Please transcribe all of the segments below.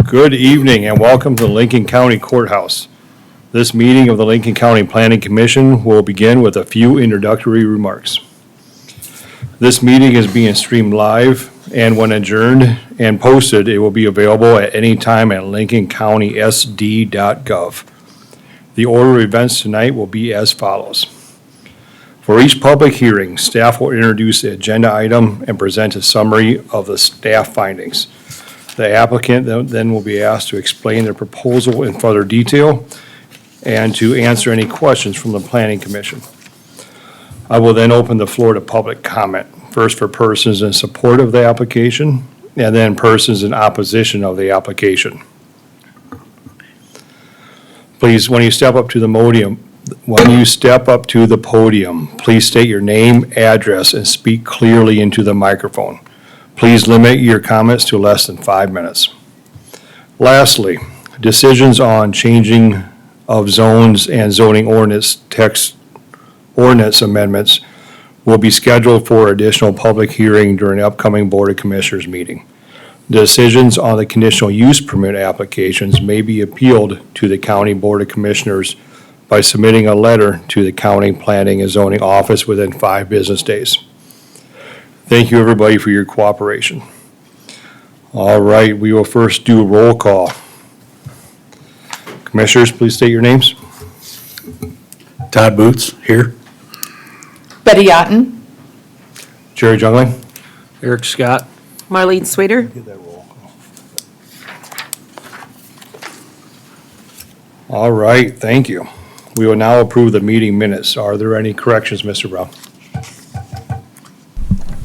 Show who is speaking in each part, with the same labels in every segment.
Speaker 1: Good evening and welcome to the Lincoln County Courthouse. This meeting of the Lincoln County Planning Commission will begin with a few introductory remarks. This meeting is being streamed live, and when adjourned and posted, it will be available at any time at lincolncountysd.gov. The order of events tonight will be as follows. For each public hearing, staff will introduce the agenda item and present a summary of the staff findings. The applicant then will be asked to explain their proposal in further detail and to answer any questions from the Planning Commission. I will then open the floor to public comment, first for persons in support of the application and then persons in opposition of the application. Please, when you step up to the podium, please state your name, address, and speak clearly into the microphone. Please limit your comments to less than 5 minutes. Lastly, decisions on changing of zones and zoning ordinance amendments will be scheduled for additional public hearing during the upcoming Board of Commissioners meeting. Decisions on the conditional use permit applications may be appealed to the County Board of Commissioners by submitting a letter to the County Planning and Zoning Office within 5 business days. Thank you, everybody, for your cooperation. All right, we will first do a roll call. Commissioners, please state your names.
Speaker 2: Todd Boots, here.
Speaker 3: Betty Yotten.
Speaker 1: Jerry Jungling.
Speaker 2: Eric Scott.
Speaker 3: Marlene Sweeter.
Speaker 1: Get that roll call. All right, thank you. We will now approve the meeting minutes. Are there any corrections, Mr. Brown?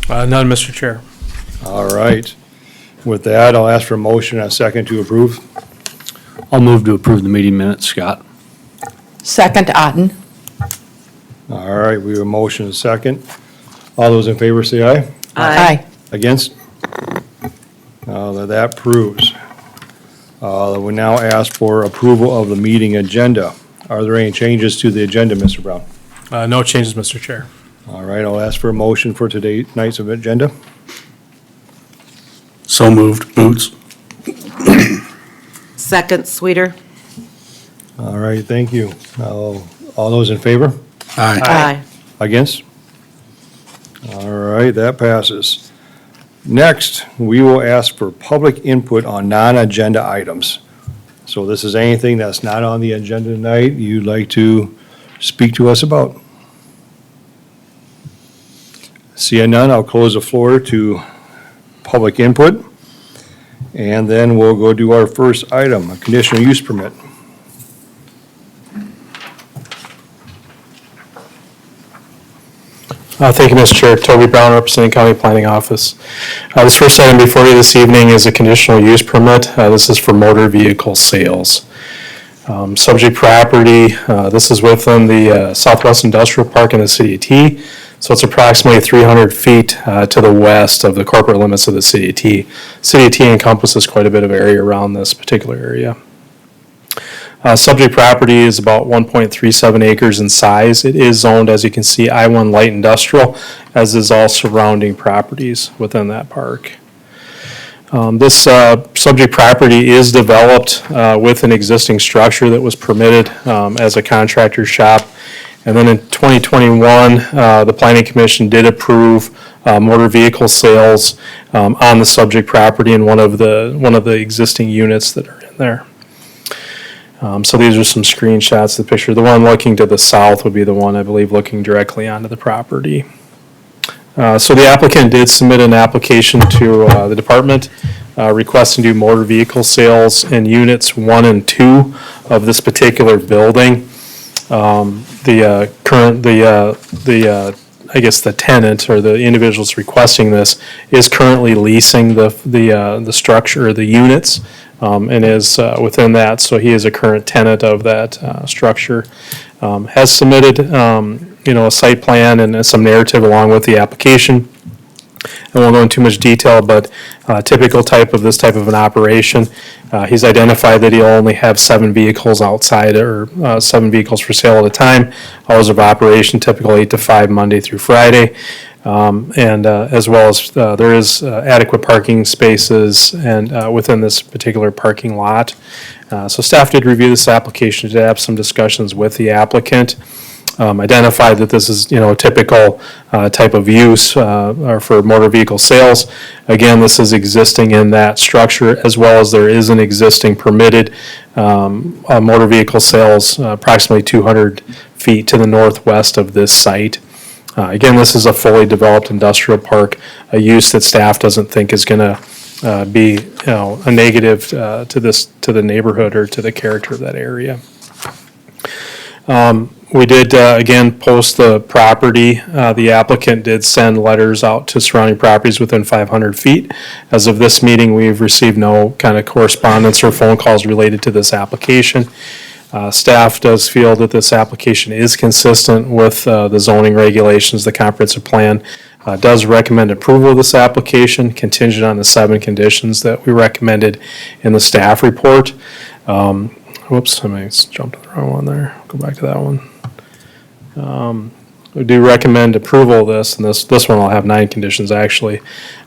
Speaker 4: None, Mr. Chair.
Speaker 1: All right. With that, I'll ask for a motion and a second to approve.
Speaker 2: I'll move to approve the meeting minutes, Scott.
Speaker 3: Second, Otten.
Speaker 1: All right, we have a motion and a second. All those in favor say aye.
Speaker 3: Aye.
Speaker 1: Against? That proves. We now ask for approval of the meeting agenda. Are there any changes to the agenda, Mr. Brown?
Speaker 4: No changes, Mr. Chair.
Speaker 1: All right, I'll ask for a motion for tonight's agenda.
Speaker 2: So moved, Boots.
Speaker 3: Second, Sweeter.
Speaker 1: All right, thank you. All those in favor?
Speaker 2: Aye.
Speaker 3: Aye.
Speaker 1: Against? All right, that passes. Next, we will ask for public input on non-agenda items. So this is anything that's not on the agenda tonight you'd like to speak to us about. Seeing none, I'll close the floor to public input. And then we'll go to our first item, a conditional use permit.
Speaker 4: Thank you, Mr. Chair. Toby Brown, representing County Planning Office. This first item before you this evening is a conditional use permit. This is for motor vehicle sales. Subject property, this is within the Southwest Industrial Park in the City of T. So it's approximately 300 feet to the west of the corporate limits of the City of T. City of T encompasses quite a bit of area around this particular area. Subject property is about 1.37 acres in size. It is zoned, as you can see, I-1 light industrial, as is all surrounding properties within that park. This subject property is developed with an existing structure that was permitted as a contractor shop. And then in 2021, the Planning Commission did approve motor vehicle sales on the subject property in one of the existing units that are in there. So these are some screenshots of the picture. The one looking to the south would be the one, I believe, looking directly onto the property. So the applicant did submit an application to the department requesting to do motor vehicle sales in units 1 and 2 of this particular building. I guess the tenant or the individuals requesting this is currently leasing the structure, or the units, and is within that. So he is a current tenant of that structure. Has submitted, a site plan and some narrative along with the application. I won't go into too much detail, but typical type of this type of an operation. He's identified that he'll only have 7 vehicles outside, or 7 vehicles for sale at a time. Hours of operation, typical 8 to 5 Monday through Friday. And as well as there is adequate parking spaces and within this particular parking lot. So staff did review this application, did have some discussions with the applicant. Identified that this is, a typical type of use or for motor vehicle sales. Again, this is existing in that structure, as well as there is an existing permitted motor vehicle sales approximately 200 feet to the northwest of this site. Again, this is a fully developed industrial park, a use that staff doesn't think is going to be, a negative to the neighborhood or to the character of that area. We did, again, post the property. The applicant did send letters out to surrounding properties within 500 feet. As of this meeting, we've received no kind of correspondence or phone calls related to this application. Staff does feel that this application is consistent with the zoning regulations. The comprehensive plan does recommend approval of this application contingent on the 7 conditions that we recommended in the staff report. Whoops, I jumped to the wrong one there. Go back to that one. We do recommend approval of this, and this one will have 9 conditions actually.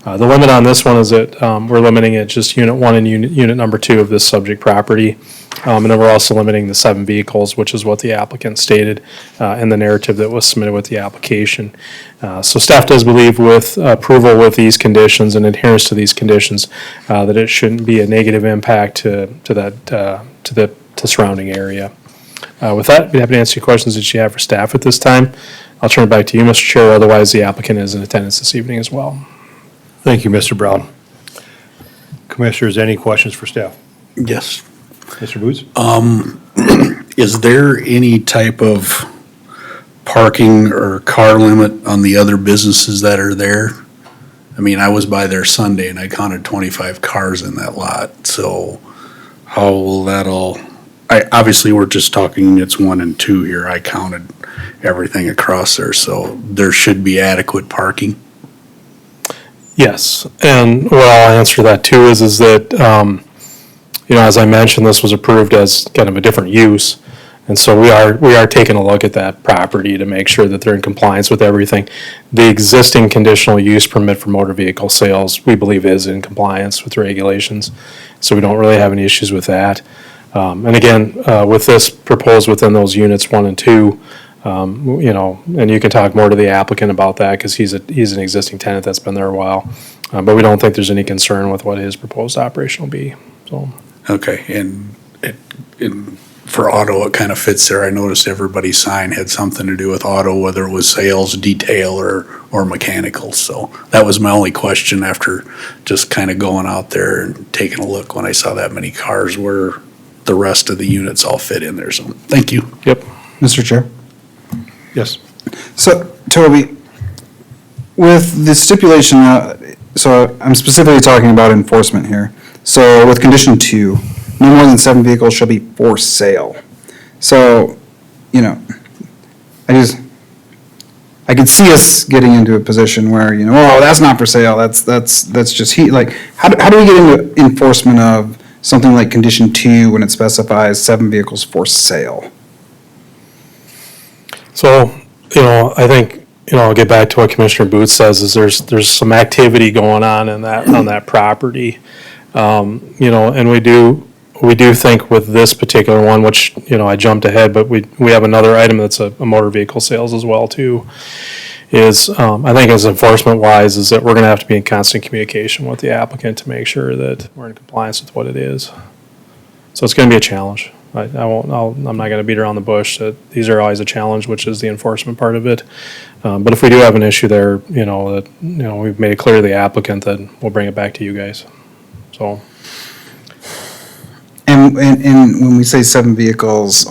Speaker 4: The limit on this one is that we're limiting it just unit 1 and unit number 2 of this subject property. And then we're also limiting the 7 vehicles, which is what the applicant stated in the narrative that was submitted with the application. So staff does believe with approval with these conditions and adherence to these conditions that it shouldn't be a negative impact to the surrounding area. With that, I'd be happy to answer your questions that you have for staff at this time. I'll turn it back to you, Mr. Chair. Otherwise, the applicant is in attendance this evening as well.
Speaker 1: Thank you, Mr. Brown. Commissioners, any questions for staff?
Speaker 5: Yes.
Speaker 1: Mr. Boots?
Speaker 5: Is there any type of parking or car limit on the other businesses that are there? I mean, I was by there Sunday and I counted 25 cars in that lot, so how will that all, obviously, we're just talking units 1 and 2 here. I counted everything across there, so there should be adequate parking.
Speaker 4: Yes, and what I'll answer that too is that, as I mentioned, this was approved as kind of a different use. And so we are taking a look at that property to make sure that they're in compliance with everything. The existing conditional use permit for motor vehicle sales, we believe is in compliance with regulations. So we don't really have any issues with that. And again, with this proposed within those units 1 and 2, and you can talk more to the applicant about that because he's an existing tenant that's been there a while. But we don't think there's any concern with what his proposed operation will be, so.
Speaker 5: Okay, and for auto, it kind of fits there. I noticed everybody's sign had something to do with auto, whether it was sales, detail, or mechanical. So that was my only question after just kind of going out there and taking a look when I saw that many cars where the rest of the units all fit in there. So thank you.
Speaker 4: Yep.
Speaker 6: Mr. Chair.
Speaker 1: Yes.
Speaker 6: So, Toby, with the stipulation, so I'm specifically talking about enforcement here. So with condition 2, no more than 7 vehicles shall be for sale. So, I could see us getting into a position where, oh, that's not for sale, that's just how do we get into enforcement of something like condition 2 when it specifies 7 vehicles for sale?
Speaker 4: So, I think, I'll get back to what Commissioner Booth says, is there's some activity going on in that, on that property. And we do think with this particular one, which, I jumped ahead, but we have another item that's a motor vehicle sales as well too, is, I think as enforcement wise, is that we're gonna have to be in constant communication with the applicant to make sure that we're in compliance with what it is. So it's gonna be a challenge. I'm not gonna beat around the bush, that these are always a challenge, which is the enforcement part of it. But if we do have an issue there, we've made it clear to the applicant that we'll bring it back to you guys, so.
Speaker 6: And when we say 7 vehicles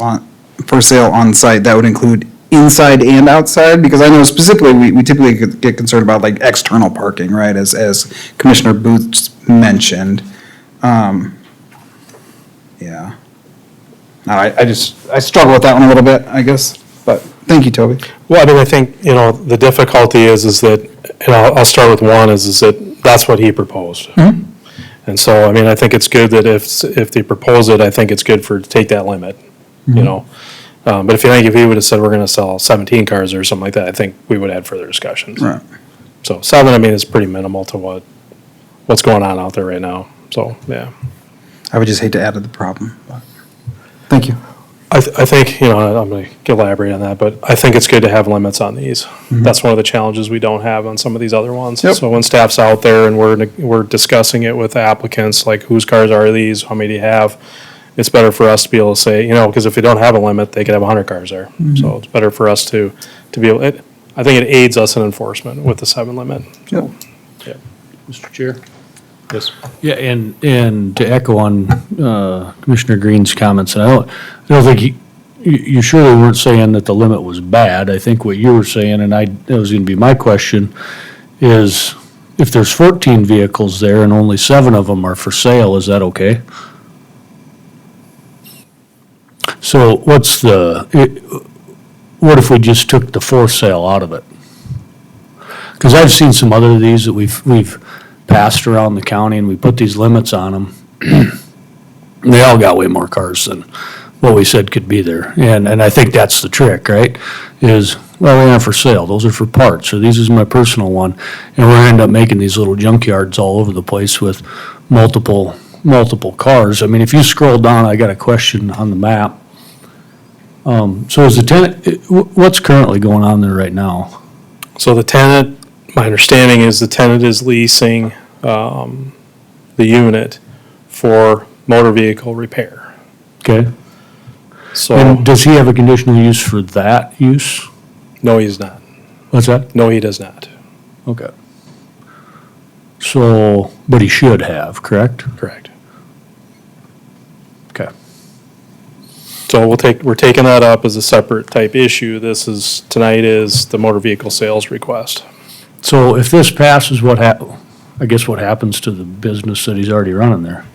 Speaker 6: for sale on site, that would include inside and outside? Because I know specifically, we typically get concerned about like external parking, right, as Commissioner Booth mentioned. Yeah. No, I struggle with that one a little bit, I guess, but thank you, Toby.
Speaker 4: Well, I think, the difficulty is that, I'll start with one, is that that's what he proposed.
Speaker 6: Mm-hmm.
Speaker 4: And so, I think it's good that if they propose it, I think it's good to take that limit, But if he would have said we're gonna sell 17 cars or something like that, I think we would have had further discussions.
Speaker 6: Right.
Speaker 4: So 7, I mean, is pretty minimal to what's going on out there right now. So, yeah.
Speaker 6: I would just hate to add to the problem. but- Thank you.
Speaker 4: I think, I'm going to elaborate on that, but I think it's good to have limits on these. That's one of the challenges we don't have on some of these other ones.
Speaker 6: Yep.
Speaker 4: So when staff's out there and we're discussing it with applicants, like whose cars are these, how many do you have? It's better for us to be able to say, because if we don't have a limit, they could have 100 cars there. So it's better for us to be able, I think it aids us in enforcement with the 7 limit.
Speaker 6: Yep.
Speaker 2: Mr. Chair?
Speaker 1: Yes.
Speaker 2: Yeah, and to echo on Commissioner Green's comments, and I don't think you surely weren't saying that the limit was bad. I think what you were saying, and that was gonna be my question, is if there's 14 vehicles there and only 7 of them are for sale, is that okay? So what if we just took the for sale out of it? Because I've seen some other of these that we've passed around the county and we put these limits on them. They all got way more cars than what we said could be there. And I think that's the trick, right? Is, well, they aren't for sale. Those are for parts, or these is my personal one. And we're gonna end up making these little junkyards all over the place with multiple cars. I mean, if you scroll down, I got a question on the map. So is the tenant, what's currently going on there right now?
Speaker 4: So the tenant, my understanding is the tenant is leasing the unit for motor vehicle repair.
Speaker 2: Okay.
Speaker 4: So,
Speaker 2: And does he have a conditional use for that use?
Speaker 4: no, he's not.
Speaker 2: What's that?
Speaker 4: No, he does not.
Speaker 2: Okay. So, but he should have, correct?
Speaker 4: Correct.
Speaker 2: Okay.
Speaker 4: So we're taking that up as a separate type issue. Tonight is the motor vehicle sales request.
Speaker 2: So if this passes, I guess what happens to the business that he's already running there?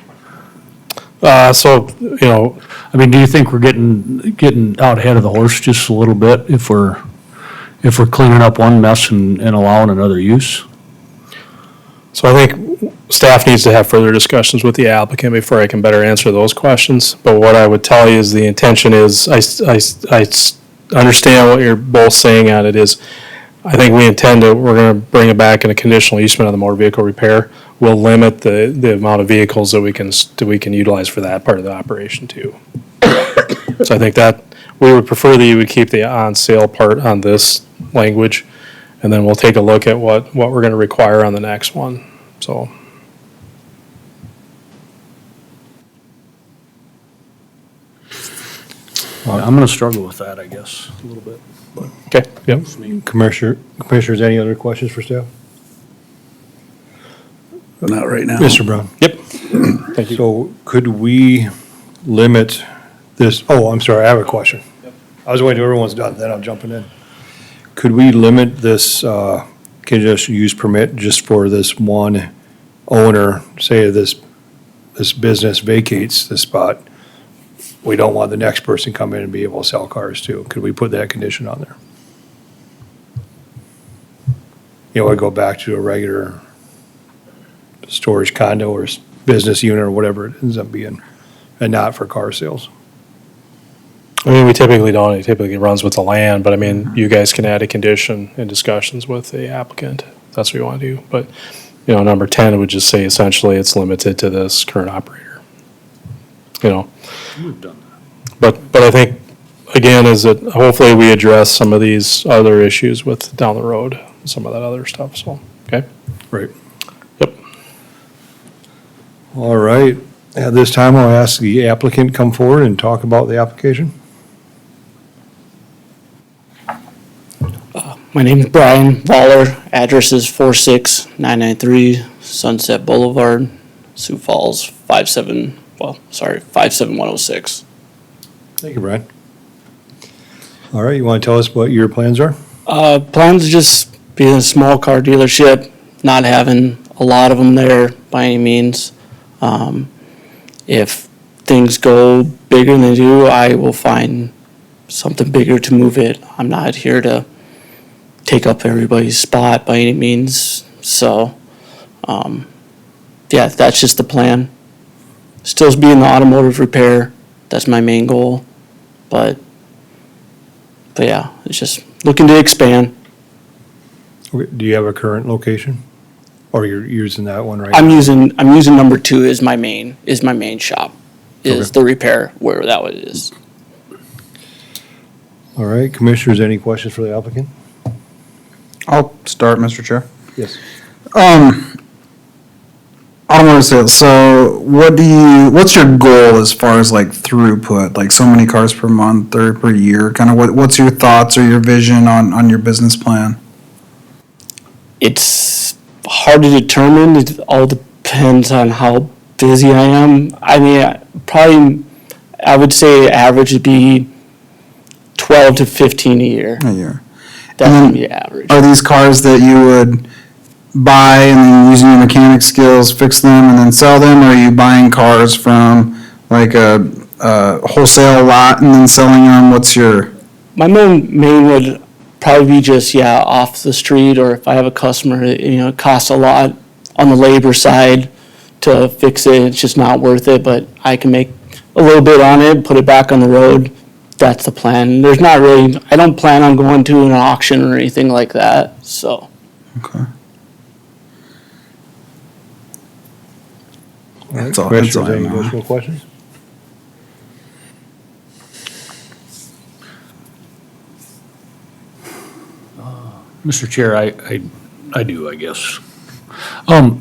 Speaker 2: I mean, do you think we're getting out ahead of the horse just a little bit if we're cleaning up one mess and allowing another use?
Speaker 4: So I think staff needs to have further discussions with the applicant before I can better answer those questions. But what I would tell you is the intention is, I understand what you're both saying on it is, I think we're gonna bring it back in a conditional easement on the motor vehicle repair. We'll limit the amount of vehicles that we can utilize for that part of the operation too. So I think that, we would prefer that you would keep the on sale part on this language. And then we'll take a look at what we're gonna require on the next one, so.
Speaker 2: I'm gonna struggle with that, I guess, a little bit.
Speaker 4: Okay, yep.
Speaker 1: Commissioners, any other questions for staff?
Speaker 5: Not right now.
Speaker 1: Mr. Brown?
Speaker 4: Yep. Thank you.
Speaker 1: So could we limit this, I'm sorry, I have a question. I was waiting till everyone's done, then I'm jumping in. Could we limit this conditional use permit just for this one owner? Say this business vacates the spot, we don't want the next person come in and be able to sell cars too. Could we put that condition on there? We go back to a regular storage condo or business unit or whatever it ends up being, and not for car sales.
Speaker 4: I mean, we typically don't, it typically runs with the land, but I mean, you guys can add a condition in discussions with the applicant, if that's what you want to do. But, number 10 would just say essentially it's limited to this current operator.
Speaker 2: We've done that.
Speaker 4: But I think, again, is that hopefully we address some of these other issues with down the road, some of that other stuff, so, okay?
Speaker 1: Right.
Speaker 4: Yep.
Speaker 1: All right. At this time, I'll ask the applicant come forward and talk about the application.
Speaker 7: My name is Brian Voller. Address is 46993 Sunset Boulevard, Sioux Falls, 57106.
Speaker 1: Thank you, Brian. All right, you want to tell us what your plans are?
Speaker 7: Plans to just be a small car dealership, not having a lot of them there by any means. If things go bigger than they do, I will find something bigger to move it. I'm not here to take up everybody's spot by any means. So, yeah, that's just the plan. Still be in the automotive repair. That's my main goal. But yeah, it's just looking to expand.
Speaker 1: Okay, do you have a current location? Or you're using that one right
Speaker 7: I'm
Speaker 1: now?
Speaker 7: using number 2 as my main shop, is
Speaker 1: Okay.
Speaker 7: the repair where that one is.
Speaker 1: All right, commissioners, any questions for the applicant?
Speaker 6: I'll start, Mr. Chair.
Speaker 1: Yes.
Speaker 6: Automotive sales, so what's your goal as far as like throughput, like so many cars per month or per year? Kind of what's your thoughts or your vision on your business plan?
Speaker 7: It's hard to determine. It all depends on how busy I am. I mean, probably, I would say average would be 12 to 15 a year.
Speaker 6: A year.
Speaker 7: That's
Speaker 6: then
Speaker 7: gonna be average.
Speaker 6: Are these cars that you would buy and then using your mechanic skills, fix them and then sell them? Or are you buying cars from like a wholesale lot and then selling them? What's your,
Speaker 7: My main would probably be just, off the street, or if I have a customer, it costs a lot on the labor side to fix it. It's just not worth it, but I can make a little bit on it, put it back on the road. That's the plan. There's not really, I don't plan on going to an auction or anything like that, so.
Speaker 6: okay.
Speaker 1: All right,
Speaker 6: That's all-
Speaker 1: commissioners,
Speaker 6: that's all I
Speaker 1: any
Speaker 6: know.
Speaker 1: additional questions?
Speaker 2: Mr. Chair, I do, I guess.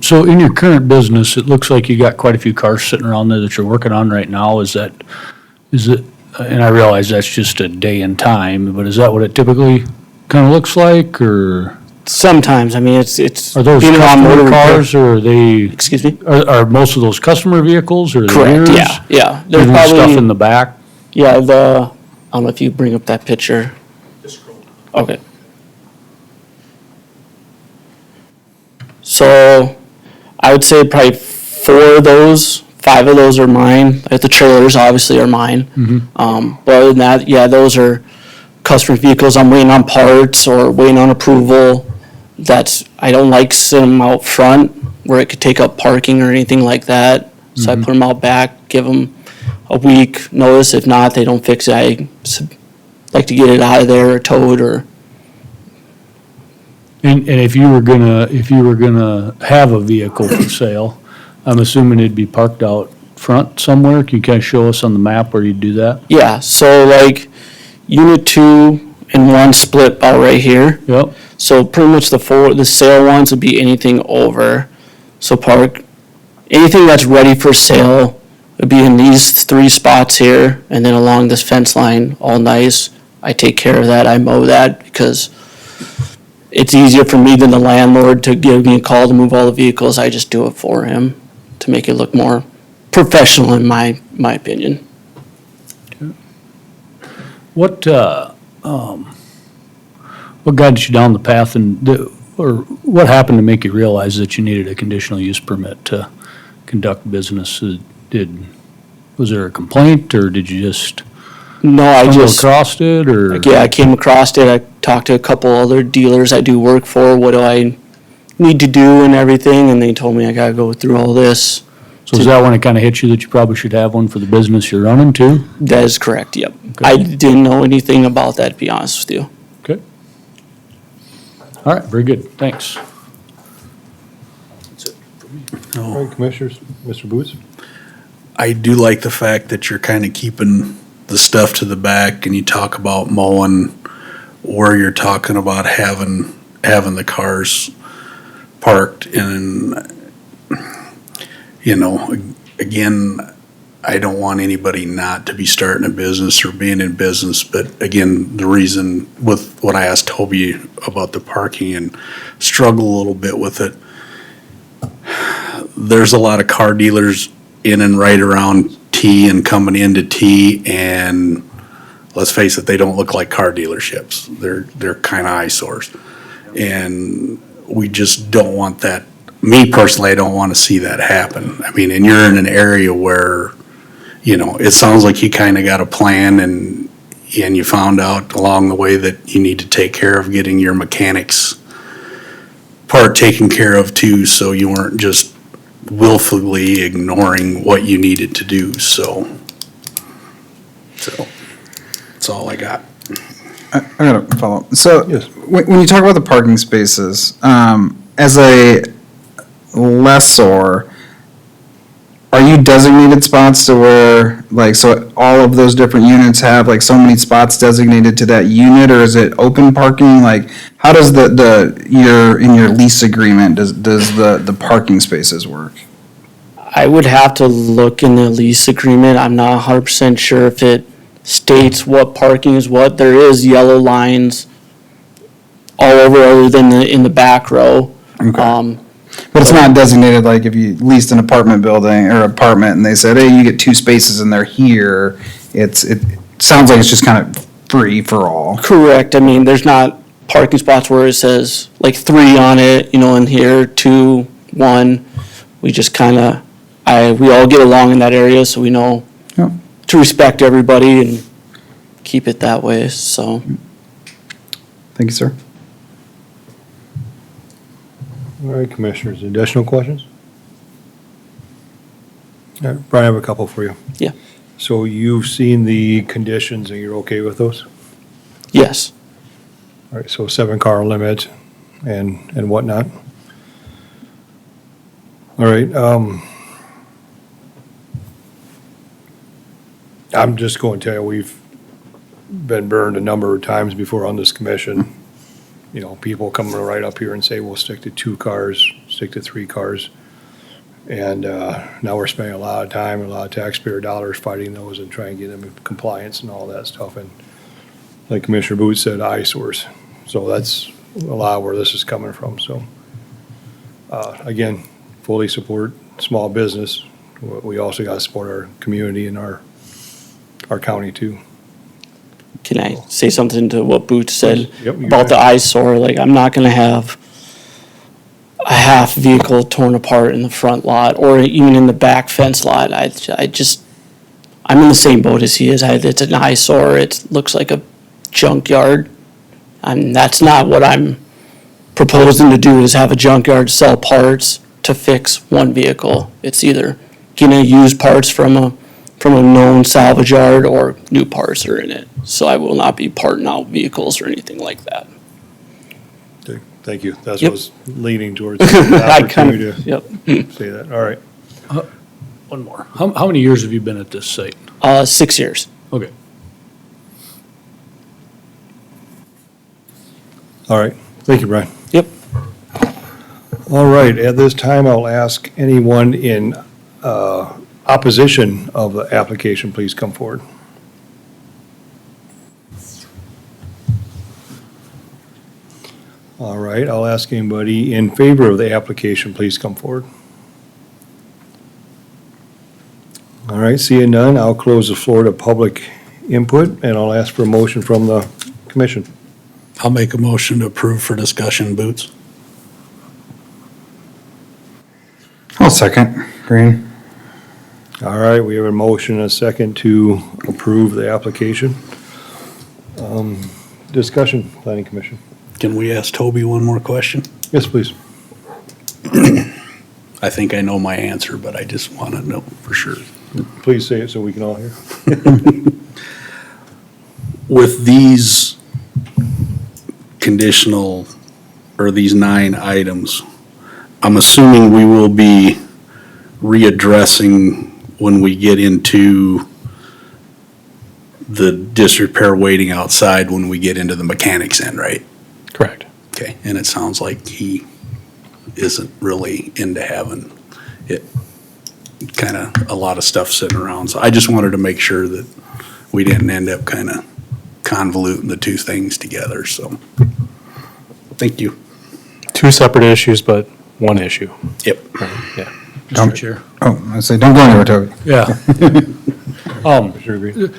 Speaker 2: So in your current business, it looks like you got quite a few cars sitting around there that you're working on right now. Is it, and I realize that's just a day and time, but is that what it typically kind of looks like, or
Speaker 7: Sometimes, I mean, it's.
Speaker 2: are those
Speaker 7: being around motor
Speaker 2: customer
Speaker 7: repair-
Speaker 2: cars, or are they,
Speaker 7: Excuse me?
Speaker 2: are most of those customer vehicles, or are they
Speaker 7: Correct,
Speaker 2: yours?
Speaker 7: yeah. There's
Speaker 2: Even stuff in
Speaker 7: probably,
Speaker 2: the back?
Speaker 7: I don't know if you bring up that picture. Okay. So I would say probably 4 of those, 5 of those are mine. Like the trailers obviously are mine. But other than that, those are customer vehicles. I'm waiting on parts or waiting on approval. I don't like sitting them out front where it could take up parking or anything like that. So I put them out back, give them a week notice. If not, they don't fix it. I like to get it out of there or towed or.
Speaker 2: And if you were gonna have a vehicle for sale, I'm assuming it'd be parked out front somewhere? Can you kind of show us on the map where you'd do that?
Speaker 7: Yeah, so like unit 2 and 1 split out right here.
Speaker 2: Yep.
Speaker 7: So pretty much the sale ones would be anything over. So anything that's ready for sale would be in these 3 spots here, and then along this fence line, all nice. I take care of that, I mow that, because it's easier for me than the landlord to give me a call to move all the vehicles. I just do it for him to make it look more professional in my opinion.
Speaker 2: What guided you down the path or what happened to make you realize that you needed a conditional use permit to conduct business? Was there a complaint, or did you just
Speaker 7: No, I
Speaker 2: stumble
Speaker 7: just.
Speaker 2: across it, or?
Speaker 7: I came across it. I talked to a couple other dealers I do work for. What do I need to do and everything? And they told me I gotta go through all this.
Speaker 2: So is that when it kind of hit you that you probably should have one for the business you're running too?
Speaker 7: That is correct, yep.
Speaker 2: Okay.
Speaker 7: I didn't know anything about that, to be honest with you.
Speaker 2: Okay. All right, very good, thanks.
Speaker 1: All right, commissioners, Mr. Booth?
Speaker 5: I do like the fact that you're kind of keeping the stuff to the back and you talk about mowing where you're talking about having the cars parked and, again, I don't want anybody not to be starting a business or being in business, but again, the reason with what I asked Toby about the parking and struggle a little bit with it, there's a lot of car dealers in and right around T and coming into T, and let's face it, they don't look like car dealerships. They're kind of eyesores. And we just don't want that. Me personally, I don't want to see that happen. I mean, and you're in an area where, it sounds like you kind of got a plan and you found out along the way that you need to take care of getting your mechanics part taken care of too, so you weren't just willfully ignoring what you needed to do, so that's all I got.
Speaker 6: I gotta follow up. So,
Speaker 1: Yes.
Speaker 6: when you talk about the parking spaces, as a lessor, are you designated spots to where, like, so all of those different units have like so many spots designated to that unit, or is it open parking? Like, how does in your lease agreement, does the parking spaces work?
Speaker 7: I would have to look in the lease agreement. I'm not 100% sure if it states what parking is what. There is yellow lines all over other than in the back row.
Speaker 6: Okay. But it's not designated, like if you leased an apartment building or apartment and they said, hey, you get 2 spaces and they're here, it sounds like it's just kind of free for all.
Speaker 7: Correct. I mean, there's not parking spots where it says like 3 on it, in here, 2, 1. We just kind of, we all get along in that area, so we know
Speaker 6: Yep.
Speaker 7: to respect everybody and keep it that way, so.
Speaker 6: Thank you, sir.
Speaker 1: All right, Commissioners, additional questions? All right, Brian, I have a couple for you.
Speaker 7: Yeah.
Speaker 1: So you've seen the conditions and you're okay with those?
Speaker 7: Yes.
Speaker 1: All right, so 7-car limit and whatnot. All right, I'm just going to tell you, we've been burned a number of times before on this commission. People coming right up here and say, we'll stick to 2 cars, stick to 3 cars. And now we're spending a lot of time, a lot of taxpayer dollars fighting those and trying to get them in compliance and all that stuff. And like Commissioner Booth said, eyesores. So that's a lot where this is coming from, so. Again, fully support small business. We also got to support our community and our county too.
Speaker 7: Can I say something to what Booth said
Speaker 1: Yep, you
Speaker 7: about the
Speaker 1: may.
Speaker 7: eyesore? Like, I'm not gonna have a half vehicle torn apart in the front lot or even in the back fence lot. I'm in the same boat as he is. It's an eyesore. It looks like a junkyard. And that's not what I'm proposing to do, is have a junkyard sell parts to fix one vehicle. It's either getting used parts from a known salvage yard or new parts are in it. So I will not be parting out vehicles or anything like that.
Speaker 1: Okay, thank you. That's what I
Speaker 7: Yep.
Speaker 1: was leaning towards. The
Speaker 7: I kind
Speaker 1: opportunity
Speaker 7: of,
Speaker 1: to
Speaker 7: yep.
Speaker 1: say that. All right.
Speaker 2: One more. How many years have you been at this site?
Speaker 7: 6 years.
Speaker 2: Okay.
Speaker 1: All right. Thank you, Brian.
Speaker 7: Yep.
Speaker 1: All right. At this time, I'll ask anyone in opposition of the application, please come forward. All right. I'll ask anybody in favor of the application, please come forward. All right. Seeing none, I'll close the floor to public input, and I'll ask for a motion from the commission.
Speaker 5: I'll make a motion to approve for discussion, Boots.
Speaker 6: I'll second. Green.
Speaker 1: All right, we have a motion and a second to approve the application. Discussion, Planning Commission.
Speaker 5: Can we ask Toby one more question?
Speaker 1: Yes, please.
Speaker 5: I think I know my answer, but I just want to know for sure.
Speaker 1: Please say it so we can all hear.
Speaker 5: With these conditional, or these 9 items, I'm assuming we will be readdressing when we get into the disrepair waiting outside when we get into the mechanics end, right?
Speaker 4: Correct.
Speaker 5: Okay, and it sounds like he isn't really into having it, kind of a lot of stuff sitting around. So I just wanted to make sure that we didn't end up kind of convoluting the 2 things together, so. Thank you.
Speaker 4: 2 separate issues, but 1 issue.
Speaker 5: Yep.
Speaker 4: Yeah.
Speaker 2: Mr. Chair.
Speaker 6: Oh, I say, don't go anywhere, Toby.
Speaker 2: Yeah.
Speaker 1: Commissioner Green.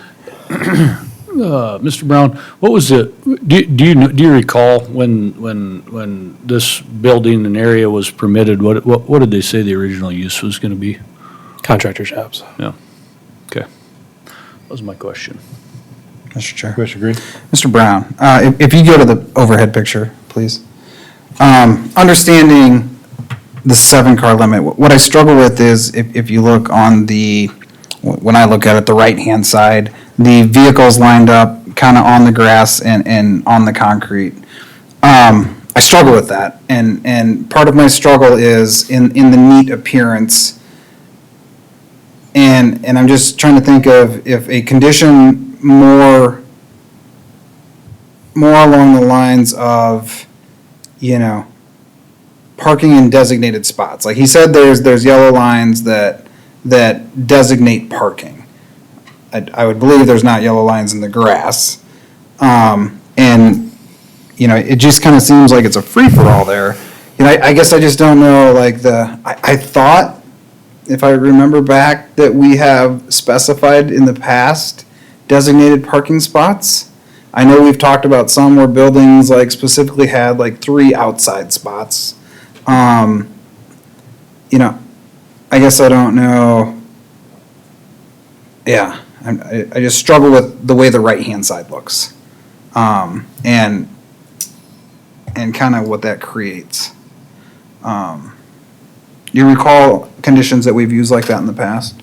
Speaker 2: Mr. Brown, what was it, do you recall when this building and area was permitted, what did they say the original use was gonna be?
Speaker 4: Contractor shops.
Speaker 2: Okay. That was my question.
Speaker 6: Mr. Chair.
Speaker 1: Commissioner Green.
Speaker 6: Mr. Brown, if you go to the overhead picture, please. Understanding the 7-car limit, what I struggle with is if you look on when I look at it, the right-hand side, the vehicles lined up kind of on the grass and on the concrete. I struggle with that, and part of my struggle is in the neat appearance. And I'm just trying to think of if a condition more along the lines of, parking in designated spots. Like he said, there's yellow lines that designate parking. I would believe there's not yellow lines in the grass. And, it just kind of seems like it's a free-for-all there. I guess I just don't know, like I thought, if I remember back, that we have specified in the past designated parking spots. I know we've talked about some where buildings like specifically had like 3 outside spots. I guess I don't know. Yeah, I just struggle with the way the right-hand side looks. And kind of what that creates. You recall conditions that we've used like that in the past?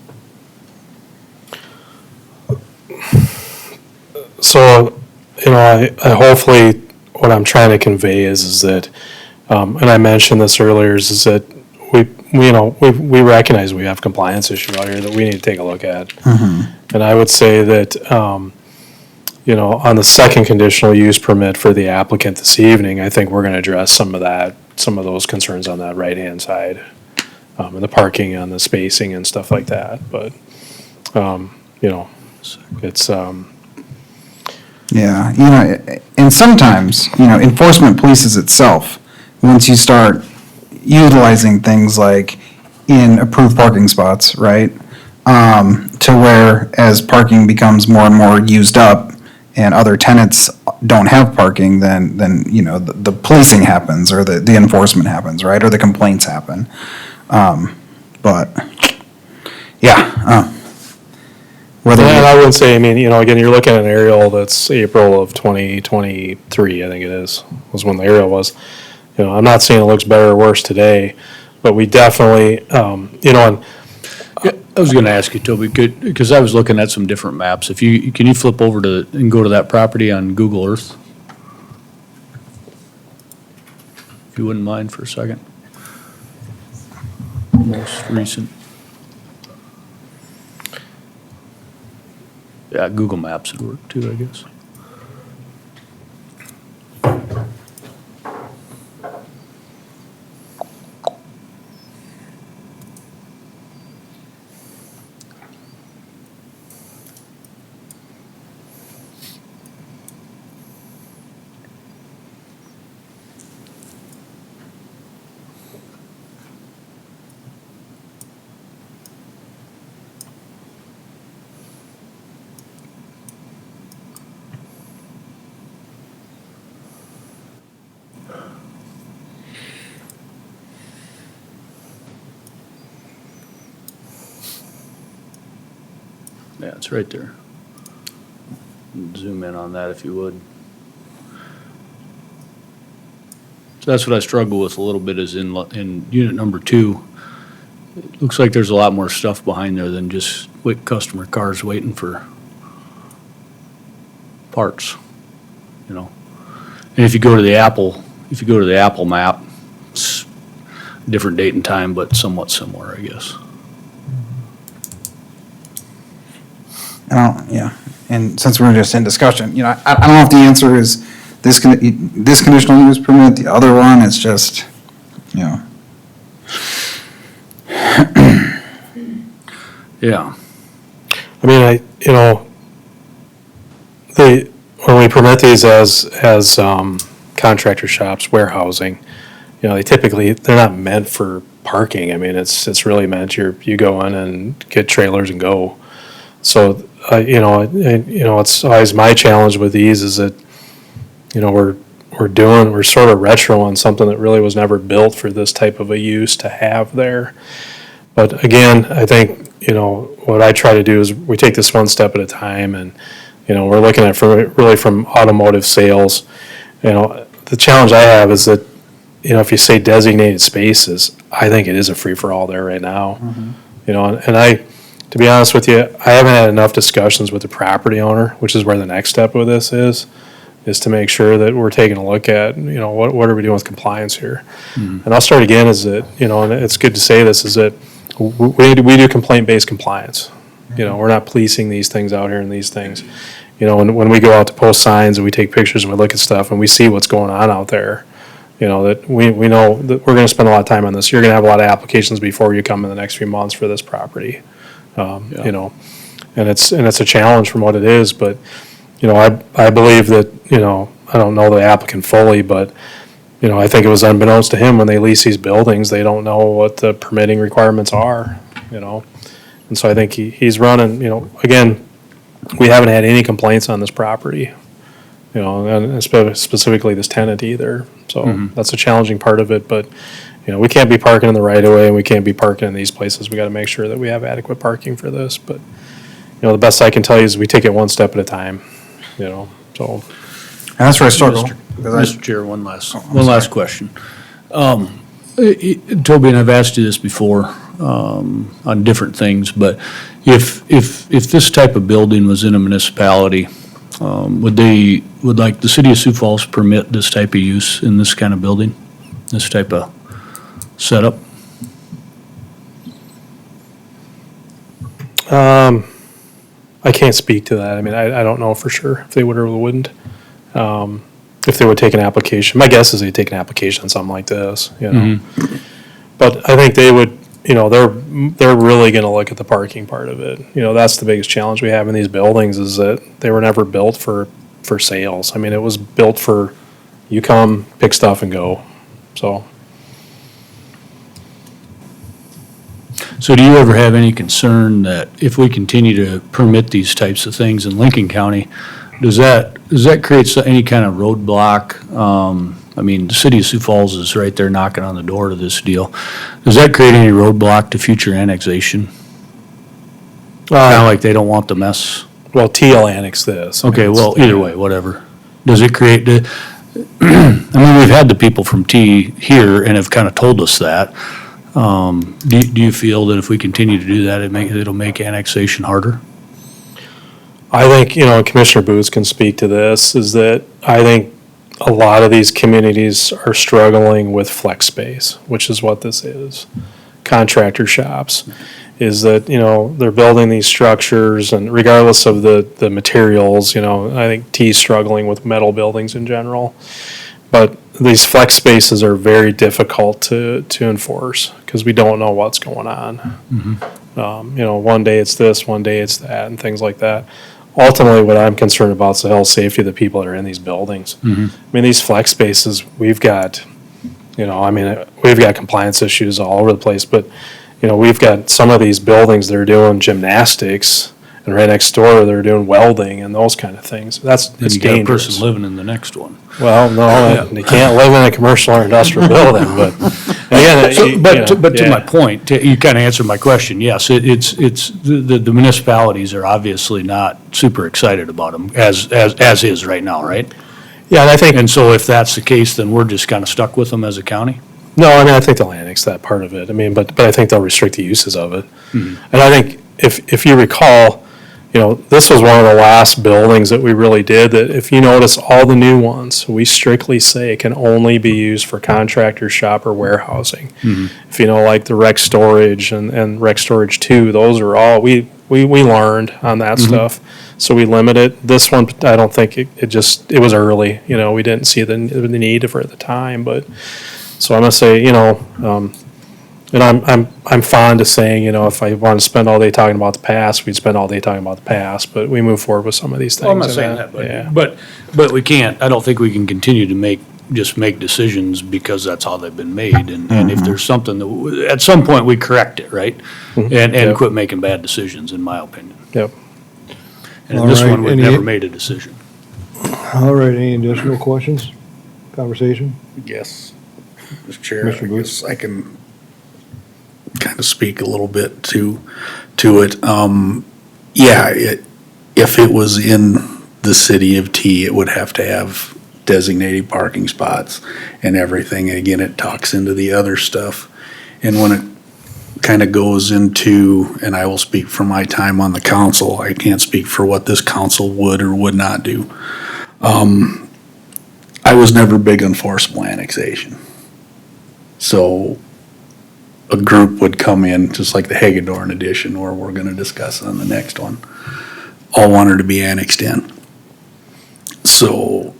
Speaker 4: So, I hopefully, what I'm trying to convey is that, and I mentioned this earlier, is that we recognize we have compliance issue out here that we need to take a look at. And I would say that, on the second conditional use permit for the applicant this evening, I think we're gonna address some of those concerns on that right-hand side. And the parking and the spacing and stuff like that, but, it's,
Speaker 6: Yeah, and sometimes, enforcement polices itself, once you start utilizing things like in approved parking spots, right? To where as parking becomes more and more used up and other tenants don't have parking, then the policing happens or the enforcement happens, right? Or the complaints happen. But, yeah. Whether
Speaker 4: and I would say, again, you're looking at an aerial that's April of 2023, I think it was when the aerial was. I'm not saying it looks better or worse today, but we definitely, and
Speaker 2: I was gonna ask you, Toby, because I was looking at some different maps. Can you flip over and go to that property on Google Earth? If you wouldn't mind for a second. Most recent. Yeah, Google Maps would work too, I guess. Yeah, it's right there. Zoom in on that if you would. So that's what I struggle with a little bit is in unit number 2. It looks like there's a lot more stuff behind there than just customer cars waiting for parts, And if you go to the Apple map, it's a different date and time, but somewhat similar, I guess.
Speaker 6: Yeah, and since we're just in discussion, I don't know if the answer is this conditional use permit, the other one, it's just,
Speaker 2: Yeah.
Speaker 4: When we permit these as contractor shops, warehousing, they're not meant for parking. It's really meant you go in and get trailers and go. So, it's always my challenge with these is that, we're sort of retro on something that really was never built for this type of a use to have there. But again, I think, what I try to do is we take this one step at a time and, we're looking at from automotive sales. The challenge I have is that, if you say designated spaces, I think it is a free-for-all there right now. And to be honest with you, I haven't had enough discussions with the property owner, which is where the next step of this is to make sure that we're taking a look at, what are we doing with compliance here? And I'll start again is that, and it's good to say this, is that we do complaint-based compliance. We're not policing these things out here and these things. When we go out to post signs and we take pictures and we look at stuff and we see what's going on out there, that we know that we're gonna spend a lot of time on this. You're gonna have a lot of applications before you come in the next few months for this property. And it's a challenge from what it is, but, I believe that, I don't know the applicant fully, but, I think it was unbeknownst to him when they lease these buildings, they don't know what the permitting requirements are, And so I think he's running, again, we haven't had any complaints on this property, and specifically this tenant either. So that's a challenging part of it, but, we can't be parking in the right of way and we can't be parking in these places. We gotta make sure that we have adequate parking for this, but, the best I can tell you is we take it one step at a time, so.
Speaker 6: And that's where I struggle.
Speaker 2: Mr. Chair, one last question. Toby, and I've asked you this before, on different things, but if this type of building was in a municipality, would like the city of Sioux Falls permit this type of use in this kind of building? This type of setup?
Speaker 4: I can't speak to that. I mean, I don't know for sure if they would or wouldn't. If they would take an application, my guess is they'd take an application on something like this, But I think they would, they're really gonna look at the parking part of it. That's the biggest challenge we have in these buildings is that they were never built for sales. I mean, it was built for, you come, pick stuff and go, so.
Speaker 2: So do you ever have any concern that if we continue to permit these types of things in Lincoln County, does that create any kind of roadblock? I mean, the city of Sioux Falls is right there knocking on the door to this deal. Does that create any roadblock to future annexation? Kind of like they don't want the mess?
Speaker 4: Well, Teal annexed this. I mean,
Speaker 2: Okay,
Speaker 4: it's-
Speaker 2: well, either way, whatever. Does it create, I mean, we've had the people from T here and have kind of told us that. Do you feel that if we continue to do that, it'll make annexation harder?
Speaker 4: I think, Commissioner Booth can speak to this, is that I think a lot of these communities are struggling with flex space, which is what this is. Contractor shops, is that, they're building these structures and regardless of the materials, I think T's struggling with metal buildings in general. But these flex spaces are very difficult to enforce because we don't know what's going on. One day it's this, one day it's that, and things like that. Ultimately, what I'm concerned about is the health, safety of the people that are in these buildings. I mean, these flex spaces, we've got compliance issues all over the place, but, we've got some of these buildings that are doing gymnastics and right next door, they're doing welding and those kind of things. It's
Speaker 2: Then you got a
Speaker 4: dangerous.
Speaker 2: person living in the next one.
Speaker 4: Well, no, they can't live in a commercial or industrial building, but again.
Speaker 2: But to my point, you kind of answered my question. Yes, it's the municipalities are obviously not super excited about them as is right now, right?
Speaker 4: Yeah, and I think,
Speaker 2: And so if that's the case, then we're just kind of stuck with them as a county?
Speaker 4: no, I mean, I think they'll annex that part of it. I mean, but I think they'll restrict the uses of it. And I think if you recall, this was one of the last buildings that we really did, that if you notice, all the new ones, we strictly say can only be used for contractor shop or warehousing. If like the rec storage and rec storage 2, those are all, we learned on that stuff. So we limit it. This one, I don't think it was early, we didn't see the need for it at the time, but, so I'm gonna say, and I'm fond of saying, if I want to spend all day talking about the past, we'd spend all day talking about the past, but we move forward with some of these things.
Speaker 2: Well, I'm not
Speaker 4: and
Speaker 2: saying that,
Speaker 4: yeah.
Speaker 2: but we can't, I don't think we can continue to make decisions because that's how they've been made. And if there's something that, at some point, we correct it, right? And
Speaker 4: Yep.
Speaker 2: quit making bad decisions, in my opinion.
Speaker 4: Yep.
Speaker 2: And in this
Speaker 1: All right,
Speaker 2: one, we've
Speaker 1: any-
Speaker 2: never made a decision.
Speaker 1: All right, any additional questions, conversation?
Speaker 5: Yes, Mr. Chair,
Speaker 1: Mr.
Speaker 5: I
Speaker 1: Booth?
Speaker 5: guess I can kind of speak a little bit to it. If it was in the city of T, it would have to have designated parking spots and everything. Again, it talks into the other stuff. And when it kind of goes into, and I will speak for my time on the council, I can't speak for what this council would or would not do. I was never big on forcible annexation. So a group would come in, just like the Hagedorn edition, or we're gonna discuss on the next one, all wanted to be annexed in. So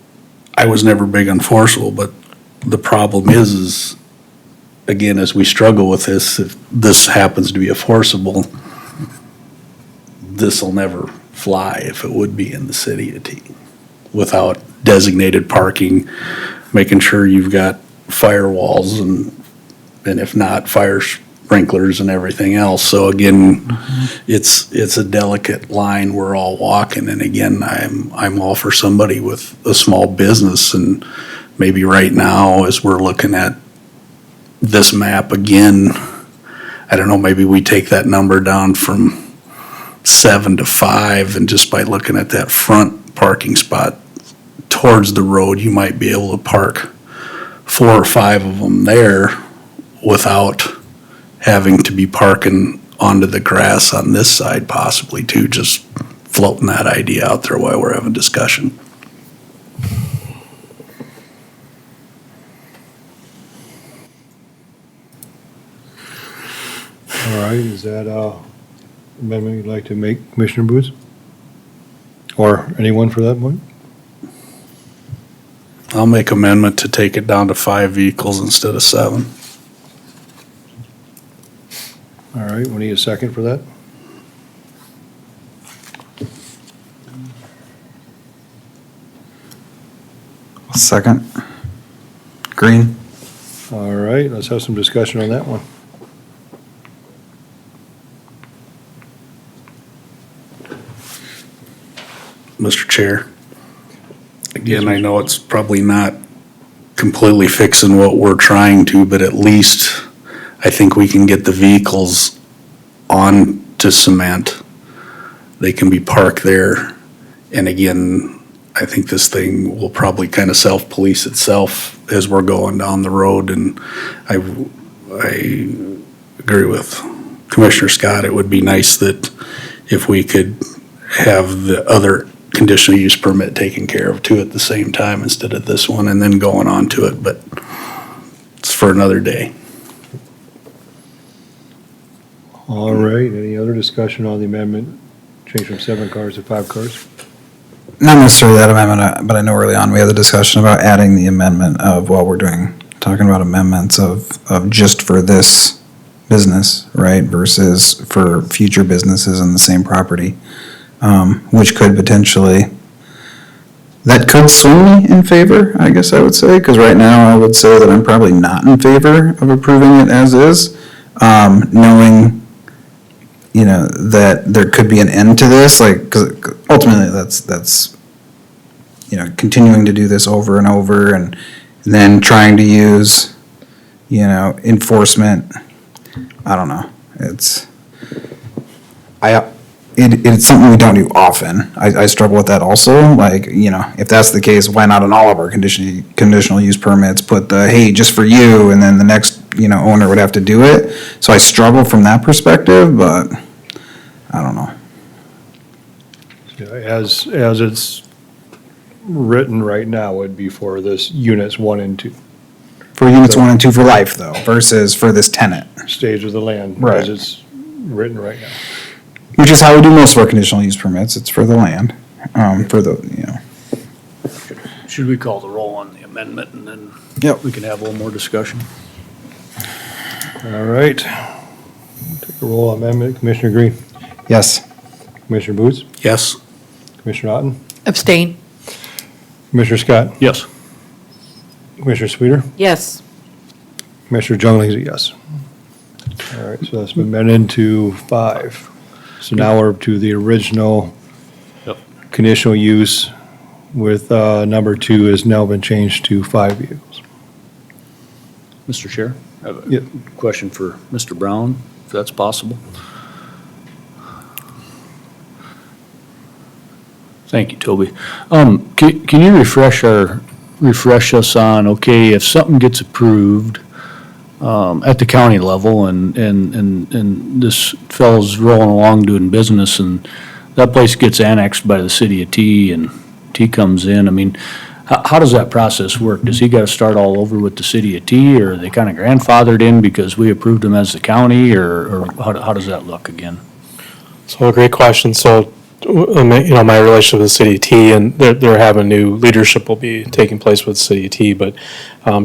Speaker 5: I was never big on forcible, but the problem is, again, as we struggle with this, if this happens to be a forcible, this'll never fly if it would be in the city of T, without designated parking, making sure you've got firewalls and if not, fire sprinklers and everything else. So again, it's a delicate line we're all walking, and again, I'm all for somebody with a small business, and maybe right now, as we're looking at this map again, I don't know, maybe we take that number down from 7 to 5, and just by looking at that front parking spot towards the road, you might be able to park 4 or 5 of them there without having to be parking onto the grass on this side possibly too, just floating that idea out there while we're having discussion.
Speaker 1: All right, is that amendment you'd like to make, Commissioner Booth? Or anyone for that one?
Speaker 5: I'll make amendment to take it down to 5 vehicles instead of 7.
Speaker 1: All right, we need a second for that?
Speaker 6: Second. Green.
Speaker 1: All right, let's have some discussion on that one.
Speaker 5: Mr. Chair. Again, I know it's probably not completely fixing what we're trying to, but at least I think we can get the vehicles onto cement. They can be parked there. And again, I think this thing will probably kind of self-police itself as we're going down the road. And I agree with Commissioner Scott. It would be nice that if we could have the other conditional use permit taken care of too at the same time instead of this one and then going on to it, but it's for another day.
Speaker 1: All right, any other discussion on the amendment? Change from 7 cars to 5 cars?
Speaker 6: Not necessarily that amendment, but I know early on we had the discussion about adding the amendment of, well, we're talking about amendments of just for this business, right? Versus for future businesses in the same property. Which could potentially, that could swing me in favor, I guess I would say, because right now I would say that I'm probably not in favor of approving it as is, knowing, that there could be an end to this, because ultimately that's, continuing to do this over and over and then trying to use, enforcement. I don't know. It's something we don't do often. I struggle with that also. If that's the case, why not on all of our conditional use permits, put the, hey, just for you, and then the next, owner would have to do it. So I struggle from that perspective, but I don't know.
Speaker 1: As it's written right now, would be for this units 1 and 2,
Speaker 6: For units 1 and 2 for life though, versus for this tenant,
Speaker 1: stage of the land,
Speaker 6: Right.
Speaker 1: as it's written right now.
Speaker 6: which is how we do most of our conditional use permits. It's for the land, for the,
Speaker 2: Should we call the roll on the amendment and then
Speaker 6: Yep.
Speaker 2: we can have a little more discussion?
Speaker 1: All right. Take a roll on amendment. Commissioner Green,
Speaker 6: Yes.
Speaker 1: Commissioner Booth,
Speaker 5: Yes?
Speaker 1: Commissioner Otten,
Speaker 3: Abstain.
Speaker 1: Commissioner Scott,
Speaker 2: Yes.
Speaker 1: Commissioner Sweeter,
Speaker 3: Yes.
Speaker 1: Commissioner Jungling is a yes. All right, so that's been amended to 5. So now we're to the original
Speaker 2: Yep.
Speaker 1: conditional use with number 2 has now been changed to 5 vehicles.
Speaker 2: Mr. Chair, I have
Speaker 1: Yep.
Speaker 2: a question for Mr. Brown, if that's possible. Thank you, Toby. Can you refresh us on, okay, if something gets approved, at the county level, and this fellow's rolling along doing business, and that place gets annexed by the city of T, and T comes in. I mean, how does that process work? Does he gotta start all over with the city of T, or are they kinda grandfathered in because we approved him as the county, or how does that look again?
Speaker 4: So, a great question. So, my relationship with the city of T, and they're having new leadership will be taking place with the city of T, but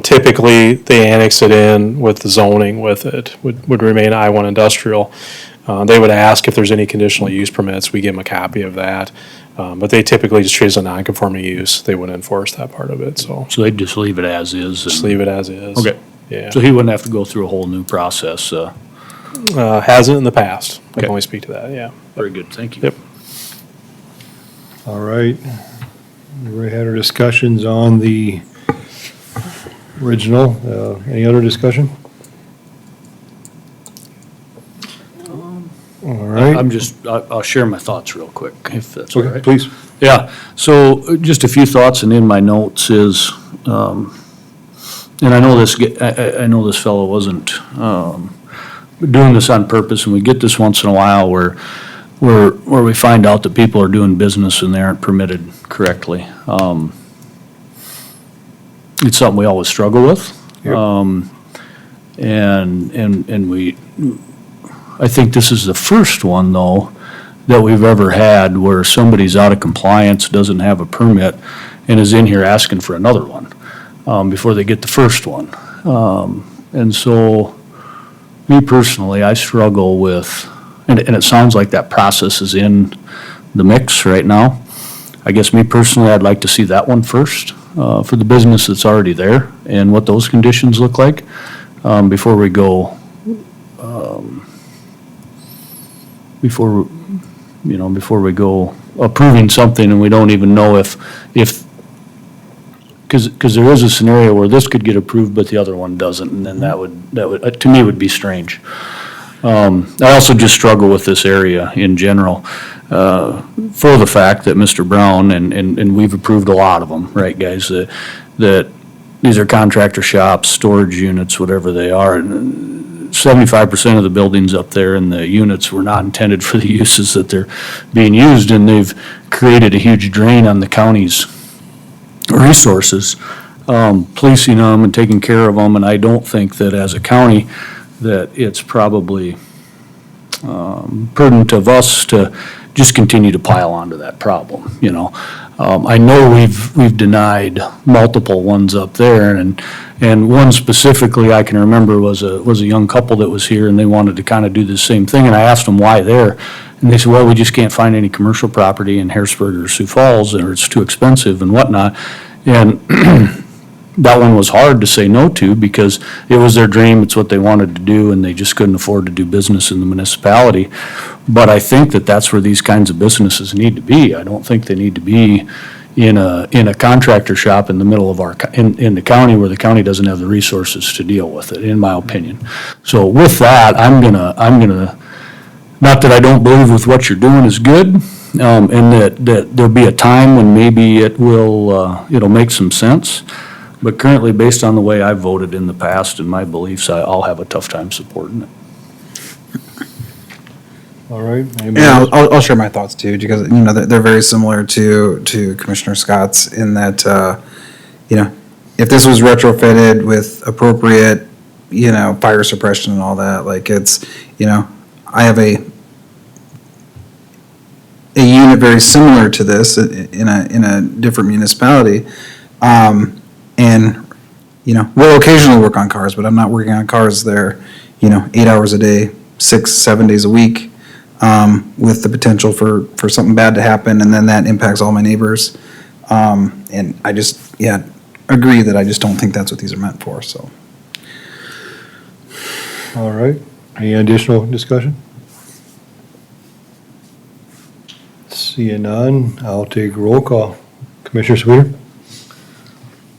Speaker 4: typically they annex it in with the zoning with it, would remain I-1 industrial. They would ask if there's any conditional use permits, we give them a copy of that. But they typically just treat it as a non-conforming use, they wouldn't enforce that part of it, so
Speaker 2: So they'd just leave it as is?
Speaker 4: just leave it as is.
Speaker 2: Okay.
Speaker 4: Yeah,
Speaker 2: So he wouldn't have to go through a whole new process?
Speaker 4: hasn't in the past, I
Speaker 2: Okay.
Speaker 4: can only speak to that, yeah.
Speaker 2: Very good, thank you.
Speaker 4: Yep.
Speaker 1: All right. We already had our discussions on the original. Any other discussion? All right.
Speaker 2: I'll share my thoughts real quick, if that's all
Speaker 1: Okay,
Speaker 2: right.
Speaker 1: please.
Speaker 2: Yeah, so just a few thoughts, and in my notes is, and I know I know this fellow wasn't, doing this on purpose, and we get this once in a while where we find out that people are doing business and they aren't permitted correctly. It's something we always struggle with.
Speaker 1: Yep.
Speaker 2: And I think this is the first one, though, that we've ever had where somebody's out of compliance, doesn't have a permit, and is in here asking for another one, before they get the first one. And so, me personally, I struggle with, and it sounds like that process is in the mix right now. I guess me personally, I'd like to see that one first, for the business that's already there, and what those conditions look like, before we go, before we go approving something and we don't even know if, because there is a scenario where this could get approved, but the other one doesn't, and then that would, to me, would be strange. I also just struggle with this area in general, for the fact that Mr. Brown, and we've approved a lot of them, right, guys, that these are contractor shops, storage units, whatever they are. 75% of the buildings up there and the units were not intended for the uses that they're being used, and they've created a huge drain on the county's resources, policing them and taking care of them, and I don't think that as a county that it's probably prudent of us to just continue to pile onto that problem, you know. I know we've denied multiple ones up there, and one specifically I can remember was a young couple that was here, and they wanted to kind of do the same thing, and I asked them why there, and they said, well, we just can't find any commercial property in Harrisburg or Sioux Falls, or it's too expensive and whatnot, and that one was hard to say no to because it was their dream, it's what they wanted to do, and they just couldn't afford to do business in the municipality. But I think that that's where these kinds of businesses need to be. I don't think they need to be in a contractor shop in the middle of in the county where the county doesn't have the resources to deal with it, in my opinion. So with that, I'm gonna, not that I don't believe with what you're doing is good, and that there'll be a time when maybe it'll make some sense. But currently, based on the way I've voted in the past and my beliefs, I'll have a tough time supporting it.
Speaker 1: All right. Anybody
Speaker 6: Yeah,
Speaker 1: else?
Speaker 6: I'll share my thoughts too, because, they're very similar to Commissioner Scott's in that, if this was retrofitted with appropriate, fire suppression and all that, like it's, I have a unit very similar to this in a different municipality. And, we'll occasionally work on cars, but I'm not working on cars there, 8 hours a day, 6-7 days a week, with the potential for something bad to happen, and then that impacts all my neighbors. And I just, agree that I just don't think that's what these are meant for, so.
Speaker 1: All right. Any additional discussion? Seeing none, I'll take roll call. Commissioner Sweeter?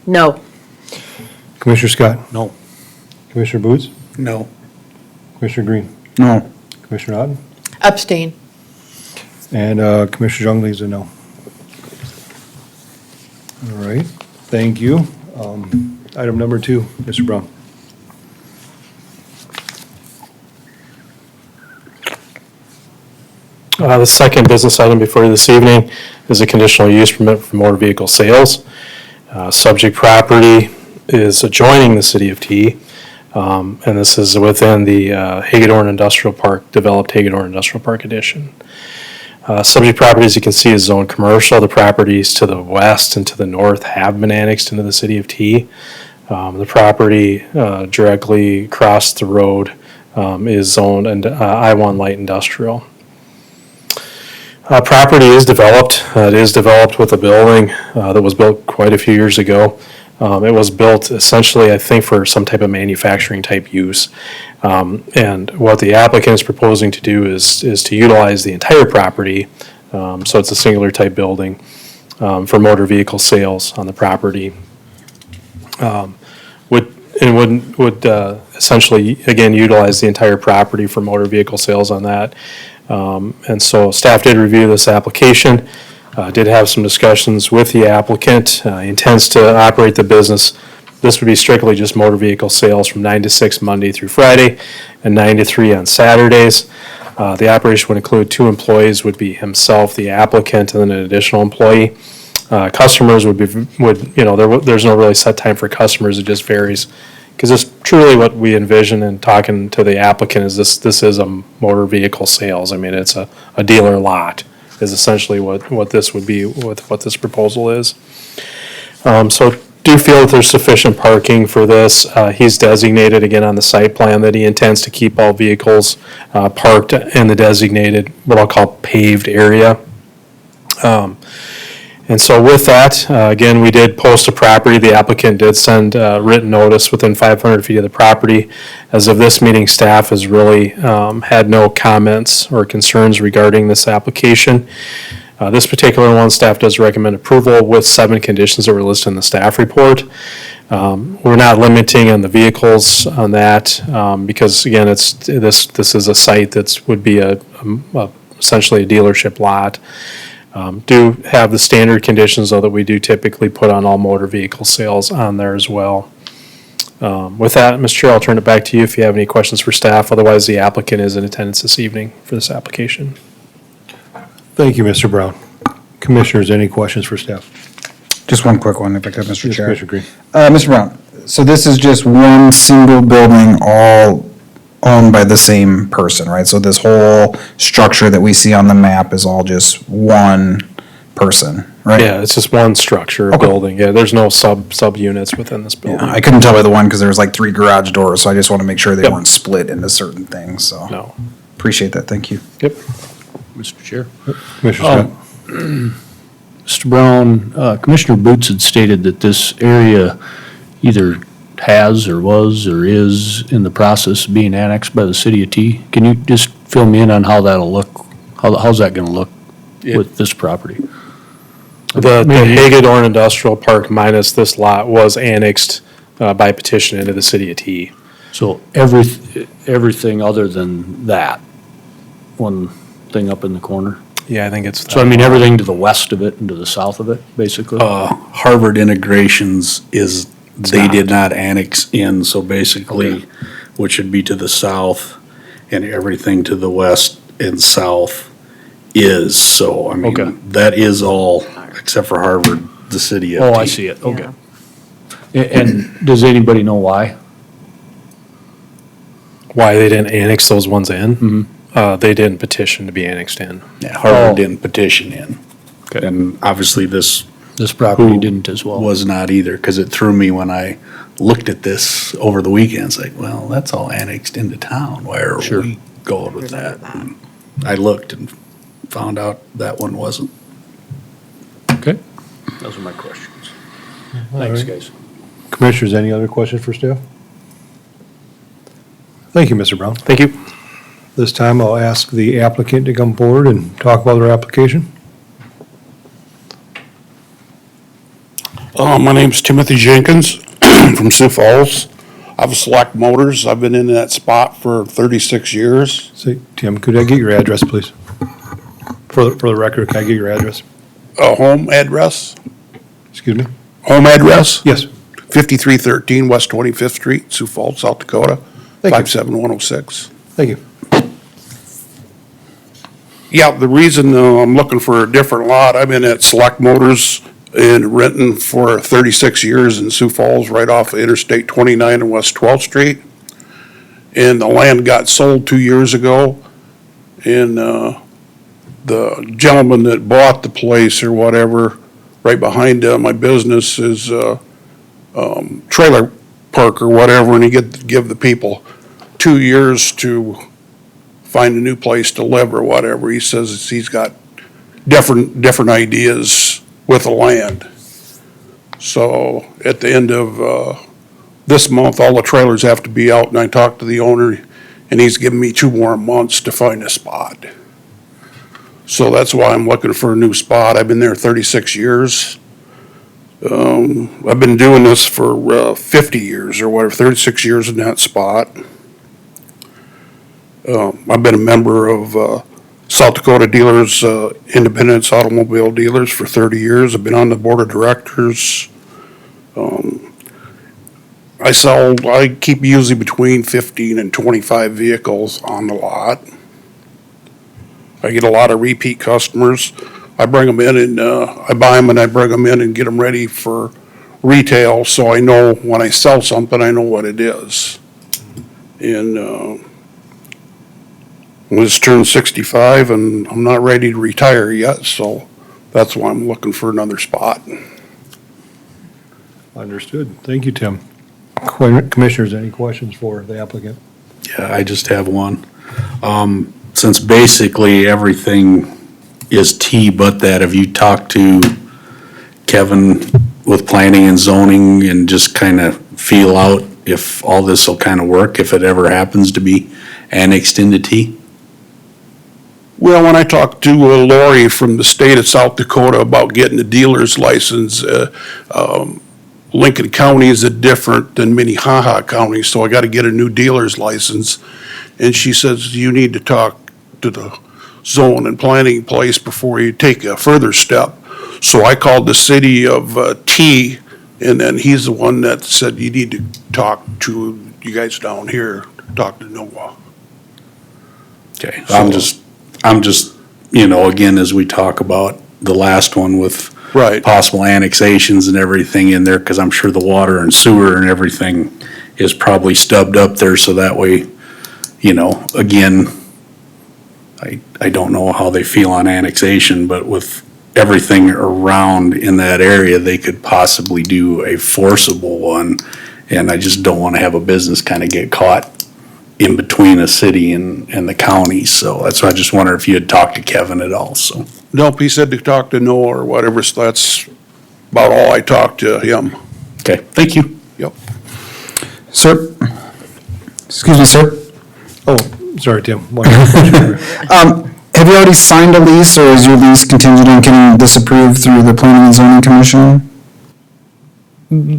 Speaker 3: No.
Speaker 1: Commissioner Scott?
Speaker 2: No.
Speaker 1: Commissioner Boots?
Speaker 5: No.
Speaker 1: Commissioner Green?
Speaker 6: No.
Speaker 1: Commissioner Otten?
Speaker 3: Abstain.
Speaker 1: And Commissioner Jungley is a no. All right, thank you. Item number 2, Mr. Brown.
Speaker 4: The second business item before you this evening is a conditional use permit for motor vehicle sales. Subject property is adjoining the city of T, and this is within the Hagedorn Industrial Park, developed Hagedorn Industrial Park addition. Subject property, as you can see, is zoned commercial. The properties to the west and to the north have been annexed into the city of T. The property directly across the road is zoned and I-1 light industrial. Property is developed. It is developed with a building that was built quite a few years ago. It was built essentially, I think, for some type of manufacturing type use. And what the applicant is proposing to do is to utilize the entire property, so it's a singular type building, for motor vehicle sales on the property. Would essentially, again, utilize the entire property for motor vehicle sales on that. And so staff did review this application, did have some discussions with the applicant, intends to operate the business. This would be strictly just motor vehicle sales from 9 to 6 Monday through Friday and 9 to 3 on Saturdays. The operation would include 2 employees, would be himself, the applicant, and then an additional employee. Customers there's no really set time for customers, it just varies. Because it's truly what we envision in talking to the applicant is this is a motor vehicle sales. I mean, it's a dealer lot is essentially what this would be, what this proposal is. So do feel that there's sufficient parking for this. He's designated again on the site plan that he intends to keep all vehicles parked in the designated, what I'll call paved area. And so with that, again, we did post a property. The applicant did send written notice within 500 feet of the property. As of this meeting, staff has really had no comments or concerns regarding this application. This particular one, staff does recommend approval with 7 conditions that were listed in the staff report. We're not limiting on the vehicles on that because, again, this is a site that would be essentially a dealership lot. Do have the standard conditions, though, that we do typically put on all motor vehicle sales on there as well. With that, Mr. Chair, I'll turn it back to you if you have any questions for staff. Otherwise, the applicant is in attendance this evening for this application.
Speaker 1: Thank you, Mr. Brown. Commissioners, any questions for staff?
Speaker 6: Just one quick one, if I could, Mr.
Speaker 1: Yes,
Speaker 6: Chair.
Speaker 1: Commissioner Green.
Speaker 6: Mr. Brown, so this is just one single building, all owned by the same person, right? So this whole structure that we see on the map is all just one person, right?
Speaker 4: Yeah, it's just one structure,
Speaker 6: Okay.
Speaker 4: building. Yeah, there's no sub-units within this building.
Speaker 6: I couldn't tell by the one because there was like 3 garage doors, so I just want to make sure they weren't split into certain things, so.
Speaker 4: No.
Speaker 6: Appreciate that, thank you.
Speaker 4: Yep.
Speaker 2: Mr. Chair.
Speaker 1: Commissioner Scott?
Speaker 2: Mr. Brown, Commissioner Boots had stated that this area either has or was or is in the process of being annexed by the city of T. Can you just fill me in on how that'll look? How's that gonna look with this property?
Speaker 4: The Hagedorn Industrial Park minus this lot was annexed by petition into the city of T.
Speaker 2: So everything other than that, one thing up in the corner?
Speaker 4: Yeah, I think it's.
Speaker 2: So I mean, everything to the west of it and to the south of it, basically?
Speaker 5: Harvard Integrations they did not annex in, so basically,
Speaker 2: Okay.
Speaker 5: which should be to the south, and everything to the west and south is, so, I
Speaker 2: Okay.
Speaker 5: mean, that is all, except for Harvard, the city of
Speaker 2: Oh,
Speaker 5: T.
Speaker 2: I see it, okay. And does anybody know why?
Speaker 4: Why they didn't annex those ones in?
Speaker 2: Mm-hmm.
Speaker 4: They didn't petition to be annexed in.
Speaker 5: Yeah, Harvard
Speaker 2: Oh.
Speaker 5: didn't petition in.
Speaker 2: Okay.
Speaker 5: And obviously, this
Speaker 2: This property didn't as well?
Speaker 5: was not either, because it threw me when I looked at this over the weekend. It's like, well, that's all annexed into town. Where are
Speaker 2: Sure.
Speaker 5: we going with that? And I looked and found out that one wasn't.
Speaker 2: Okay. Those are my questions. Thanks, guys.
Speaker 1: Commissioners, any other questions for staff? Thank you, Mr. Brown.
Speaker 4: Thank you.
Speaker 1: This time, I'll ask the applicant to come forward and talk about their application.
Speaker 8: My name's Timothy Jenkins from Sioux Falls. I've Select Motors. I've been in that spot for 36 years.
Speaker 1: Say, Tim, could I get your address, please? For the record, can I get your address?
Speaker 8: Home address?
Speaker 1: Excuse me?
Speaker 8: Home address?
Speaker 1: Yes.
Speaker 8: 5313 West 25th Street, Sioux Falls, South Dakota,
Speaker 1: Thank you.
Speaker 8: 57106.
Speaker 1: Thank you.
Speaker 8: Yeah, the reason I'm looking for a different lot, I've been at Select Motors in Renton for 36 years in Sioux Falls, right off of Interstate 29 and West 12th Street. And the land got sold 2 years ago. And the gentleman that bought the place or whatever, right behind my business is trailer park or whatever, and he give the people 2 years to find a new place to live or whatever. He says he's got different ideas with the land. So at the end of this month, all the trailers have to be out, and I talked to the owner, and he's giving me 2 more months to find a spot. So that's why I'm looking for a new spot. I've been there 36 years. I've been doing this for 50 years or whatever, 36 years in that spot. I've been a member of South Dakota Dealers, Independence Automobile Dealers for 30 years. I've been on the board of directors. I keep usually between 15 and 25 vehicles on the lot. I get a lot of repeat customers. I bring them in and I buy them and I bring them in and get them ready for retail, so I know when I sell something, I know what it is. And I just turned 65 and I'm not ready to retire yet, so that's why I'm looking for another spot.
Speaker 1: Understood. Thank you, Tim. Commissioners, any questions for the applicant?
Speaker 5: Yeah, I just have one. Since basically everything is T but that, have you talked to Kevin with planning and zoning and just kind of feel out if all this will kind of work, if it ever happens to be annexed into T?
Speaker 8: Well, when I talked to Lori from the state of South Dakota about getting a dealer's license, Lincoln County is different than Minnehaha County, so I got to get a new dealer's license. And she says, you need to talk to the zone and planning place before you take a further step. So I called the city of T, and then he's the one that said, you need to talk to you guys down here, talk to Noah.
Speaker 5: Okay, I'm just, again, as we talk about the last one with
Speaker 8: Right.
Speaker 5: possible annexations and everything in there, because I'm sure the water and sewer and everything is probably stubbed up there, so that way, again, I don't know how they feel on annexation, but with everything around in that area, they could possibly do a forcible one, and I just don't want to have a business kind of get caught in between a city and the county, so that's why I just wonder if you had talked to Kevin at all, so.
Speaker 8: Nope, he said to talk to Noah or whatever, so that's about all I talked to him.
Speaker 5: Okay, thank you.
Speaker 8: Yep.
Speaker 6: Sir? Excuse me, sir?
Speaker 1: Oh, sorry, Tim. One question.
Speaker 6: Have you already signed a lease, or is your lease contingent on getting this approved through the Planning and Zoning Commission?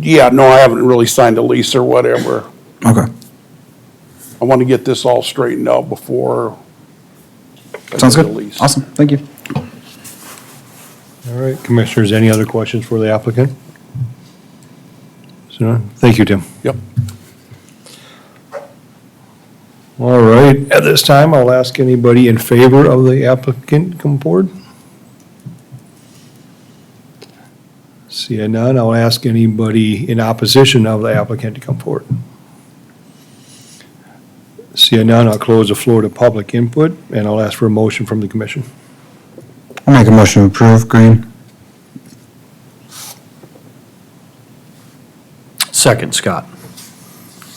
Speaker 8: Yeah, no, I haven't really signed a lease or whatever.
Speaker 6: Okay,
Speaker 8: I want to get this all straightened out before I
Speaker 6: sounds
Speaker 8: get
Speaker 6: good.
Speaker 8: a lease.
Speaker 6: Awesome, thank you.
Speaker 1: All right, Commissioners, any other questions for the applicant? So, thank you, Tim.
Speaker 8: Yep.
Speaker 1: All right, at this time, I'll ask anybody in favor of the applicant come forward. Seeing none, I'll ask anybody in opposition of the applicant to come forward. Seeing none, I'll close the floor to public input, and I'll ask for a motion from the commission.
Speaker 6: I'll make a motion to approve, Green.
Speaker 2: Second, Scott.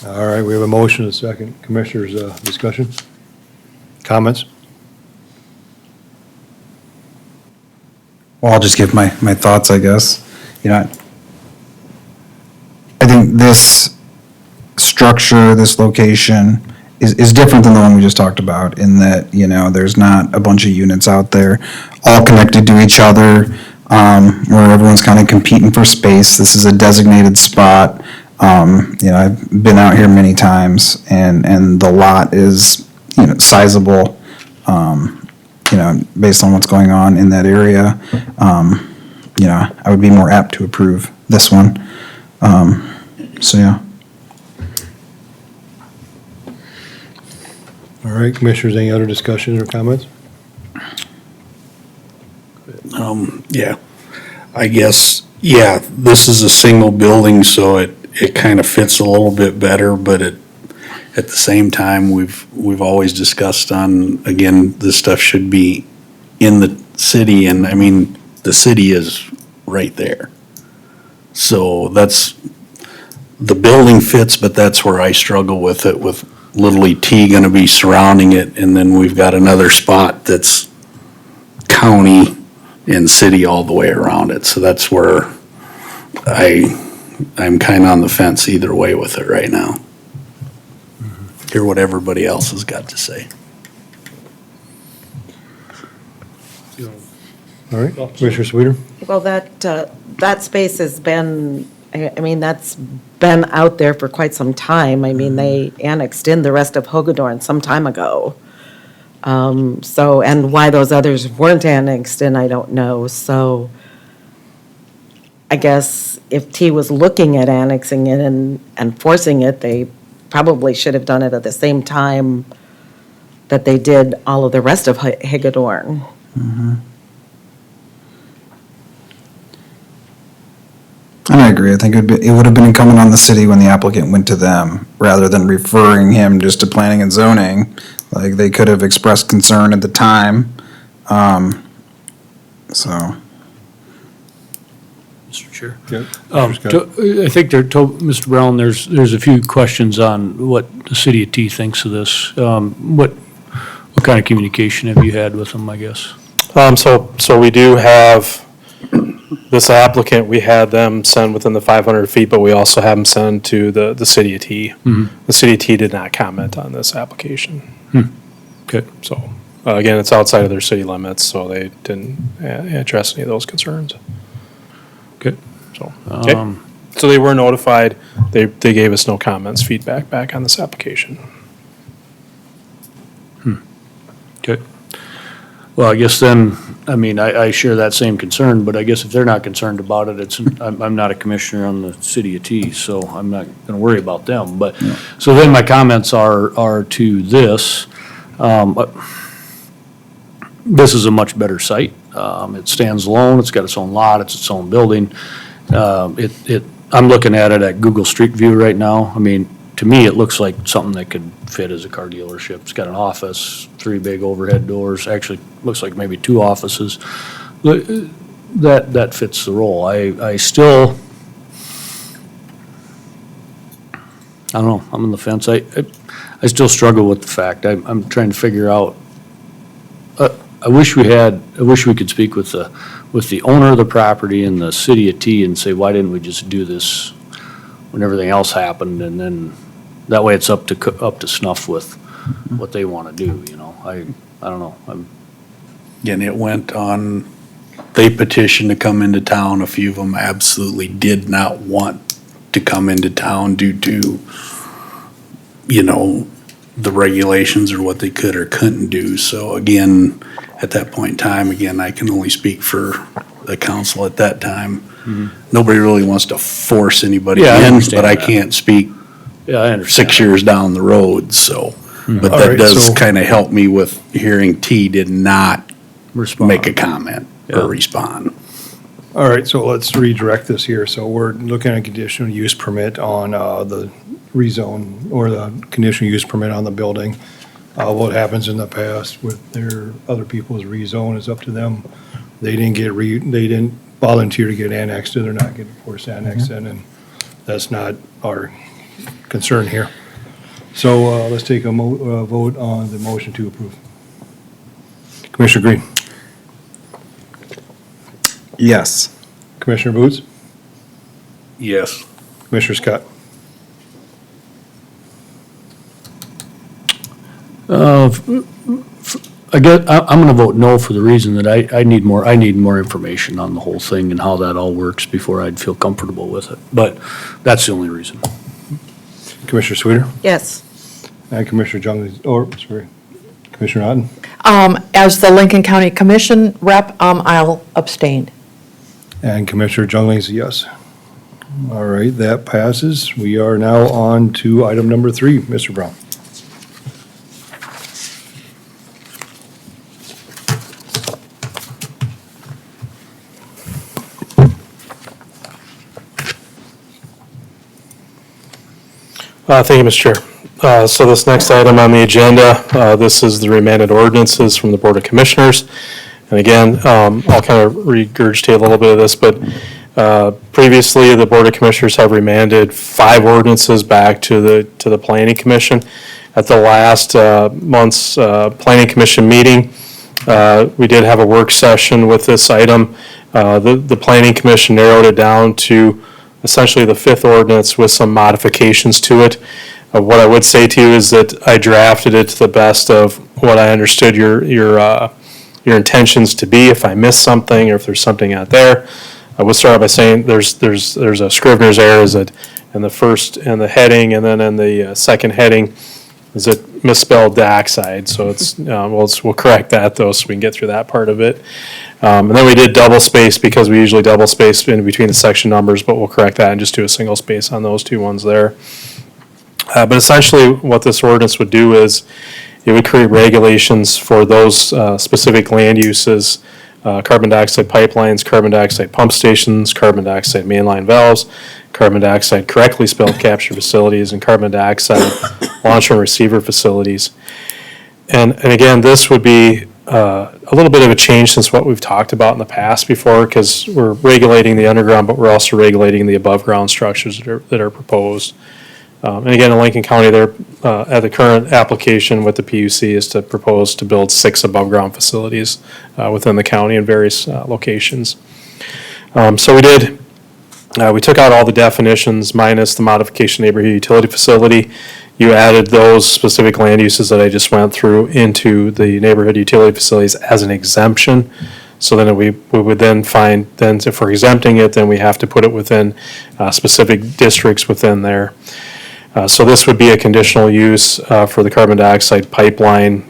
Speaker 1: All right, we have a motion and a second. Commissioners, discussion? Comments?
Speaker 6: Well, I'll just give my thoughts, I guess. I think this structure, this location is different than the one we just talked about in that, there's not a bunch of units out there all connected to each other, where everyone's kind of competing for space. This is a designated spot. I've been out here many times and the lot is, sizable, based on what's going on in that area. I would be more apt to approve this one. So, yeah.
Speaker 1: All right, Commissioners, any other discussion or comments?
Speaker 5: Yeah, I guess, yeah, this is a single building, so it kind of fits a little bit better, but at the same time, we've always discussed on, again, this stuff should be in the city, and I mean, the city is right there. So the building fits, but that's where I struggle with it, with Little T gonna be surrounding it, and then we've got another spot that's county and city all the way around it, so that's where I'm kinda on the fence either way with it right now. Hear what everybody else has got to say.
Speaker 1: All right, Commissioner Sweeter?
Speaker 9: Well, that space has been, I mean, that's been out there for quite some time. I mean, they annexed in the rest of Hogadorn some time ago. So, and why those others weren't annexed in, I don't know. So I guess if T was looking at annexing it and forcing it, they probably should have done it at the same time that they did all of the rest of Hogadorn.
Speaker 6: And I agree. I think it would have been incumbent on the city when the applicant went to them, rather than referring him just to planning and zoning. Like, they could have expressed concern at the time. So,
Speaker 2: Mr. Chair.
Speaker 1: Yep.
Speaker 2: I think Mr. Brown, there's a few questions on what the city of T thinks of this. What kind of communication have you had with them, I guess?
Speaker 4: So we do have this applicant, we had them send within the 500 feet, but we also have them send to the city of T. The city of T did not comment on this application.
Speaker 2: Okay.
Speaker 4: So, again, it's outside of their city limits, so they didn't address any of those concerns.
Speaker 2: Okay.
Speaker 4: So, okay. So they were notified, they gave us no comments, feedback back on this application.
Speaker 2: Okay. Well, I guess then, I mean, I share that same concern, but I guess if they're not concerned about it, I'm not a commissioner on the city of T, so I'm not gonna worry about them. But, so then my comments are to this. This is a much better site. It stands alone, it's got its own lot, it's its own building. I'm looking at it at Google Street View right now. I mean, to me, it looks like something that could fit as a car dealership. It's got an office, 3 big overhead doors, actually, looks like maybe 2 offices. That fits the role. I still, I don't know, I'm on the fence. I still struggle with the fact, I'm trying to figure out, I wish we could speak with the owner of the property and the city of T and say, why didn't we just do this when everything else happened, and then that way it's up to snuff with what they want to do, you know? I don't know.
Speaker 5: Again, it went on, they petitioned to come into town. A few of them absolutely did not want to come into town due to, the regulations or what they could or couldn't do. So again, at that point in time, again, I can only speak for the council at that time. Nobody really wants to force anybody
Speaker 2: Yeah, I
Speaker 5: in,
Speaker 2: understand
Speaker 5: but I
Speaker 2: that.
Speaker 5: can't speak
Speaker 2: Yeah, I understand.
Speaker 5: 6 years down the road, so. But
Speaker 1: All
Speaker 5: that
Speaker 1: right,
Speaker 5: does
Speaker 1: so-
Speaker 5: kind of help me with hearing T did not
Speaker 2: Respond.
Speaker 5: make a comment
Speaker 2: Yeah.
Speaker 5: or respond.
Speaker 1: All right, so let's redirect this here. So we're looking at a conditional use permit on the rezone, or the conditional use permit on the building. What happens in the past with their other people's rezone is up to them. They didn't volunteer to get annexed, they're not getting forced annexed in, and that's not our concern here. So let's take a vote on the motion to approve. Commissioner Green,
Speaker 6: yes.
Speaker 1: Commissioner Boots,
Speaker 5: Yes.
Speaker 1: Commissioner Scott.
Speaker 2: I guess, I'm gonna vote no for the reason that I need more information on the whole thing and how that all works before I'd feel comfortable with it. But that's the only reason.
Speaker 1: Commissioner Sweeter
Speaker 9: Yes.
Speaker 1: and Commissioner Commissioner Otten.
Speaker 3: As the Lincoln County Commission rep, I'll abstain.
Speaker 1: And Commissioner Jungling's a yes. All right, that passes. We are now on to item number 3, Mr. Brown.
Speaker 4: Thank you, Mr. Chair. So this next item on the agenda, this is the remanded ordinances from the Board of Commissioners. And again, I'll kind of regurgitate a little bit of this, but previously, the Board of Commissioners have remanded 5 ordinances back to the Planning Commission. At the last month's Planning Commission meeting, we did have a work session with this item. The Planning Commission narrowed it down to essentially the 5th ordinance with some modifications to it. What I would say to you is that I drafted it to the best of what I understood your intentions to be. If I missed something or if there's something out there, I would start by saying there's a Scrivener's error is that in the first, in the heading, and then in the second heading, is it misspelled dioxide, so it's, we'll correct that though, so we can get through that part of it. And then we did double space, because we usually double space in between the section numbers, but we'll correct that and just do a single space on those 2 ones there. But essentially, what this ordinance would do is, it would create regulations for those specific land uses, carbon dioxide pipelines, carbon dioxide pump stations, carbon dioxide mainline valves, carbon dioxide correctly spelled capture facilities, and carbon dioxide launcher and receiver facilities. And again, this would be a little bit of a change since what we've talked about in the past before, because we're regulating the underground, but we're also regulating the above-ground structures that are proposed. And again, in Lincoln County, they're, at the current application with the PUC is to propose to build 6 above-ground facilities within the county in various locations. So we took out all the definitions minus the modification neighborhood utility facility. You added those specific land uses that I just went through into the neighborhood utility facilities as an exemption. So then we would then find, then if we're exempting it, then we have to put it within specific districts within there. So this would be a conditional use for the carbon dioxide pipeline,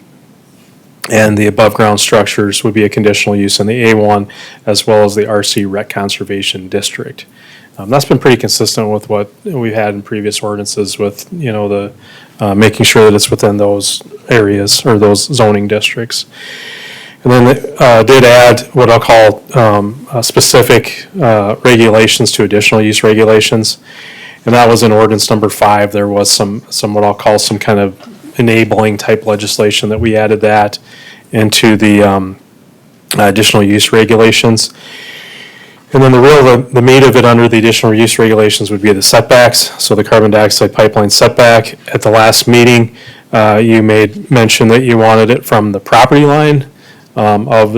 Speaker 4: and the above-ground structures would be a conditional use in the A1 as well as the RC Rec Conservation District. That's been pretty consistent with what we've had in previous ordinances with, the making sure that it's within those areas or those zoning districts. And then did add what I'll call specific regulations to additional use regulations. And that was in ordinance number 5. There was some what I'll call some kind of enabling type legislation that we added that into the additional use regulations. And then the meat of it under the additional use regulations would be the setbacks. So the carbon dioxide pipeline setback. At the last meeting, you made mention that you wanted it from the property line of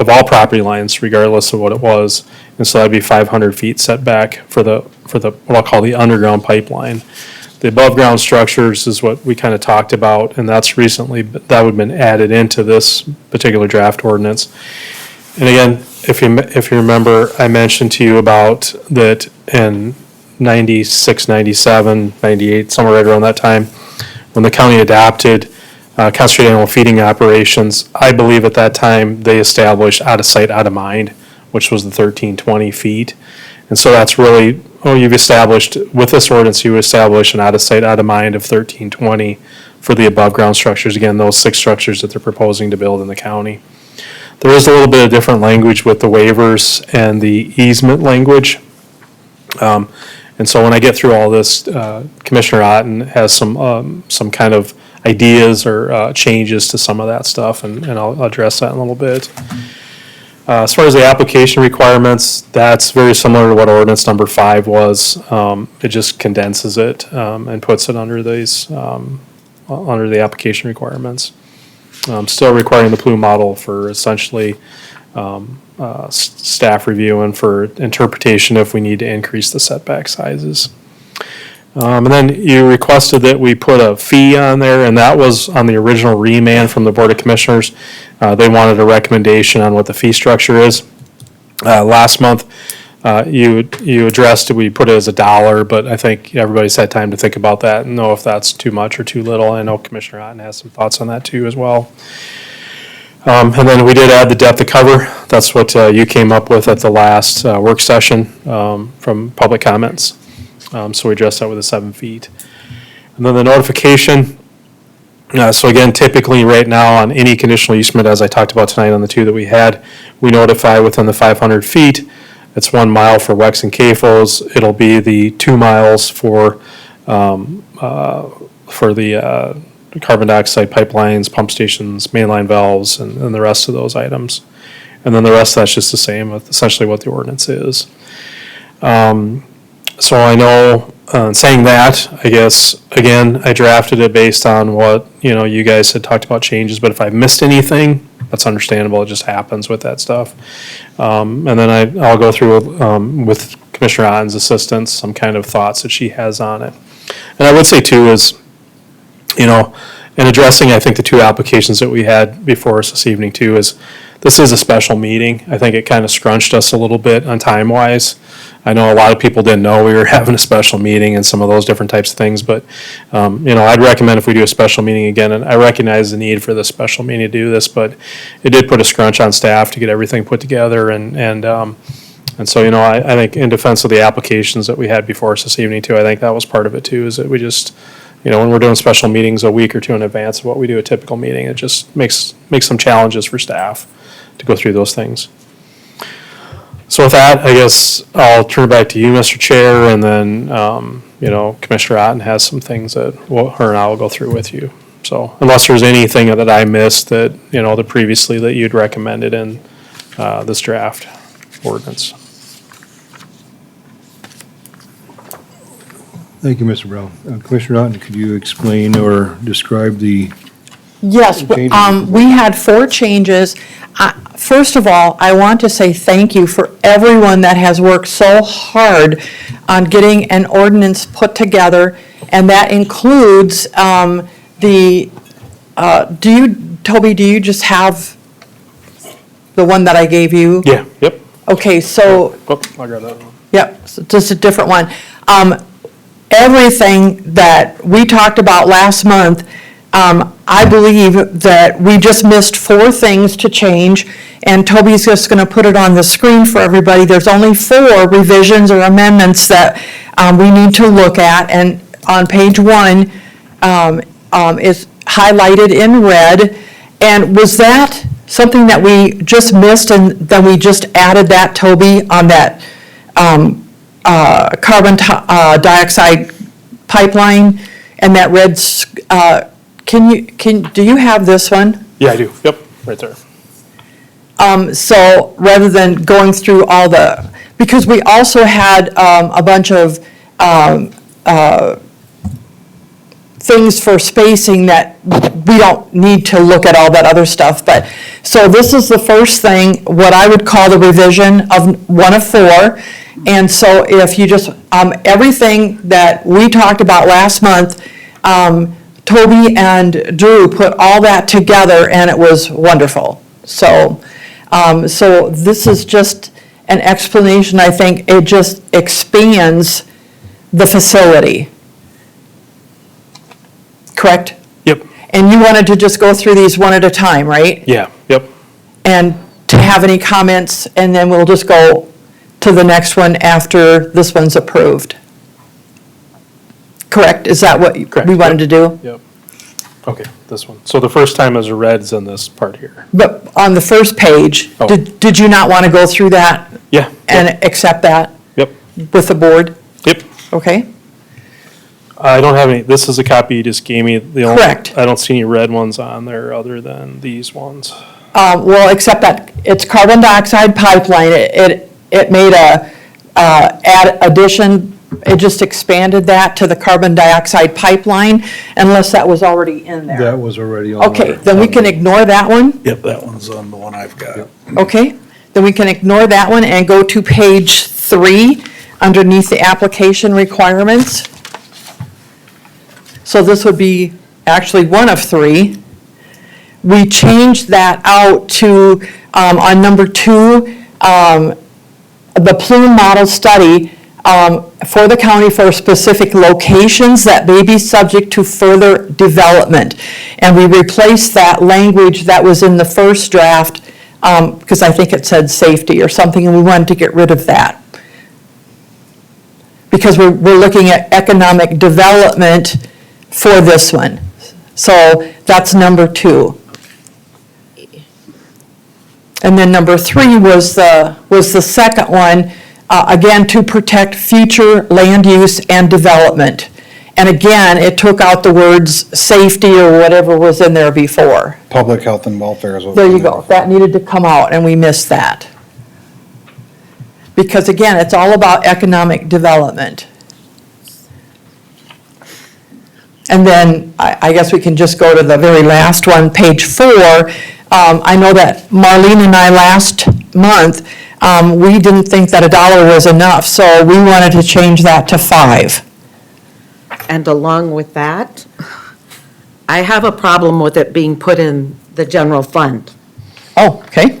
Speaker 4: all property lines, regardless of what it was. And so that'd be 500 feet setback for the what I'll call the underground pipeline. The above ground structures is what we kind of talked about, and that's recently, that would have been added into this particular draft ordinance. And again, if you remember, I mentioned to you about that in 96, 97, 98, somewhere right around that time, when the county adopted concentrated animal feeding operations, I believe at that time they established out of sight, out of mind, which was the 1320 feet. And so that's really, you've established, with this ordinance, you establish an out of sight, out of mind of 1320 for the above ground structures. Again, those 6 structures that they're proposing to build in the county. There is a little bit of different language with the waivers and the easement language. And so when I get through all this, Commissioner Otten has some kind of ideas or changes to some of that stuff, and I'll address that in a little bit. As far as the application requirements, that's very similar to what ordinance number 5 was. It just condenses it and puts it under these, under the application requirements. Still requiring the plume model for essentially staff review and for interpretation if we need to increase the setback sizes. And then you requested that we put a fee on there, and that was on the original remand from the Board of Commissioners. They wanted a recommendation on what the fee structure is. Last month, you addressed it, we put it as $1, but I think everybody's had time to think about that and know if that's too much or too little. I know Commissioner Otten has some thoughts on that too as well. And then we did add the depth of cover. That's what you came up with at the last work session from public comments. So we addressed that with the 7 feet. And then the notification. So again, typically right now on any conditional use permit, as I talked about tonight on the 2 that we had, we notify within the 500 feet. It's 1 mile for WEX and CAFOs. It'll be the 2 miles for for the carbon dioxide pipelines, pump stations, mainline valves, and the rest of those items. And then the rest, that's just the same, with essentially what the ordinance is. So I know, saying that, I guess, again, I drafted it based on what, you guys had talked about changes, but if I missed anything, that's understandable, it just happens with that stuff. And then I'll go through, with Commissioner Otten's assistance, some kind of thoughts that she has on it. And I would say too is, in addressing, I think, the two applications that we had before us this evening too, is this is a special meeting. I think it kind of scrunched us a little bit on time-wise. I know a lot of people didn't know we were having a special meeting and some of those different types of things, but, I'd recommend if we do a special meeting again, and I recognize the need for this special meeting to do this, but it did put a scrunch on staff to get everything put together, and so, I think in defense of the applications that we had before us this evening too, I think that was part of it too, is that we just, when we're doing special meetings a week or two in advance of what we do a typical meeting, it just makes some challenges for staff to go through those things. So with that, I guess I'll turn it back to you, Mr. Chair, and then, Commissioner Otten has some things that her and I will go through with you. So unless there's anything that I missed that, that previously that you'd recommended in this draft ordinance.
Speaker 1: Thank you, Mr. Brown. Commissioner Otten, could you explain or describe the
Speaker 3: Yes,
Speaker 1: Changes.
Speaker 3: we had 4 changes. First of all, I want to say thank you for everyone that has worked so hard on getting an ordinance put together, and that includes Toby, do you just have the one that I gave you?
Speaker 4: Yeah, yep.
Speaker 3: Okay, so,
Speaker 4: Oh, I'll grab that one.
Speaker 3: yep, so just a different one. Everything that we talked about last month, I believe that we just missed 4 things to change, and Toby's just gonna put it on the screen for everybody. There's only 4 revisions or amendments that we need to look at, and on page 1 is highlighted in red. And was that something that we just missed, and then we just added that, Toby, on that carbon dioxide pipeline and that red, do you have this one?
Speaker 4: Yeah, I do. Yep, right there.
Speaker 3: So rather than going through all because we also had a bunch of things for spacing that we don't need to look at all that other stuff, but, so this is the first thing, what I would call the revision of 1 of 4. And so if you just, everything that we talked about last month, Toby and Drew put all that together, and it was wonderful. So, so this is just an explanation. I think it just expands the facility. Correct?
Speaker 4: Yep,
Speaker 3: And you wanted to just go through these one at a time, right?
Speaker 4: yeah, yep.
Speaker 3: And to have any comments, and then we'll just go to the next one after this one's approved. Correct? Is that what
Speaker 4: Correct,
Speaker 3: we wanted to do?
Speaker 4: Yep. Okay, this one. So the first time is the red's in this part here.
Speaker 3: But on the first page,
Speaker 4: Oh.
Speaker 3: did you not want to go through that
Speaker 4: Yeah.
Speaker 3: and accept that
Speaker 4: Yep,
Speaker 3: with the board?
Speaker 4: yep.
Speaker 3: Okay?
Speaker 4: I don't have any, this is a copy you just gave me. The only-
Speaker 3: Correct.
Speaker 4: I don't see any red ones on there other than these ones.
Speaker 3: Well, except that it's carbon dioxide pipeline. It made a addition, it just expanded that to the carbon dioxide pipeline, unless that was already in there.
Speaker 1: That was already on
Speaker 3: Okay,
Speaker 1: there.
Speaker 3: then we can ignore that one.
Speaker 5: Yep, that one's on the one I've got.
Speaker 3: Okay, then we can ignore that one and go to page 3, underneath the application requirements. So this would be actually 1 of 3. We changed that out to, on number 2, the plume model study for the county for specific locations that may be subject to further development. And we replaced that language that was in the first draft, because I think it said safety or something, and we wanted to get rid of that. Because we're looking at economic development for this one. So that's number 2. And then number 3 was the second one, again, to protect future land use and development. And again, it took out the words safety or whatever was in there before.
Speaker 6: Public health and welfare is what.
Speaker 3: There you go. That needed to come out, and we missed that. Because again, it's all about economic development. And then, I guess we can just go to the very last one, page 4. I know that Marlene and I last month, we didn't think that $1 was enough, so we wanted to change that to 5.
Speaker 9: And along with that, I have a problem with it being put in the general fund.
Speaker 3: Oh, okay.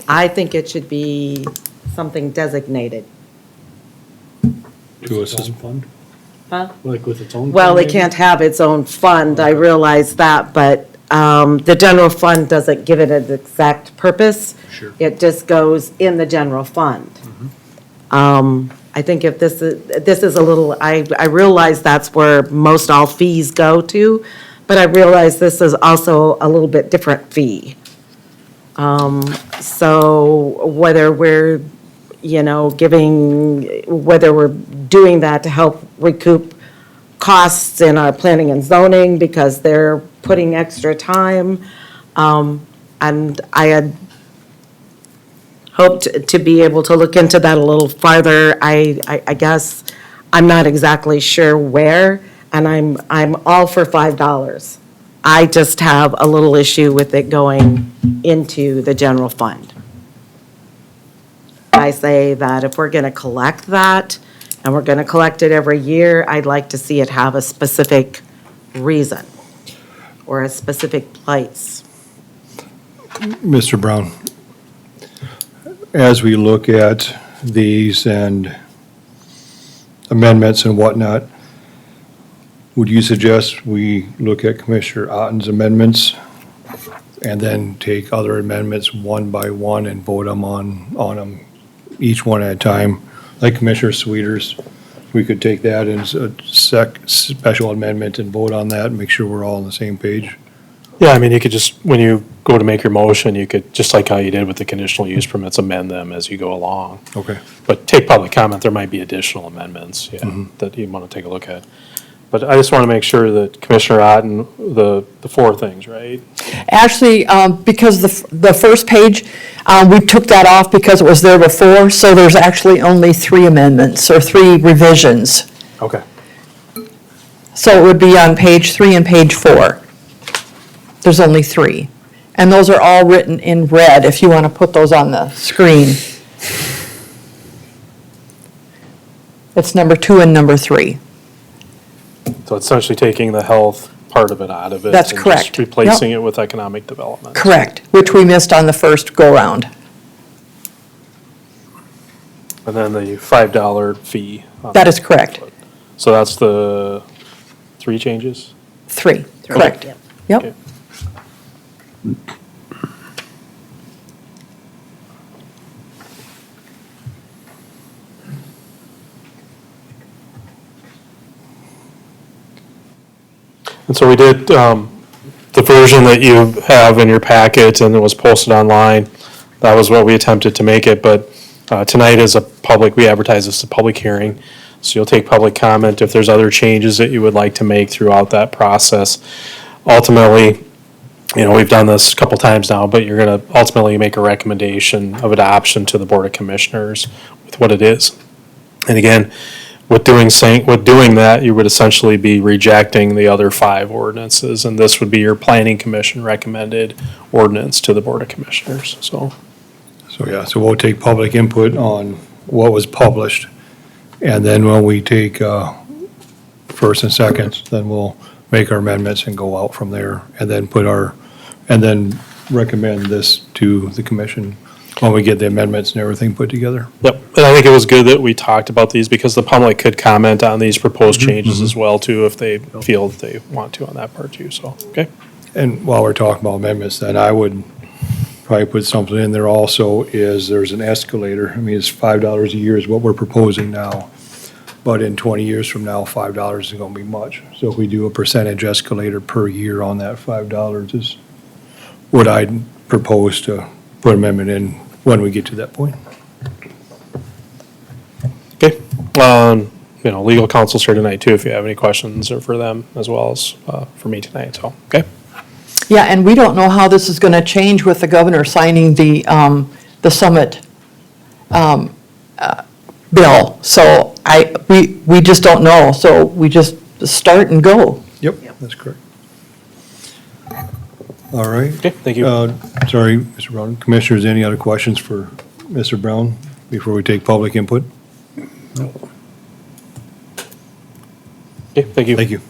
Speaker 9: I think it should be something designated.
Speaker 1: To assist.
Speaker 2: Fund?
Speaker 9: Huh?
Speaker 2: Like with its own?
Speaker 9: Well,
Speaker 2: fund,
Speaker 9: it
Speaker 2: maybe?
Speaker 9: can't have its own fund, I realize that, but the general fund doesn't give it an exact purpose.
Speaker 2: Sure.
Speaker 9: It just goes in the general fund. I think if this is a little, I realize that's where most all fees go to, but I realize this is also a little bit different fee. So whether we're, whether we're doing that to help recoup costs in our planning and zoning because they're putting extra time. And I had hoped to be able to look into that a little farther. I guess I'm not exactly sure where, and I'm all for $5. I just have a little issue with it going into the general fund. I say that if we're going to collect that, and we're going to collect it every year, I'd like to see it have a specific reason or a specific place.
Speaker 1: Mr. Brown, as we look at these and amendments and whatnot, would you suggest we look at Commissioner Otten's amendments and then take other amendments one by one and vote them on them, each one at a time? Like Commissioner Sweeters, we could take that as a special amendment and vote on that and make sure we're all on the same page.
Speaker 4: Yeah, I mean, you could just, when you go to make your motion, you could, just like how you did with the conditional use permits, amend them as you go along.
Speaker 1: Okay.
Speaker 4: But take public comment, there might be additional amendments, yeah, that you want to take a look at. But I just want to make sure that Commissioner Otten, the 4 things, right?
Speaker 3: Actually, because the first page, we took that off because it was there before, so there's actually only 3 amendments or 3 revisions.
Speaker 4: Okay.
Speaker 3: So it would be on page 3 and page 4. There's only 3. And those are all written in red, if you want to put those on the screen. It's number 2 and number 3.
Speaker 4: So it's essentially taking the health part of it out of it.
Speaker 3: That's
Speaker 4: and just
Speaker 3: correct. Yep.
Speaker 4: replacing it with economic development.
Speaker 3: Correct, which we missed on the first go-round.
Speaker 4: And then the $5 fee. on
Speaker 3: That is correct.
Speaker 4: So that's the 3 changes?
Speaker 3: 3, correct.
Speaker 4: Okay.
Speaker 3: Yep.
Speaker 4: And so we did, the version that you have in your packet and it was posted online, that was what we attempted to make it, but tonight is we advertise this as a public hearing. So you'll take public comment if there's other changes that you would like to make throughout that process. Ultimately, we've done this a couple times now, but you're gonna ultimately make a recommendation of adoption to the Board of Commissioners with what it is. And again, with doing that, you would essentially be rejecting the other 5 ordinances, and this would be your Planning Commission recommended ordinance to the Board of Commissioners, so.
Speaker 1: So we'll take public input on what was published, and then when we take first and seconds, then we'll make our amendments and go out from there, and then recommend this to the commission when we get the amendments and everything put together.
Speaker 4: Yep, and I think it was good that we talked about these because the public could comment on these proposed changes as well too, if they feel that they want to on that part too, so, okay?
Speaker 1: And while we're talking about amendments, then I would probably put something in there also is there's an escalator. I mean, it's $5 a year is what we're proposing now. But in 20 years from now, $5 isn't going to be much. So if we do a percentage escalator per year on that $5 is what I'd propose to put amendment in when we get to that point.
Speaker 4: Okay, legal counsel's here tonight too, if you have any questions or for them as well as, for me tonight, so, okay?
Speaker 3: Yeah, and we don't know how this is gonna change with the governor signing the summit, bill. So we just don't know, so we just start and go.
Speaker 1: Yep, that's correct. All right.
Speaker 4: Okay, thank you.
Speaker 1: Sorry, Mr. Brown. Commissioners, any other questions for Mr. Brown before we take public input?
Speaker 4: Okay, thank you.
Speaker 1: Thank you.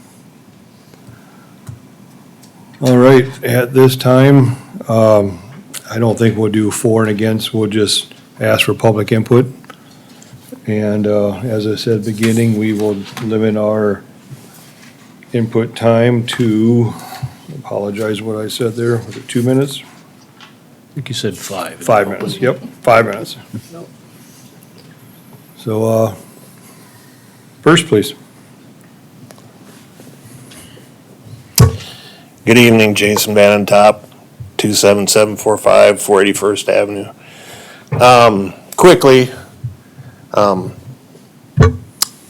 Speaker 1: All right, at this time, I don't think we'll do for and against, we'll just ask for public input. And as I said at the beginning, we will limit our input time to, apologize what I said there, was it 2 minutes?
Speaker 2: I think you said 5.
Speaker 1: 5 minutes, yep, 5 minutes. So, first, please.
Speaker 10: Good evening, Jason Van Top, 27745 481st Avenue. Quickly,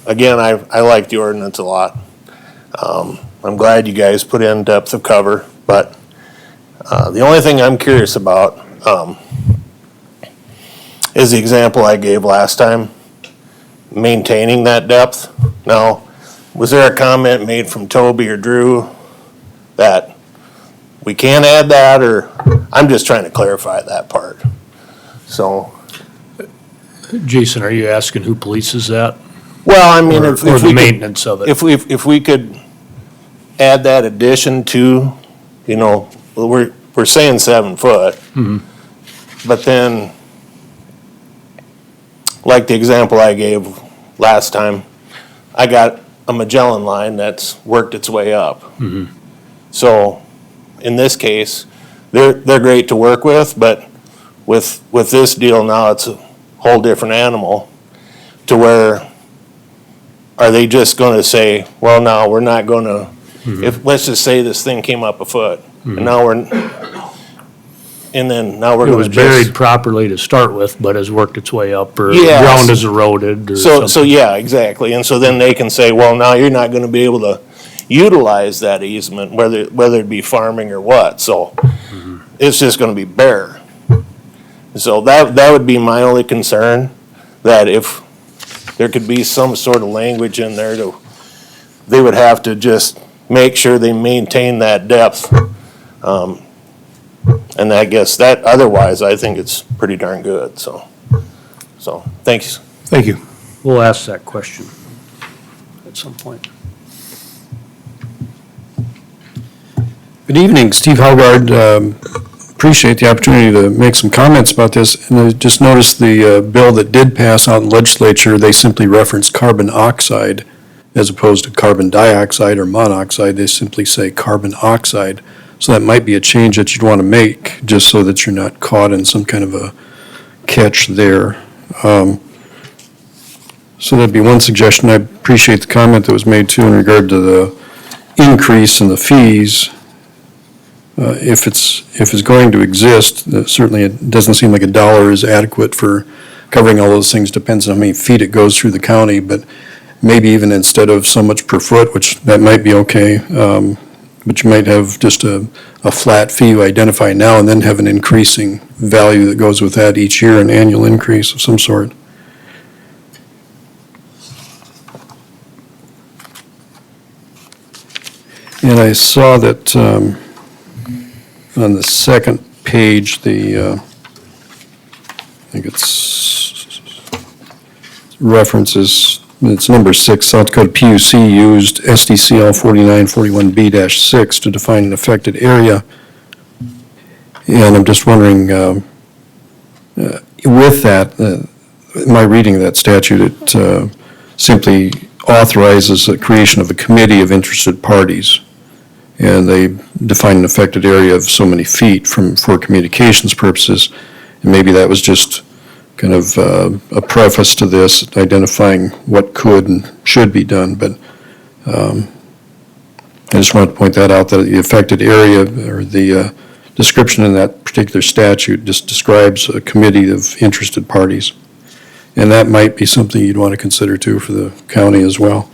Speaker 10: again, I like the ordinance a lot. I'm glad you guys put in depth of cover, but the only thing I'm curious about is the example I gave last time, maintaining that depth. Now, was there a comment made from Toby or Drew that we can't add that, or I'm just trying to clarify that part. So,
Speaker 2: Jason, are you asking who polices that?
Speaker 10: well, I mean,
Speaker 2: Or
Speaker 10: if
Speaker 2: or
Speaker 10: we
Speaker 2: the
Speaker 10: could,
Speaker 2: maintenance of it?
Speaker 10: if we could add that addition to, we're saying 7 foot. But then, like the example I gave last time, I got a Magellan line that's worked its way up. So, in this case, they're great to work with, but with this deal now, it's a whole different animal, to where, are they just gonna say, well, no, we're not gonna, if, let's just say this thing came up a foot, and now we're
Speaker 2: It
Speaker 10: gonna
Speaker 2: was
Speaker 10: just.
Speaker 2: buried properly to start with, but has worked its way up, or
Speaker 10: Yes.
Speaker 2: ground is eroded, or
Speaker 10: So
Speaker 2: something.
Speaker 10: yeah, exactly, and so then they can say, well, now you're not gonna be able to utilize that easement, whether it be farming or what, so it's just gonna be bare. So that would be my only concern, that if there could be some sort of language in there they would have to just make sure they maintain that depth. And I guess that, otherwise, I think it's pretty darn good, so, thanks.
Speaker 1: Thank you.
Speaker 2: We'll ask that question at some point.
Speaker 11: Good evening, Steve Howgard. Appreciate the opportunity to make some comments about this. And I just noticed the bill that did pass out in legislature, they simply referenced carbon oxide as opposed to carbon dioxide or monoxide. They simply say carbon oxide. So that might be a change that you'd want to make, just so that you're not caught in some kind of a catch there. So that'd be one suggestion. I appreciate the comment that was made too in regard to the increase in the fees. If it's going to exist, certainly it doesn't seem like $1 is adequate for covering all those things. Depends on how many feet it goes through the county, but maybe even instead of so much per foot, which that might be okay, but you might have just a flat fee you identify now and then have an increasing value that goes with that each year, an annual increase of some sort. And I saw that on the second page, I think it's references, it's number 6, South Dakota PUC used SDCL 4941B-6 to define an affected area. And I'm just wondering, with that, my reading of that statute, it simply authorizes the creation of a committee of interested parties. And they define an affected area of so many feet for communications purposes. And maybe that was just kind of a preface to this, identifying what could and should be done. But I just wanted to point that out, that the affected area, or the description in that particular statute, just describes a committee of interested parties. And that might be something you'd want to consider too for the county as well.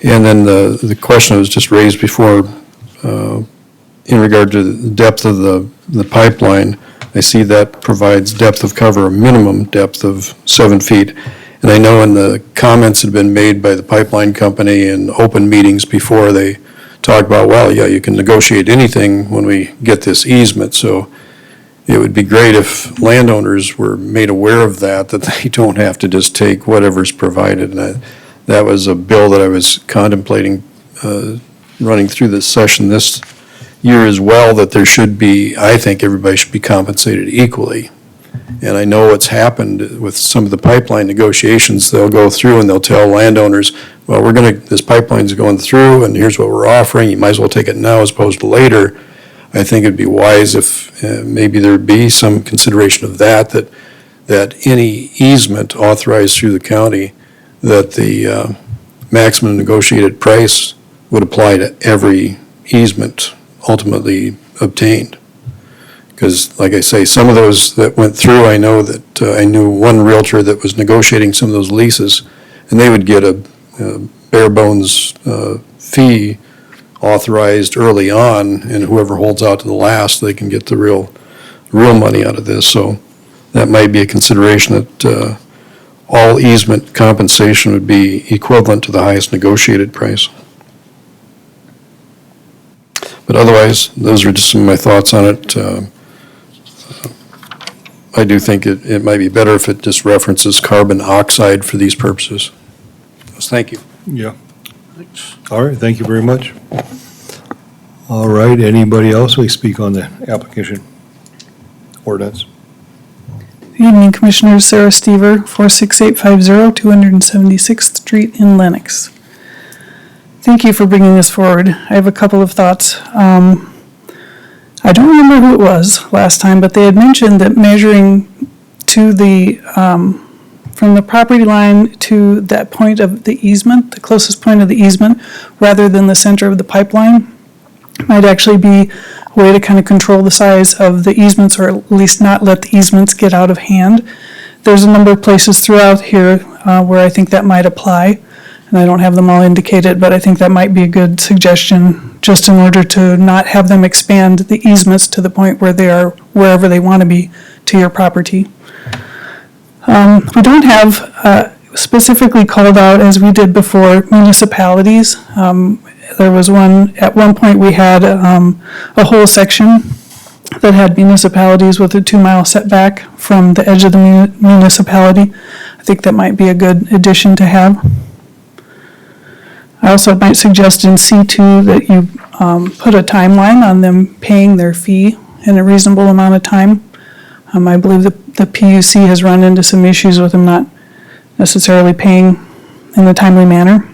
Speaker 11: And then the question that was just raised before, in regard to the depth of the pipeline, I see that provides depth of cover, a minimum depth of 7 feet. And I know in the comments that have been made by the pipeline company in open meetings before, they talked about, well, yeah, you can negotiate anything when we get this easement. So it would be great if landowners were made aware of that they don't have to just take whatever's provided. And that was a bill that I was contemplating running through this session this year as well, that there should be, I think everybody should be compensated equally. And I know what's happened with some of the pipeline negotiations. They'll go through and they'll tell landowners, well, this pipeline's going through and here's what we're offering. You might as well take it now as opposed to later. I think it'd be wise if maybe there'd be some consideration of that any easement authorized through the county, that the maximum negotiated price would apply to every easement ultimately obtained. Because, like I say, some of those that went through, I know that I knew one realtor that was negotiating some of those leases, and they would get a bare bones fee authorized early on, and whoever holds out to the last, they can get the real money out of this. So that might be a consideration, that all easement compensation would be equivalent to the highest negotiated price. But otherwise, those are just some of my thoughts on it. I do think it might be better if it just references carbon oxide for these purposes. Thank you.
Speaker 1: Yeah. All right, thank you very much. All right, anybody else like speak on the application ordinance?
Speaker 12: Good evening, Commissioners. Sarah Stever, 46850 276th Street in Lenox. Thank you for bringing this forward. I have a couple of thoughts. I don't remember who it was last time, but they had mentioned that measuring to the, from the property line to that point of the easement, the closest point of the easement, rather than the center of the pipeline, might actually be a way to kind of control the size of the easements, or at least not let the easements get out of hand. There's a number of places throughout here where I think that might apply, and I don't have them all indicated, but I think that might be a good suggestion, just in order to not have them expand the easements to the point where they are wherever they want to be to your property. We don't have specifically called out, as we did before, municipalities. There was at one point we had a whole section that had municipalities with a 2-mile setback from the edge of the municipality. I think that might be a good addition to have. I also might suggest in C2 that you put a timeline on them paying their fee in a reasonable amount of time. I believe the PUC has run into some issues with them not necessarily paying in a timely manner.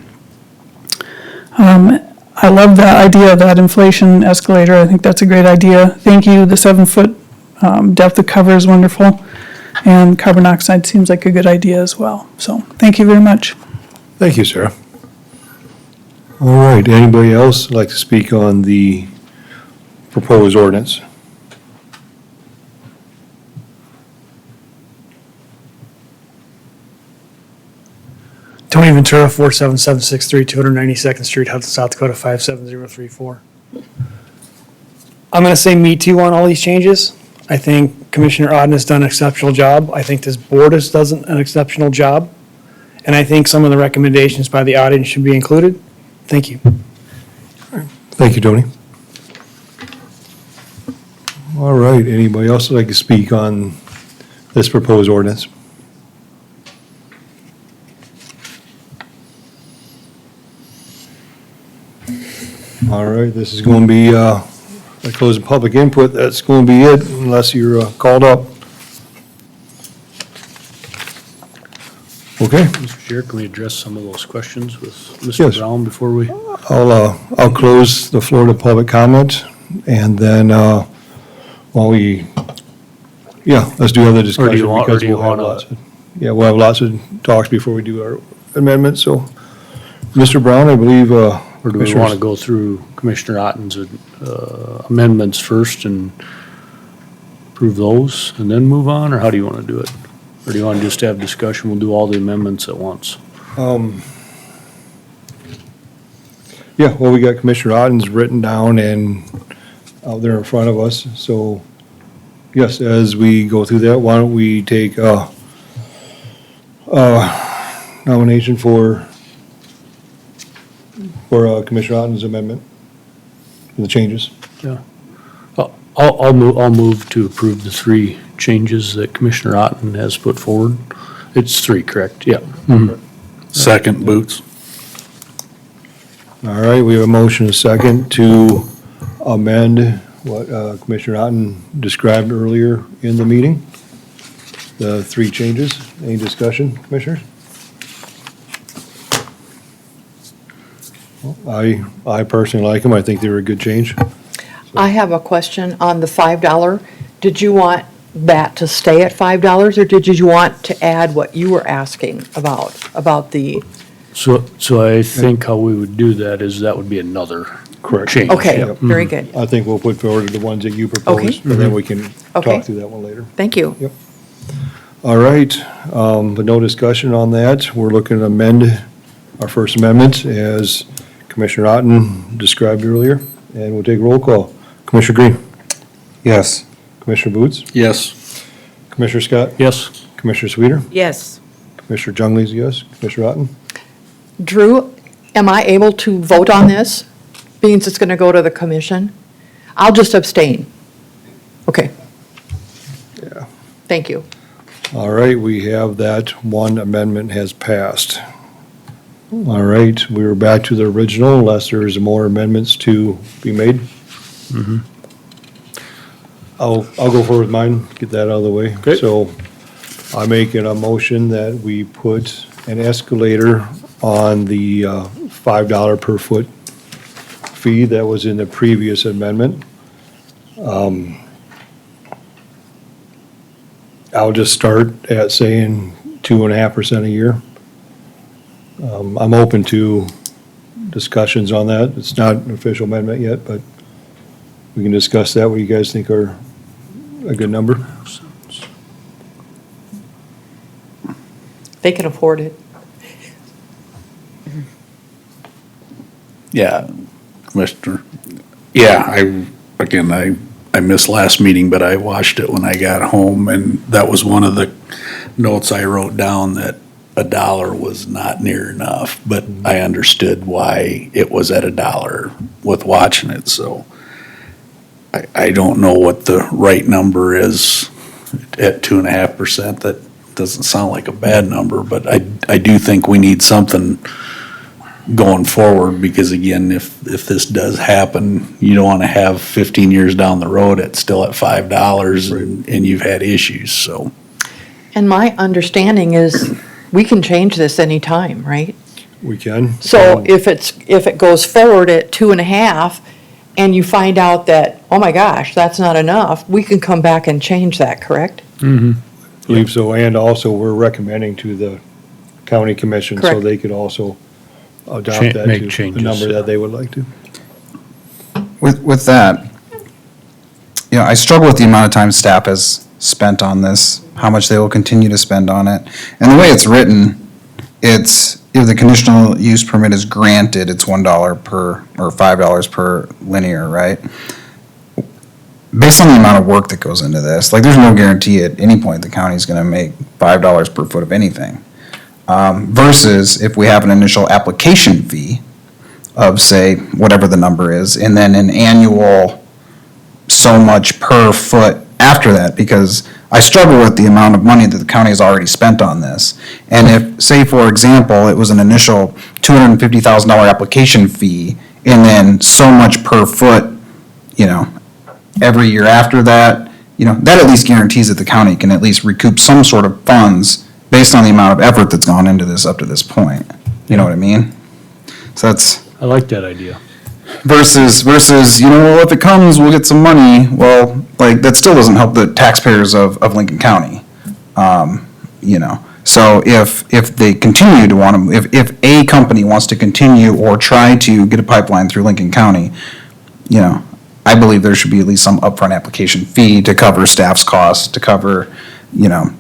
Speaker 12: I love the idea of that inflation escalator. I think that's a great idea. Thank you. The 7-foot depth of cover is wonderful, and carbon monoxide seems like a good idea as well. So thank you very much.
Speaker 1: Thank you, Sarah. All right, anybody else like to speak on the proposed ordinance?
Speaker 13: Tony Ventura, 47763 292nd Street, Hudson, South Dakota, 57034. I'm going to say me too on all these changes. I think Commissioner Odden has done an exceptional job. I think this board has done an exceptional job. And I think some of the recommendations by the audience should be included. Thank you.
Speaker 1: Thank you, Tony. All right, anybody else like to speak on this proposed ordinance? All right, this is going to be, I close the public input, that's going to be it unless you're called up. Okay,
Speaker 2: Mr. Chair, can we address some of those questions with
Speaker 1: Yes.
Speaker 2: Mr. Brown before we?
Speaker 1: I'll close the floor to public comment, and then, let's do other discussion. Because we'll have lots of- Yeah, we'll have lots of talks before we do our amendments, so, Mr. Brown, I believe,
Speaker 2: Or do we want to go through Commissioner Otten's amendments first and approve those and then move on, or how do you want to do it? Or do you want to just have discussion? We'll do all the amendments at once.
Speaker 1: Yeah, well, we got Commissioner Otten's written down and out there in front of us, so, yes, as we go through that, why don't we take nomination for Commissioner Otten's amendment, the changes.
Speaker 2: I'll move to approve the three changes that Commissioner Otten has put forward. It's three, correct? Yeah. Mhm.
Speaker 5: Second, Boots.
Speaker 1: All right, we have a motion, a second, to amend what Commissioner Otten described earlier in the meeting. The three changes. Any discussion, Commissioners? Well, I personally like them. I think they were a good change.
Speaker 3: I have a question on the $5. Did you want that to stay at $5, or did you want to add what you were asking about the,
Speaker 2: So I think how we would do that is that would be another
Speaker 1: Correct.
Speaker 2: change.
Speaker 3: okay,
Speaker 2: Yep.
Speaker 3: very good.
Speaker 1: I think we'll put forward the ones that you proposed, and then we can
Speaker 3: Okay.
Speaker 1: talk through that one later.
Speaker 3: Thank you.
Speaker 1: All right, but no discussion on that. We're looking to amend our first amendment as Commissioner Otten described earlier, and we'll take roll call. Commissioner Green,
Speaker 6: Yes.
Speaker 1: Commissioner Boots,
Speaker 5: Yes.
Speaker 1: Commissioner Scott,
Speaker 2: Yes,
Speaker 1: Commissioner Sweeter,
Speaker 9: Yes.
Speaker 1: Commissioner Jungley's yes, Commissioner Otten.
Speaker 3: Drew, am I able to vote on this, being it's going to go to the commission? I'll just abstain. Okay.
Speaker 1: Yeah.
Speaker 3: Thank you.
Speaker 1: All right, we have that one amendment has passed. All right, we're back to the original unless there's more amendments to be made. I'll go forward with mine, get that out of the way.
Speaker 2: Great.
Speaker 1: So I'm making a motion that we put an escalator on the $5 per foot fee that was in the previous amendment. I'll just start at saying 2.5% a year. I'm open to discussions on that. It's not an official amendment yet, but we can discuss that, what you guys think are a good number.
Speaker 3: They can afford it.
Speaker 5: Yeah, Commissioner. Yeah, I missed last meeting, but I watched it when I got home, and that was one of the notes I wrote down, that $1 was not near enough, but I understood why it was at $1 with watching it, so I don't know what the right number is at 2.5%. That doesn't sound like a bad number, but I do think we need something going forward, because again, if this does happen, you don't want to have 15 years down the road, it's still at $5 and you've had issues, so.
Speaker 3: And my understanding is we can change this anytime, right?
Speaker 1: We can.
Speaker 3: So if it goes forward at 2.5 and you find out that, oh my gosh, that's not enough, we can come back and change that, correct?
Speaker 1: I believe so, and also we're recommending to the county commission so
Speaker 3: Correct.
Speaker 1: they could also adopt that
Speaker 2: Make
Speaker 1: to the
Speaker 2: changes,
Speaker 1: number
Speaker 2: yeah.
Speaker 1: that they would like to.
Speaker 6: With that, you know, I struggle with the amount of time staff has spent on this, how much they will continue to spend on it. And the way it's written, it's, if the conditional use permit is granted, it's $1 per, or $5 per linear, right? Based on the amount of work that goes into this, like, there's no guarantee at any point the county's gonna make $5 per foot of anything. Versus if we have an initial application fee of, say, whatever the number is, and then an annual so much per foot after that, because I struggle with the amount of money that the county has already spent on this. And if, say, for example, it was an initial $250,000 application fee, and then so much per foot, you know, every year after that, you know, that at least guarantees that the county can at least recoup some sort of funds based on the amount of effort that's gone into this up to this point. You know what I mean? So that's
Speaker 2: I like that idea.
Speaker 6: versus, you know, well, if it comes, we'll get some money. Well, like, that still doesn't help the taxpayers of Lincoln County. You know, so if they continue to want to, if a company wants to continue or try to get a pipeline through Lincoln County, you know, I believe there should be at least some upfront application fee to cover staff's costs, to cover,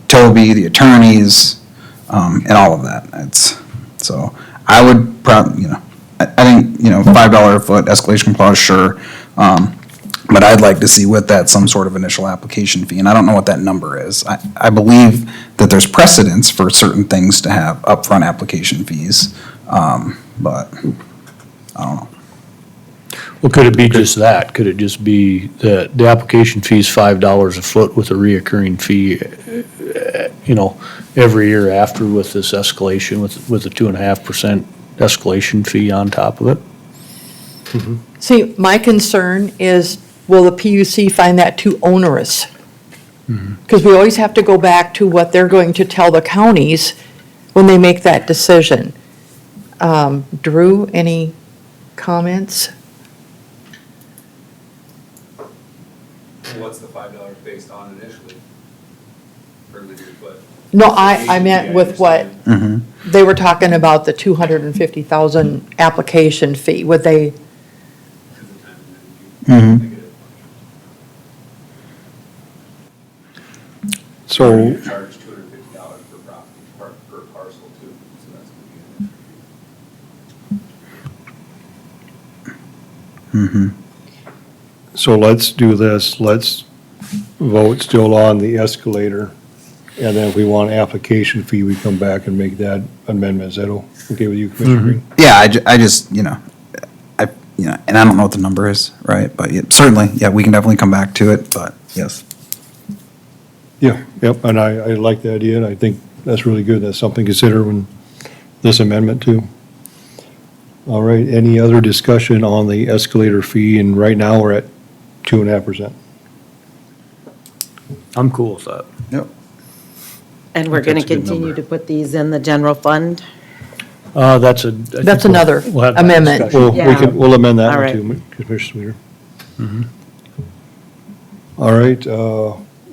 Speaker 6: Toby, the attorneys, and all of that. So I would I think, $5 a foot escalation clause, sure. But I'd like to see with that some sort of initial application fee, and I don't know what that number is. I believe that there's precedence for certain things to have upfront application fees, but I don't know.
Speaker 2: Well, could it be just that? Could it just be that the application fee is $5 a foot with a reoccurring fee, every year after with this escalation, with a 2.5% escalation fee on top of it?
Speaker 3: See, my concern is, will the PUC find that too onerous? Because we always have to go back to what they're going to tell the counties when they make that decision. Drew, any comments?
Speaker 14: What's the $5 based on initially? Per linear foot?
Speaker 3: No, I meant with what, they were talking about the 250,000 application fee, would they,
Speaker 14: At the time and then you negative.
Speaker 1: So,
Speaker 14: You charge $250 per property, per parcel too, so that's gonna be an issue.
Speaker 1: so let's do this, let's vote still on the escalator, and then if we want application fee, we come back and make that amendment. Is that okay with you, Commissioner Green?
Speaker 6: Yeah, I just, and I don't know what the number is, right? But certainly, we can definitely come back to it, but yes.
Speaker 1: Yeah, yep, and I like the idea, and I think that's really good. That's something to consider when this amendment too. All right, any other discussion on the escalator fee? And right now, we're at 2.5%.
Speaker 2: I'm cool with that.
Speaker 6: Yep.
Speaker 9: And we're going to
Speaker 1: That's a good
Speaker 9: continue
Speaker 1: number.
Speaker 9: to put these in the general fund?
Speaker 2: That's
Speaker 3: another amendment.
Speaker 1: Well,
Speaker 9: Yeah.
Speaker 1: we'll amend that
Speaker 9: All
Speaker 1: one
Speaker 9: right.
Speaker 1: too, Commissioner Sweeter. All right,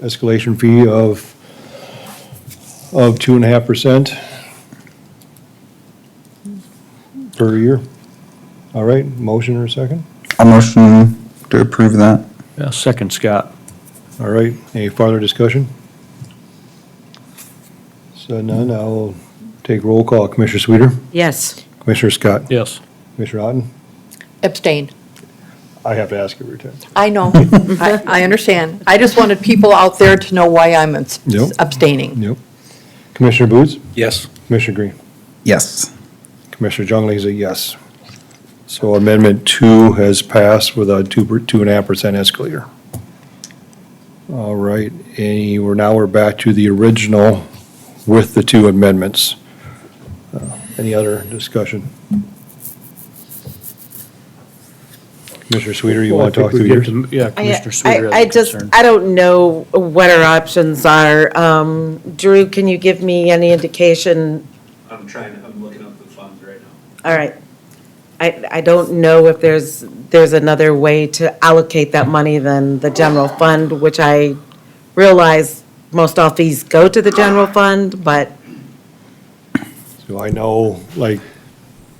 Speaker 1: escalation fee of 2.5% per year. All right, motion or a second?
Speaker 6: A motion to approve that.
Speaker 2: Yeah, second, Scott.
Speaker 1: All right, any further discussion? So none, I'll take roll call. Commissioner Sweeter?
Speaker 9: Yes.
Speaker 1: Commissioner Scott?
Speaker 2: Yes.
Speaker 1: Commissioner Otten?
Speaker 3: Abstain.
Speaker 1: I have to ask every time.
Speaker 3: I know, I understand. I just wanted people out there to know why I'm
Speaker 1: Yep.
Speaker 3: abstaining.
Speaker 1: Yep. Commissioner Booth?
Speaker 11: Yes.
Speaker 1: Commissioner Green?
Speaker 6: Yes.
Speaker 1: Commissioner Jungley is a yes. So Amendment 2 has passed with a 2.5% escalator. All right, we're back to the original with the two amendments. Any other discussion? Commissioner Sweeter, you want to talk through yours?
Speaker 2: Yeah, Commissioner Sweeter
Speaker 9: I
Speaker 2: has a
Speaker 9: just,
Speaker 2: concern.
Speaker 9: I don't know what our options are. Drew, can you give me any indication?
Speaker 14: I'm looking up the funds right now.
Speaker 9: All right. I don't know if there's another way to allocate that money than the general fund, which I realize most all fees go to the general fund, but
Speaker 1: So I know,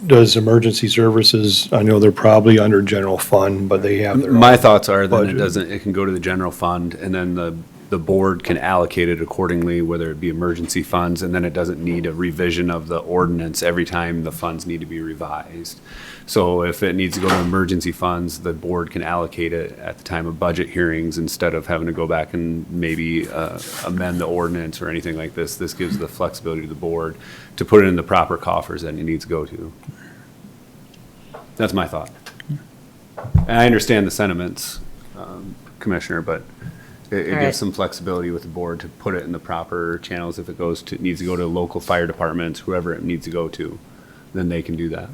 Speaker 1: does emergency services, I know they're probably under general fund, but they have their own.
Speaker 15: My thoughts are that
Speaker 1: budget.
Speaker 15: it can go to the general fund, and then the board can allocate it accordingly, whether it be emergency funds, and then it doesn't need a revision of the ordinance every time the funds need to be revised. So if it needs to go to emergency funds, the board can allocate it at the time of budget hearings instead of having to go back and maybe amend the ordinance or anything like this. This gives the flexibility to the board to put it in the proper coffers that it needs to go to. That's my thought. And I understand the sentiments, Commissioner, but it
Speaker 9: All right.
Speaker 15: gives some flexibility with the board to put it in the proper channels. If it needs to go to local fire departments, whoever it needs to go to, then they can do that.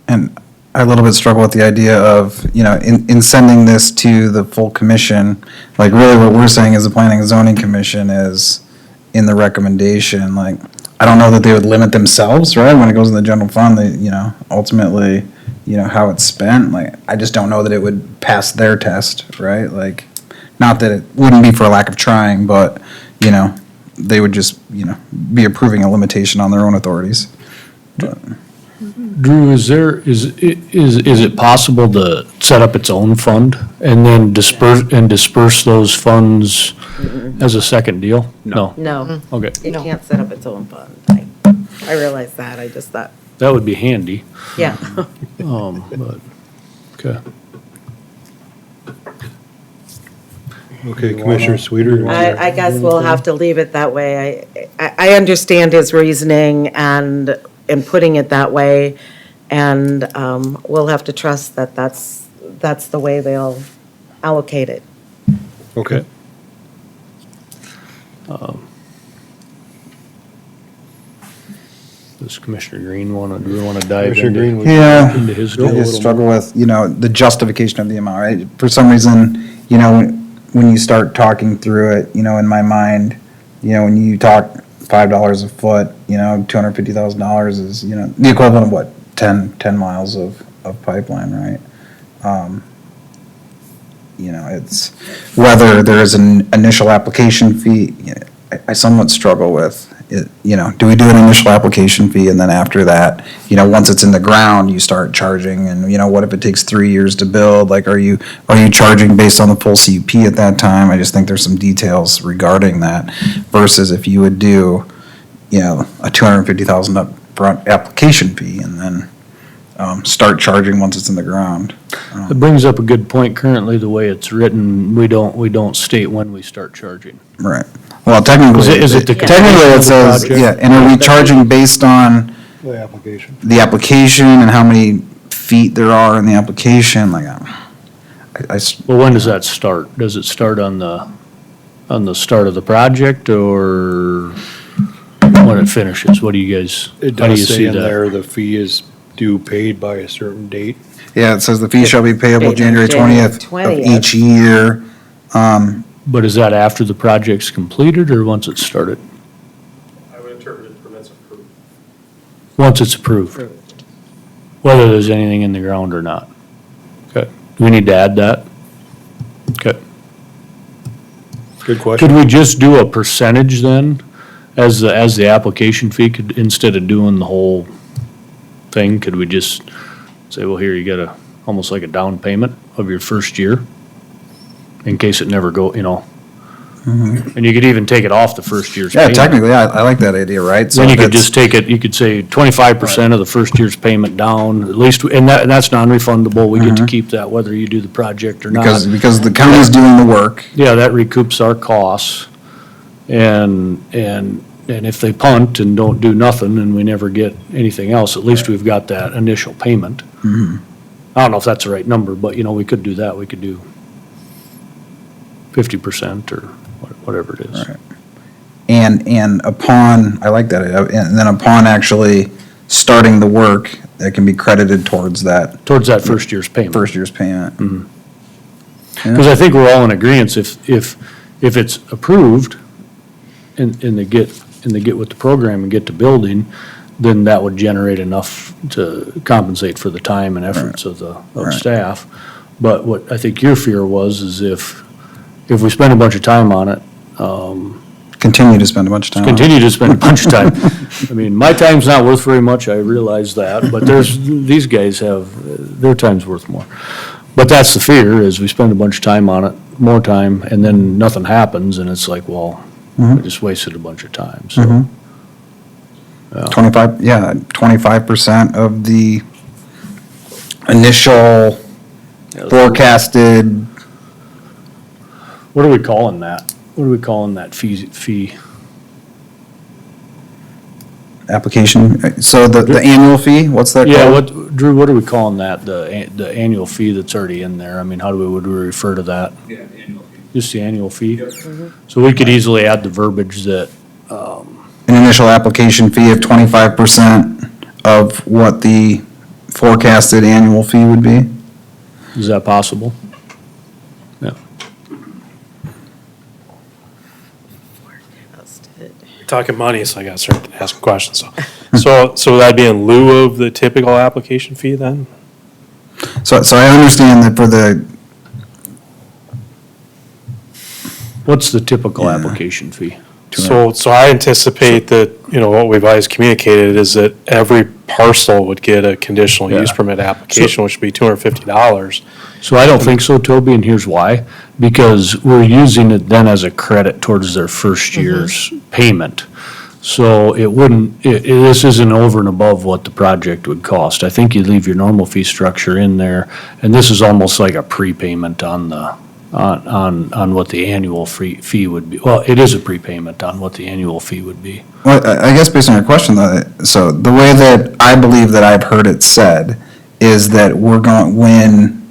Speaker 6: And I a little bit struggle with the idea of, in sending this to the full commission, really what we're saying as the Planning and Zoning Commission is in the recommendation, I don't know that they would limit themselves, right? When it goes in the general fund, ultimately, how it's spent, I just don't know that it would pass their test, right? Not that it wouldn't be for a lack of trying, but, they would just, be approving a limitation on their own authorities. But-
Speaker 2: Drew, is it possible to set up its own fund and then disperse those funds as a second deal? No.
Speaker 9: No,
Speaker 2: Okay,
Speaker 9: it can't set up its own fund. I realize that, I just thought,
Speaker 2: that would be handy,
Speaker 9: yeah.
Speaker 2: but, okay.
Speaker 1: Okay, Commissioner Sweeter?
Speaker 9: I guess we'll have to leave it that way. I understand his reasoning and putting it that way, and we'll have to trust that that's the way they'll allocate it.
Speaker 1: Okay.
Speaker 2: Does Commissioner Green do we want to dive
Speaker 1: Commissioner Green,
Speaker 2: into,
Speaker 1: would you-
Speaker 6: Yeah,
Speaker 2: into his deal
Speaker 6: I
Speaker 2: a
Speaker 6: just
Speaker 2: little
Speaker 6: struggle
Speaker 2: more?
Speaker 6: with, the justification of the amount, right? For some reason, when you start talking through it, in my mind, when you talk $5 a foot, $250,000 is, the equivalent of what, 10 miles of pipeline, right? It's whether there is an initial application fee, I somewhat struggle with it, do we do an initial application fee and then after that, once it's in the ground, you start charging and, what if it takes 3 years to build? Like, are you charging based on the full CUP at that time? I just think there's some details regarding that versus if you would do, a $250,000 upfront application fee and then, start charging once it's in the ground.
Speaker 2: It brings up a good point. Currently, the way it's written, we don't state when we start charging.
Speaker 6: Right. Well, technically,
Speaker 2: Is it the
Speaker 6: technically it
Speaker 2: completion of the
Speaker 6: says,
Speaker 2: project?
Speaker 6: yeah, and are we charging based on
Speaker 1: The application.
Speaker 6: the application and how many feet there are in the application? Like,
Speaker 2: Well, when does that start? Does it start on the start of the project or when it finishes? What do you guys,
Speaker 1: It
Speaker 2: how do you
Speaker 1: does say
Speaker 2: see
Speaker 1: in
Speaker 2: that?
Speaker 1: there, the fee is due paid by a certain date.
Speaker 6: yeah, it says the fee shall be payable
Speaker 9: Paid
Speaker 6: January
Speaker 9: January
Speaker 6: 20th of
Speaker 9: 20th.
Speaker 6: each year.
Speaker 2: But is that after the project's completed or once it's started?
Speaker 4: I would interpret it permits approved.
Speaker 2: Once it's approved? Whether there's anything in the ground or not? Okay. Do we need to add that? Okay.
Speaker 1: Good question.
Speaker 2: Could we just do a percentage then, as the application fee, could, instead of doing the whole thing, could we just say, well, here, you got almost like a down payment of your first year? In case it never and you could even take it off the first year's
Speaker 6: Yeah,
Speaker 2: payment.
Speaker 6: technically, I like that idea, right? So
Speaker 2: Then you
Speaker 6: if
Speaker 2: could
Speaker 6: it's-
Speaker 2: just take it, you could say 25% of the first year's payment down, at least, and that's non-refundable, we get to keep that whether you do the project or not.
Speaker 6: Because the county's doing the work.
Speaker 2: Yeah, that recoups our costs. And if they punt and don't do nothing and we never get anything else, at least we've got that initial payment. I don't know if that's the right number, but we could do that. We could do 50% or whatever it is.
Speaker 6: Right. And upon, I like that, and then upon actually starting the work, that can be credited towards that
Speaker 2: Towards that first year's payment.
Speaker 6: first year's payment.
Speaker 2: Because I think we're all in agreement, if it's approved and they get with the program and get to building, then that would generate enough to compensate for the time and efforts of
Speaker 6: Right.
Speaker 2: staff. But what I think your fear was is if we spend a bunch of time on it,
Speaker 6: Continue to spend a bunch of time. on it.
Speaker 2: continue to spend a bunch of time. I mean, my time's not worth very much, I realize that, but these guys have, their time's worth more. But that's the fear, is we spend a bunch of time on it, more time, and then nothing happens, and it's like, well, I just wasted a bunch of time, so.
Speaker 6: 25% of the initial forecasted,
Speaker 2: What are we calling that? What are we calling that fee?
Speaker 6: application, so the annual fee, what's that
Speaker 2: Yeah,
Speaker 6: called?
Speaker 2: Drew, what are we calling that, the annual fee that's already in there? I mean, would we refer to that?
Speaker 14: Yeah, annual fee.
Speaker 2: Just the annual fee? So we could easily add the verbiage that,
Speaker 6: An initial application fee of 25% of what the forecasted annual fee would be?
Speaker 2: is that possible? Yeah.
Speaker 4: You're talking money, so I gotta start asking questions. So that'd be in lieu of the typical application fee then?
Speaker 6: So I understand that for the,
Speaker 2: What's the typical
Speaker 6: Yeah.
Speaker 2: application fee?
Speaker 4: So I anticipate that, what we've always communicated is that every parcel would get a conditional use
Speaker 2: Yeah.
Speaker 4: permit application, which would be $250.
Speaker 2: So I don't think so, Toby, and here's why. Because we're using it then as a credit towards their first year's payment. So it wouldn't, this isn't over and above what the project would cost. I think you leave your normal fee structure in there, and this is almost like a prepayment on the, on what the annual fee would be. Well, it is a prepayment on what the annual fee would be.
Speaker 6: Well, I guess based on your question though, so the way that I believe that I've heard it said is that we're going,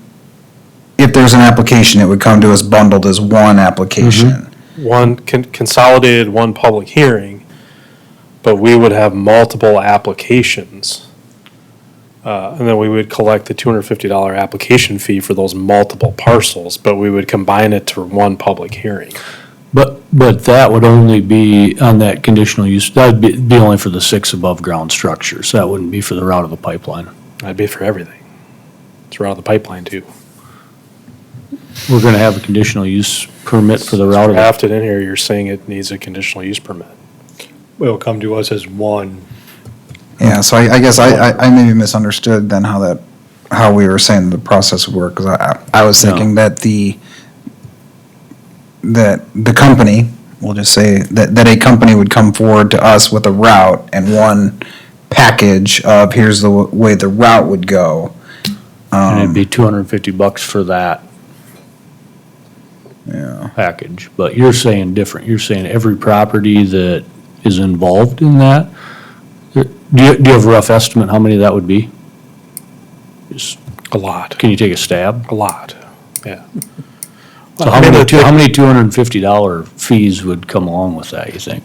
Speaker 6: if there's an application, it would come to us bundled as one application.
Speaker 4: One consolidated, one public hearing, but we would have multiple applications. And then we would collect the $250 application fee for those multiple parcels, but we would combine it to one public hearing.
Speaker 2: But that would only be on that conditional use, that'd be only for the 6 above-ground structures. That wouldn't be for the route of the pipeline.
Speaker 4: That'd be for everything. Throughout the pipeline too.
Speaker 2: We're gonna have a conditional use permit for the route of the.
Speaker 4: Drafted in here, you're saying it needs a conditional use permit.
Speaker 1: Will come to us as one.
Speaker 6: Yeah, so I guess I maybe misunderstood then how we were saying the process would work, because I was thinking that the company, we'll just say, that a company would come forward to us with a route and one package of here's the way the route would go.
Speaker 2: And it'd be $250 for that
Speaker 6: Yeah.
Speaker 2: package. But you're saying different. You're saying every property that is involved in that? Do you have a rough estimate how many that would be? Just,
Speaker 4: A lot.
Speaker 2: can you take a stab?
Speaker 4: A lot, yeah.
Speaker 2: So how many $250 fees would come along with that, you think?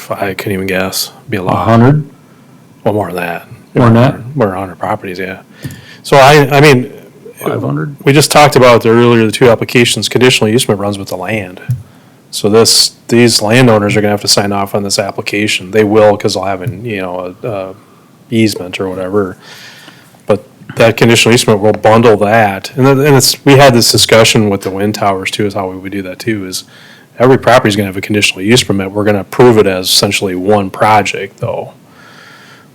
Speaker 4: I couldn't even guess. Be a lot.
Speaker 2: 100?
Speaker 4: Well, more than that.
Speaker 2: More than that?
Speaker 4: More than 100 properties, yeah. So I mean,
Speaker 2: 500?
Speaker 4: we just talked about earlier, the two applications, conditional use permit runs with the land. So these landowners are gonna have to sign off on this application. They will, because they'll have an, a easement or whatever. But that conditional use permit will bundle that. And we had this discussion with the wind towers too, is how we would do that too, is every property's gonna have a conditional use permit. We're gonna approve it as essentially one project though.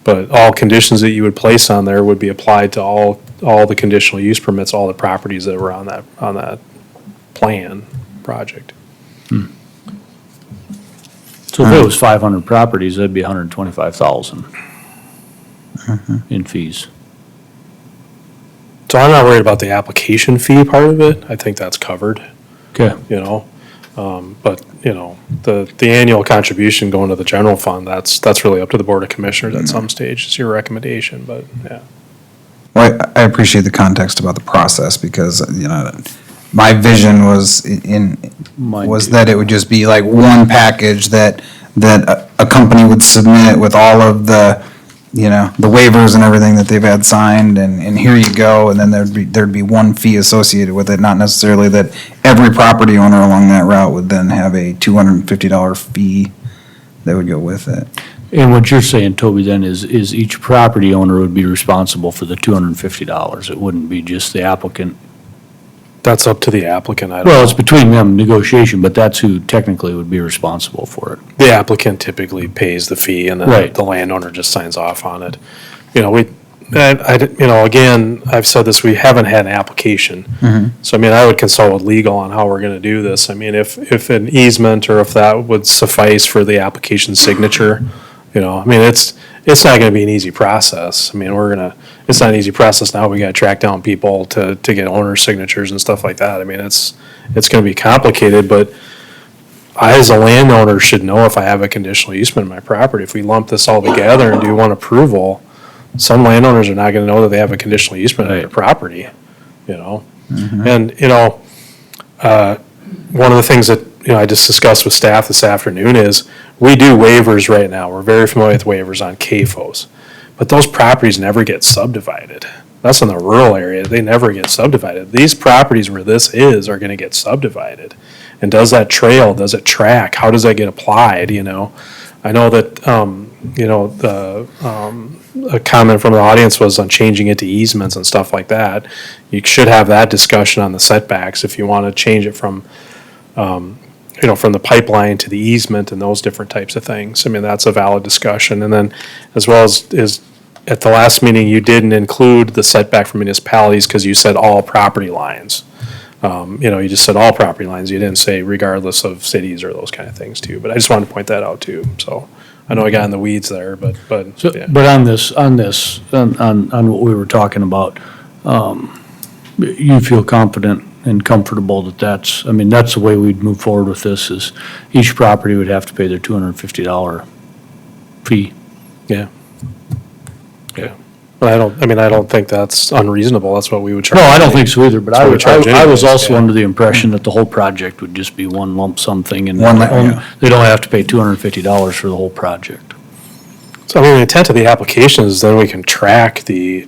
Speaker 4: But all conditions that you would place on there would be applied to all the conditional use permits, all the properties that were on that plan project.
Speaker 2: So if it was 500 properties, that'd be 125,000 in fees.
Speaker 4: So I'm not worried about the application fee part of it. I think that's covered,
Speaker 2: Okay.
Speaker 4: But, the annual contribution going to the general fund, that's really up to the Board of Commissioners at some stage. It's your recommendation, but, yeah.
Speaker 6: Well, I appreciate the context about the process, because, my vision was
Speaker 2: Mine
Speaker 6: was
Speaker 2: too.
Speaker 6: that it would just be like one package that a company would submit with all of the, the waivers and everything that they've had signed, and here you go, and then there'd be one fee associated with it, not necessarily that every property owner along that route would then have a $250 fee that would go with it.
Speaker 2: And what you're saying, Toby, then is each property owner would be responsible for the $250. It wouldn't be just the applicant.
Speaker 4: That's up to the applicant. I don't
Speaker 2: Well, it's
Speaker 4: know.
Speaker 2: between them negotiation, but that's who technically would be responsible for it.
Speaker 4: The applicant typically pays the fee and then
Speaker 2: Right.
Speaker 4: the landowner just signs off on it. Again, I've said this, we haven't had an application. So, I would consult with legal on how we're gonna do this. If an easement or if that would suffice for the application signature, it's not gonna be an easy process. It's not an easy process now. We gotta track down people to get owner signatures and stuff like that. It's gonna be complicated, but I, as a landowner, should know if I have a conditional easement in my property. If we lump this all together and do one approval, some landowners are not gonna know that they have a conditional easement on their property, And, one of the things that, I just discussed with staff this afternoon is, we do waivers right now. We're very familiar with waivers on CAFOs. But those properties never get subdivided. That's in the rural area. They never get subdivided. These properties where this is are gonna get subdivided. And does that trail, does it track? How does that get applied, I know that, a comment from the audience was on changing it to easements and stuff like that. You should have that discussion on the setbacks if you wanna change it from, from the pipeline to the easement and those different types of things. I mean, that's a valid discussion. And then as well as at the last meeting, you didn't include the setback from municipalities because you said all property lines. You just said all property lines. You didn't say regardless of cities or those kind of things too. But I just wanted to point that out too. So I know I got in the weeds there, but
Speaker 2: So,
Speaker 4: yeah.
Speaker 2: but on what we were talking about, you feel confident and comfortable that that's the way we'd move forward with this, is each property would have to pay their $250 fee.
Speaker 4: Yeah. Yeah. But I don't think that's unreasonable. That's what we would charge.
Speaker 2: No, I don't think so either, but
Speaker 4: That's what we charge
Speaker 2: I was
Speaker 4: anyways,
Speaker 2: also
Speaker 4: yeah.
Speaker 2: under the impression that the whole project would just be one lump sum thing, and
Speaker 6: Yeah.
Speaker 2: they don't have to pay $250 for the whole project.
Speaker 4: So the intent of the application is then we can track the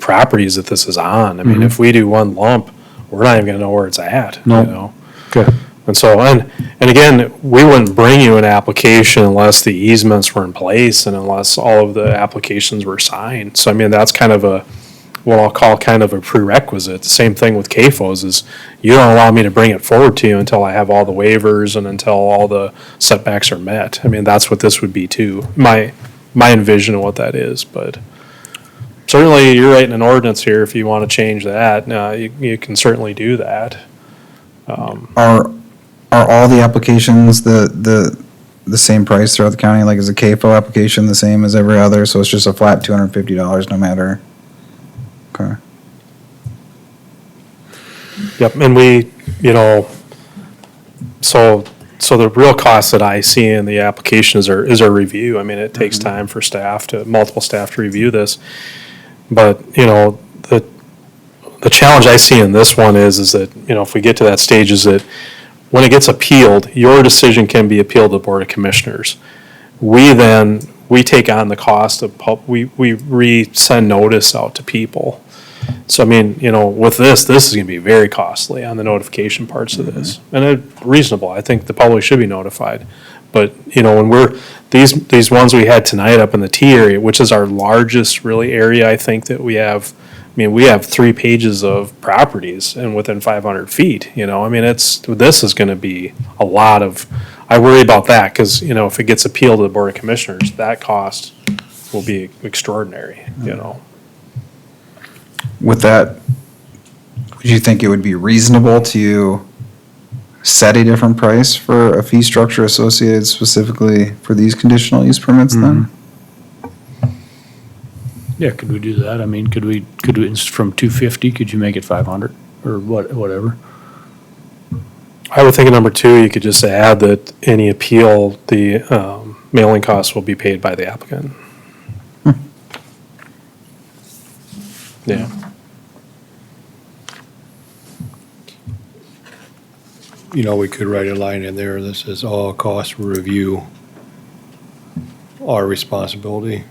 Speaker 4: properties that this is on. I mean, if we do one lump, we're not even gonna know where it's at,
Speaker 2: No.
Speaker 4: you know?
Speaker 2: Okay.
Speaker 4: And so, and again, we wouldn't bring you an application unless the easements were in place and unless all of the applications were signed. So I mean, that's kind of what I'll call kind of a prerequisite. The same thing with CAFOs is you don't allow me to bring it forward to you until I have all the waivers and until all the setbacks are met. I mean, that's what this would be too. My envision of what that is, but certainly you're writing an ordinance here. If you want to change that, you can certainly do that.
Speaker 6: Are all the applications the same price throughout the county? Like, is a CAFO application the same as every other? So it's just a flat $250 no matter? Okay.
Speaker 4: Yep, and we, so the real cost that I see in the application is our review. I mean, it takes time for multiple staff to review this. But, the challenge I see in this one is that, if we get to that stage, is that when it gets appealed, your decision can be appealed to the Board of Commissioners. We take on the cost of, we resend notice out to people. So I mean, with this is gonna be very costly on the notification parts of this. And it's reasonable, I think the public should be notified. But, when these ones we had tonight up in the T area, which is our largest really area, I think that we have, we have 3 pages of properties and within 500 feet, this is gonna be a lot of, I worry about that, cause, if it gets appealed to the Board of Commissioners, that cost will be extraordinary,
Speaker 6: With that, would you think it would be reasonable to set a different price for a fee structure associated specifically for these conditional use permits then?
Speaker 2: Yeah, could we do that? I mean, could we, from 250, could you make it 500 or whatever?
Speaker 4: I would think at number 2, you could just add that any appeal, the mailing costs will be paid by the applicant. Yeah.
Speaker 1: We could write a line in there that says all cost review are responsibility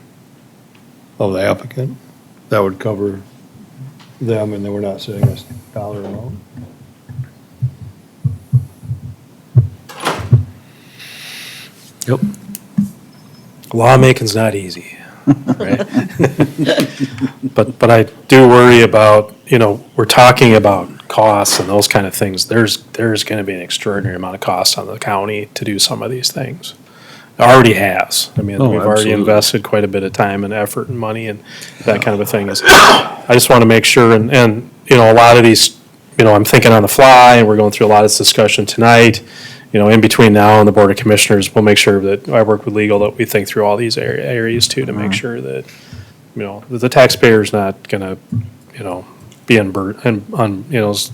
Speaker 1: of the applicant. That would cover them, and then we're not setting a dollar amount.
Speaker 2: Yep.
Speaker 4: Lawmaking's not easy, right? But I do worry about, we're talking about costs and those kind of things. There's gonna be an extraordinary amount of cost on the county to do some of these things. It already has. I mean,
Speaker 2: Oh,
Speaker 4: we've already
Speaker 2: absolutely.
Speaker 4: invested quite a bit of time and effort and money and that kind of a thing is, I just want to make sure and, a lot of these, I'm thinking on the fly and we're going through a lot of this discussion tonight. In between now and the Board of Commissioners, we'll make sure that I work with legal, that we think through all these areas too, to make sure that, that the taxpayer's not gonna, be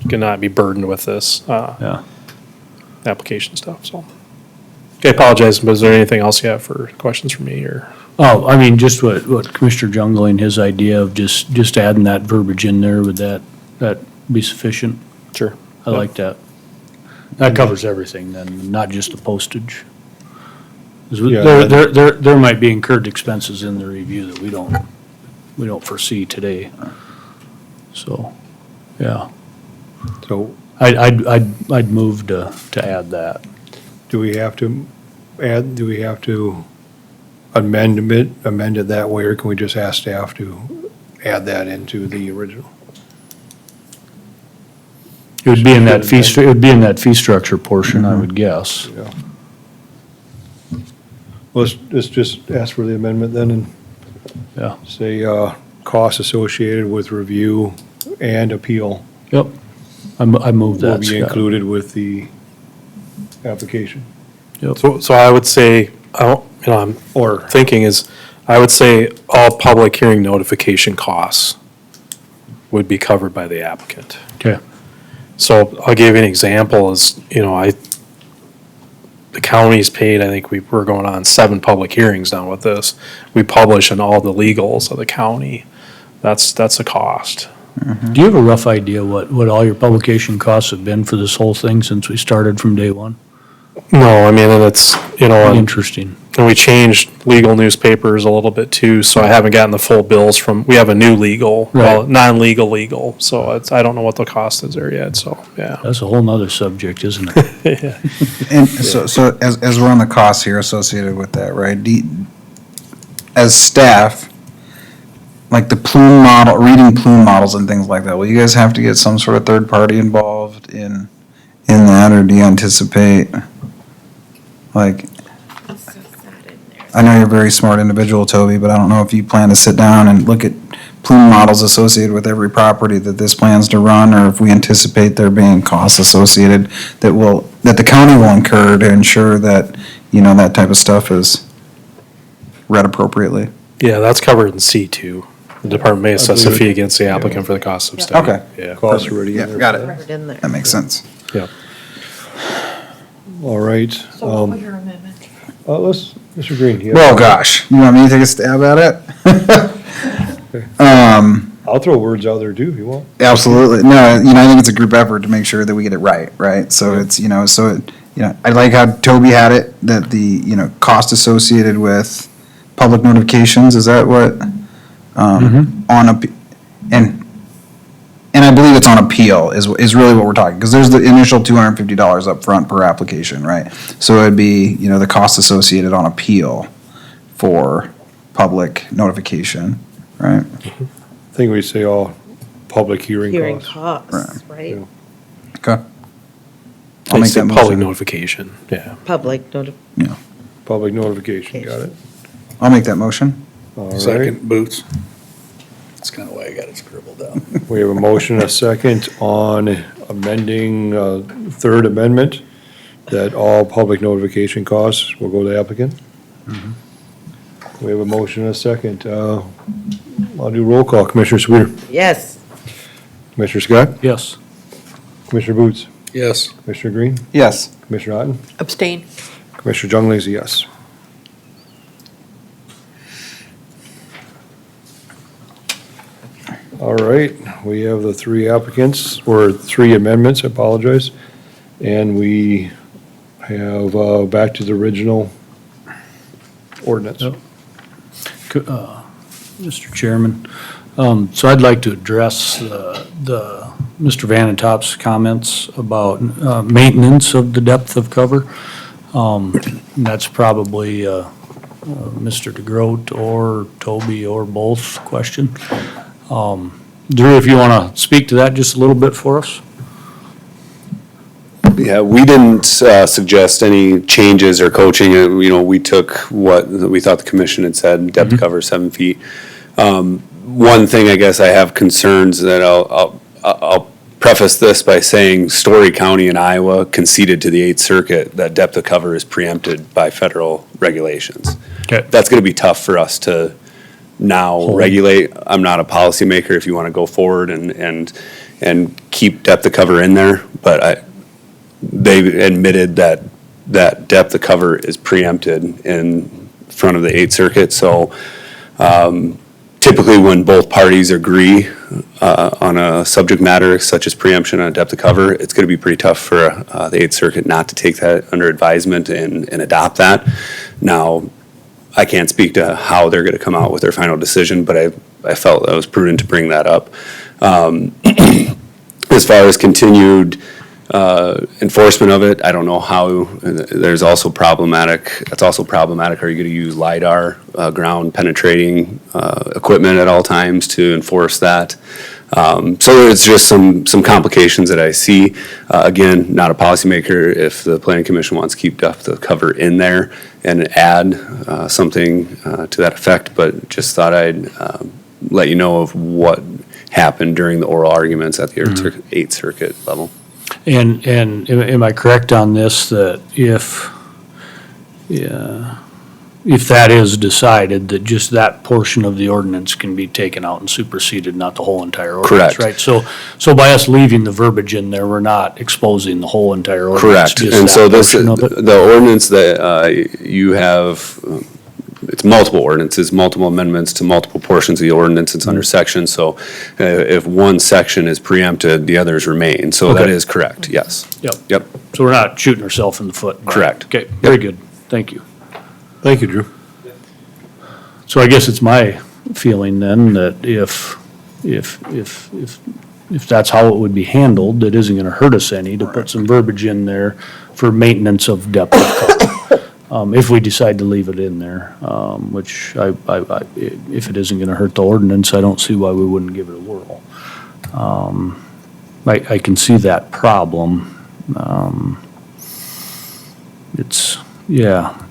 Speaker 4: cannot be burdened with this,
Speaker 2: Yeah.
Speaker 4: application stuff, so. Okay, I apologize, but is there anything else you have for questions for me or?
Speaker 2: Oh, I mean, just what Commissioner Jungling, his idea of just adding that verbiage in there, would that be sufficient?
Speaker 4: Sure.
Speaker 2: I like that. That covers everything then, not just the postage. 'Cause
Speaker 1: Yeah,
Speaker 2: there might be incurred expenses in the review that we don't foresee today. So, yeah,
Speaker 1: So
Speaker 2: I'd move to add that.
Speaker 1: do we have to amend it that way, or can we just ask staff to add that into the original?
Speaker 2: It would be in that it would be in that fee structure portion, I would guess.
Speaker 1: Yeah. Let's just ask for the amendment then and
Speaker 2: Yeah.
Speaker 1: say, costs associated with review and appeal
Speaker 2: Yep. I moved
Speaker 1: will
Speaker 2: that,
Speaker 1: be
Speaker 2: Scott.
Speaker 1: included with the application.
Speaker 4: So I would say, I'm thinking is, I would say all public hearing notification costs would be covered by the applicant.
Speaker 2: Okay.
Speaker 4: So I'll give you an example is, the county's paid, I think we're going on 7 public hearings now with this. We publish in all the legals of the county. That's a cost.
Speaker 2: Do you have a rough idea what all your publication costs have been for this whole thing since we started from day one?
Speaker 4: No, I mean, and it's,
Speaker 2: Interesting.
Speaker 4: and we changed legal newspapers a little bit too, so I haven't gotten the full bills we have a new legal, well,
Speaker 2: Right.
Speaker 4: non-legal legal, so I don't know what the cost is there yet, so, yeah.
Speaker 2: That's a whole nother subject, isn't it?
Speaker 6: And so as we're on the costs here associated with that, right? As staff, like the plume model, reading plume models and things like that, will you guys have to get some sort of third party involved in that, or do you anticipate? Like, I know you're a very smart individual, Toby, but I don't know if you plan to sit down and look at plume models associated with every property that this plans to run, or if we anticipate there being costs associated that the county will incur to ensure that, that type of stuff is read appropriately.
Speaker 4: Yeah, that's covered in C2. The department may assess a fee against the applicant for the cost of study.
Speaker 6: Okay.
Speaker 4: Yeah.
Speaker 1: Costs already in
Speaker 6: Yeah,
Speaker 1: there.
Speaker 6: got it.
Speaker 9: Covered in there.
Speaker 6: That makes sense.
Speaker 4: Yeah.
Speaker 1: All right.
Speaker 3: So what was your amendment?
Speaker 1: Mr. Green. you have-
Speaker 6: Oh, gosh. You want me to take a stab at it?
Speaker 1: I'll throw words out there too if you want.
Speaker 6: Absolutely. No, I think it's a group effort to make sure that we get it right? So it's, I like how Toby had it, that the, cost associated with public notifications, is that what? And I believe it's on appeal is really what we're talking, because there's the initial $250 up front per application, right? So it'd be, the cost associated on appeal for public notification, right?
Speaker 1: I think we say all public hearing
Speaker 9: Hearing
Speaker 1: costs.
Speaker 9: costs, right?
Speaker 1: Yeah.
Speaker 6: Okay. I'll
Speaker 4: I'd
Speaker 6: make
Speaker 4: say
Speaker 6: that
Speaker 4: public
Speaker 6: motion.
Speaker 4: notification, yeah.
Speaker 9: Public
Speaker 1: Public notification, got it?
Speaker 6: I'll make that motion.
Speaker 1: All right.
Speaker 5: Second, Boots. That's kind of why I got it scribbled down.
Speaker 1: We have a motion, a second on amending, third amendment, that all public notification costs will go to the applicant. We have a motion, a second. I'll do roll call. Commissioner Sweeter,
Speaker 9: Yes.
Speaker 1: Commissioner Scott,
Speaker 2: Yes.
Speaker 1: Commissioner Boots,
Speaker 5: Yes.
Speaker 1: Commissioner Green,
Speaker 6: Yes.
Speaker 1: Commissioner Otten,
Speaker 3: Abstain.
Speaker 1: Commissioner Jungley is a yes. All right, we have the 3 applicants, or 3 amendments, I apologize. And we have, back to the original ordinance.
Speaker 2: Yep. Mr. Chairman, so I'd like to address the Mr. Van and Top's comments about maintenance of the depth of cover. That's probably Mr. DeGroat or Toby or both question. Drew, if you want to speak to that just a little bit for us?
Speaker 15: Yeah, we didn't suggest any changes or coaching. We took what we thought the commission had said, depth cover 7 feet. One thing I guess I have concerns that I'll preface this by saying Story County in Iowa conceded to the 8th Circuit that depth of cover is preempted by federal regulations.
Speaker 2: Okay.
Speaker 15: That's going to be tough for us to now regulate. I'm not a policymaker if you want to go forward and keep depth of cover in there, but they admitted that depth of cover is preempted in front of the 8th Circuit. So typically when both parties agree on a subject matter such as preemption on depth of cover, it's going to be pretty tough for the 8th Circuit not to take that under advisement and adopt that. Now, I can't speak to how they're going to come out with their final decision, but I felt that it was prudent to bring that up. As far as continued enforcement of it, I don't know how. There's also problematic. That's also problematic. Are you going to use LiDAR, ground penetrating equipment at all times to enforce that? So it's just some complications that I see. Again, not a policymaker. If the planning commission wants to keep depth of cover in there and add something to that effect, but just thought I'd let you know of what happened during the oral arguments at the Eighth Circuit level.
Speaker 2: And am I correct on this, that if that is decided, that just that portion of the ordinance can be taken out and superseded, not the whole entire ordinance,
Speaker 15: Correct.
Speaker 2: right? So by us leaving the verbiage in there, we're not exposing the whole entire ordinance.
Speaker 15: Correct.
Speaker 2: just
Speaker 15: And
Speaker 2: that
Speaker 15: so this,
Speaker 2: portion of it?
Speaker 15: the ordinance that you have, it's multiple ordinances, multiple amendments to multiple portions of the ordinance. It's under sections. So if one section is preempted, the others remain. So that
Speaker 2: Okay.
Speaker 15: is correct, yes.
Speaker 2: Yep.
Speaker 15: Yep.
Speaker 2: So we're not shooting ourselves in the foot.
Speaker 15: Correct.
Speaker 2: Okay, very good. Thank you.
Speaker 1: Thank you, Drew.
Speaker 2: So I guess it's my feeling then that if that's how it would be handled, it isn't gonna hurt us any to put some verbiage in there for maintenance of depth of cover. If we decide to leave it in there, which if it isn't gonna hurt the ordinance, I don't see why we wouldn't give it a whirl. I can see that problem.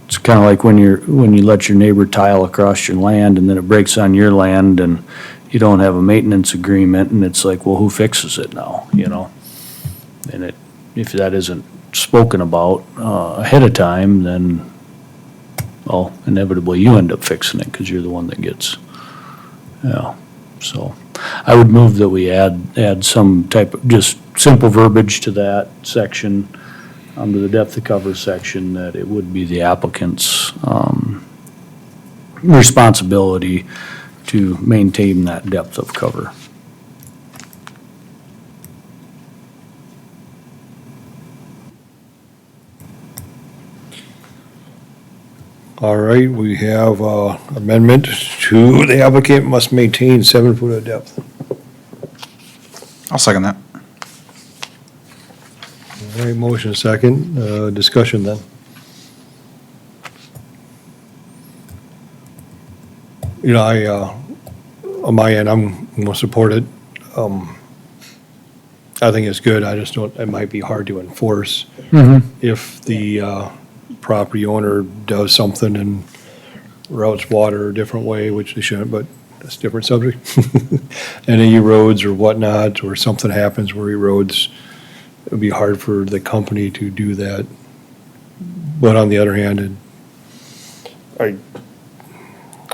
Speaker 2: It's kind of like when you let your neighbor tile across your land and then it breaks on your land and you don't have a maintenance agreement and it's like, well, who fixes it now, you know? And if that isn't spoken about, ahead of time, then, well, inevitably you end up fixing it because you're the one that gets, so I would move that we add some type of, just simple verbiage to that section, under the depth of cover section, that it would be the applicant's responsibility to maintain that depth of cover.
Speaker 1: All right, we have amendment to the applicant must maintain 7 foot of depth.
Speaker 6: I'll second that.
Speaker 1: All right, motion second, discussion then. You know, on my end, I'm gonna support it. I think it's good, I just don't, it might be hard to enforce. If the property owner does something and routes water a different way, which they shouldn't, but that's a different subject. And he erodes or whatnot, or something happens where he erodes, it would be hard for the company to do that. But on the other hand, I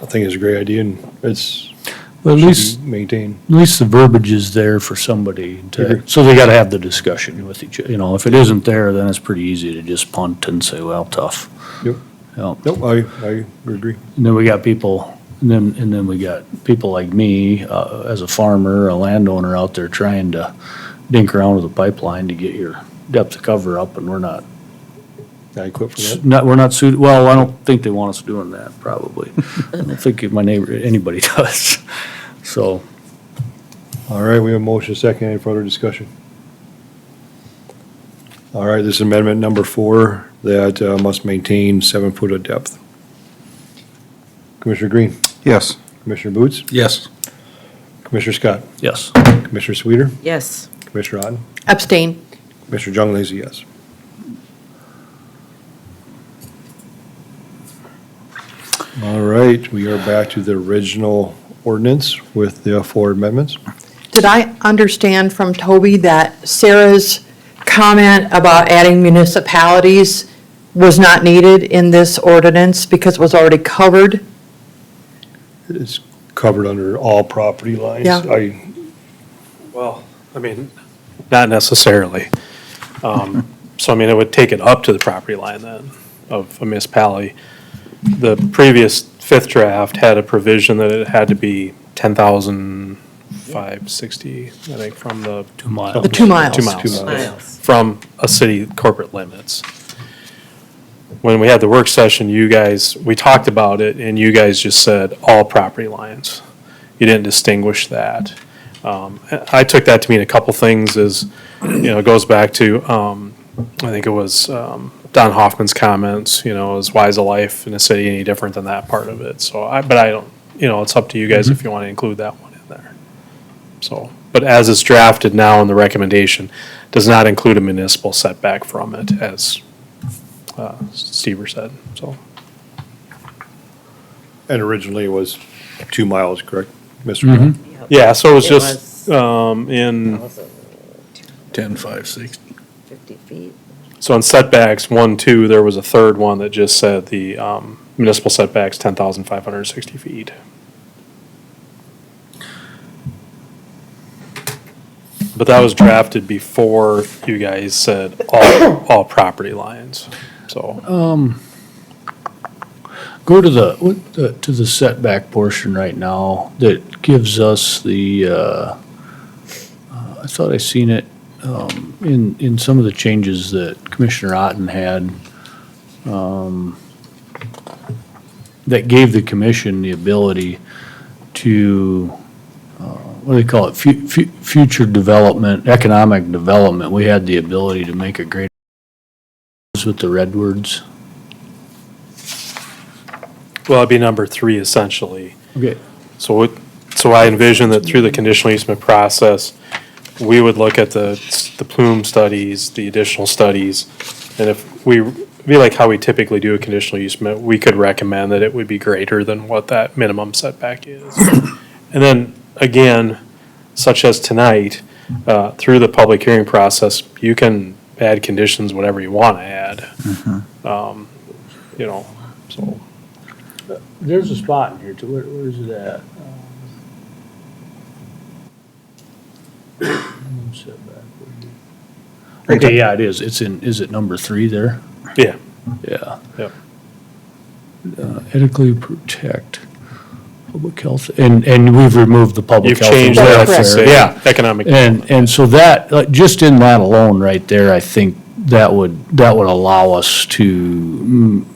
Speaker 1: think it's a great idea and it's,
Speaker 2: Well, at
Speaker 1: should
Speaker 2: least,
Speaker 1: be maintained.
Speaker 2: at least the verbiage is there for somebody to,
Speaker 1: Agree.
Speaker 2: so they gotta have the discussion with each, you know, if it isn't there, then it's pretty easy to just punt and say, well, tough.
Speaker 1: Yep.
Speaker 2: Yep.
Speaker 1: Nope, I agree.
Speaker 2: And then we got people, and then we got people like me, as a farmer, a landowner out there trying to dink around with a pipeline to get your depth of cover up, and we're not,
Speaker 1: I quit for that.
Speaker 2: we're not suited, well, I don't think they want us doing that, probably. I don't think my neighbor, anybody does, so.
Speaker 1: All right, we have motion second, any further discussion? All right, this is amendment number 4, that must maintain 7 foot of depth. Commissioner Green,
Speaker 6: Yes.
Speaker 1: Commissioner Boots,
Speaker 5: Yes.
Speaker 1: Commissioner Scott,
Speaker 2: Yes.
Speaker 1: Commissioner Sweeter,
Speaker 9: Yes.
Speaker 1: Commissioner Otten,
Speaker 3: Abstain.
Speaker 1: Commissioner Young Lazy, yes. All right, we are back to the original ordinance with the 4 amendments.
Speaker 3: Did I understand from Toby that Sarah's comment about adding municipalities was not needed in this ordinance because it was already covered?
Speaker 1: It's covered under all property lines.
Speaker 3: Yeah.
Speaker 4: Well, I mean, not necessarily. So I mean, it would take it up to the property line then of a municipality. The previous 5th draft had a provision that it had to be 10,560, I think, from the.
Speaker 2: 2 miles.
Speaker 3: The 2 miles.
Speaker 4: 2 miles.
Speaker 1: 2
Speaker 9: Miles.
Speaker 4: From a city corporate limits. When we had the work session, we talked about it, and you guys just said all property lines. You didn't distinguish that. I took that to mean a couple things is, it goes back to, I think it was Don Hoffman's comments, is why is a life in a city any different than that part of it? So but I don't, it's up to you guys if you want to include that one in there. So But as it's drafted now in the recommendation, does not include a municipal setback from it, as Stever said, so.
Speaker 1: And originally it was 2 miles, correct, Mr. Brown?
Speaker 4: Yeah, so it was
Speaker 9: It
Speaker 4: just in,
Speaker 5: 10,560.
Speaker 9: 50 feet.
Speaker 4: so in setbacks, 1, 2, there was a third one that just said the municipal setbacks 10,560 feet. But that was drafted before you guys said all property lines, so.
Speaker 2: Go to to the setback portion right now that gives us the, I thought I seen it, in some of the changes that Commissioner Otten had, that gave the commission the ability to, what do they call it, future development, economic development. We had the ability to make a great, with the red words.
Speaker 4: Well, it'd be number 3 essentially.
Speaker 2: Okay.
Speaker 4: So I envision that through the conditional easement process, we would look at the plume studies, the additional studies, and if we, be like how we typically do a conditional easement, we could recommend that it would be greater than what that minimum setback is. And then, again, such as tonight, through the public hearing process, you can add conditions, whatever you want to add. You know, so.
Speaker 2: There's a spot in here too, where's it at? Okay, yeah, it is, is it number 3 there?
Speaker 4: Yeah.
Speaker 2: Yeah.
Speaker 4: Yep.
Speaker 2: Adequately protect public health, and we've removed the public
Speaker 4: You've
Speaker 2: health. and
Speaker 4: changed that to
Speaker 2: welfare.
Speaker 4: say
Speaker 2: Yeah,
Speaker 4: economic.
Speaker 2: and so that, like, just in that alone right there, I think that would allow us to,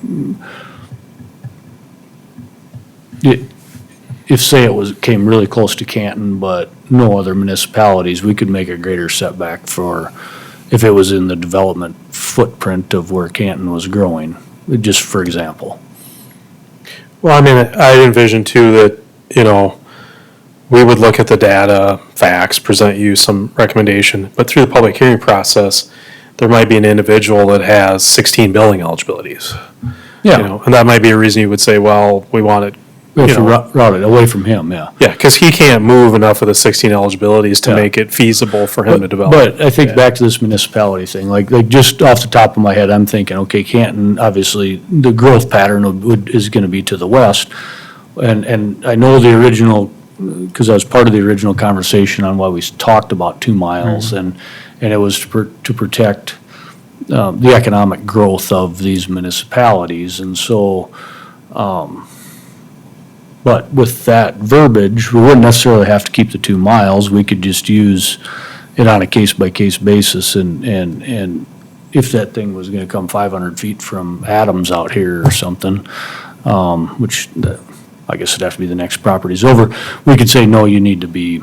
Speaker 2: if say it came really close to Canton, but no other municipalities, we could make a greater setback for, if it was in the development footprint of where Canton was growing, just for example.
Speaker 4: Well, I mean, I envision too that, you know, we would look at the data, facts, present you some recommendation, but through the public hearing process, there might be an individual that has 16 building eligibilities. You know, and that might be a reason you would say, well, we want it,
Speaker 2: We have
Speaker 4: you
Speaker 2: to
Speaker 4: know.
Speaker 2: route it away from him, yeah.
Speaker 4: Yeah, because he can't move enough of the 16 eligibilities to make it feasible for him to develop.
Speaker 2: But I think
Speaker 4: Yeah.
Speaker 2: back to this municipality thing, like just off the top of my head, I'm thinking, okay, Canton, obviously, the growth pattern is gonna be to the west. And I know the original, because I was part of the original conversation on why we talked about 2 miles, and it was to protect the economic growth of these municipalities, and so, but with that verbiage, we wouldn't necessarily have to keep the 2 miles, we could just use it on a case-by-case basis, and if that thing was gonna come 500 feet from Adams out here or something, which, I guess it'd have to be the next properties over, we could say, no, you need to be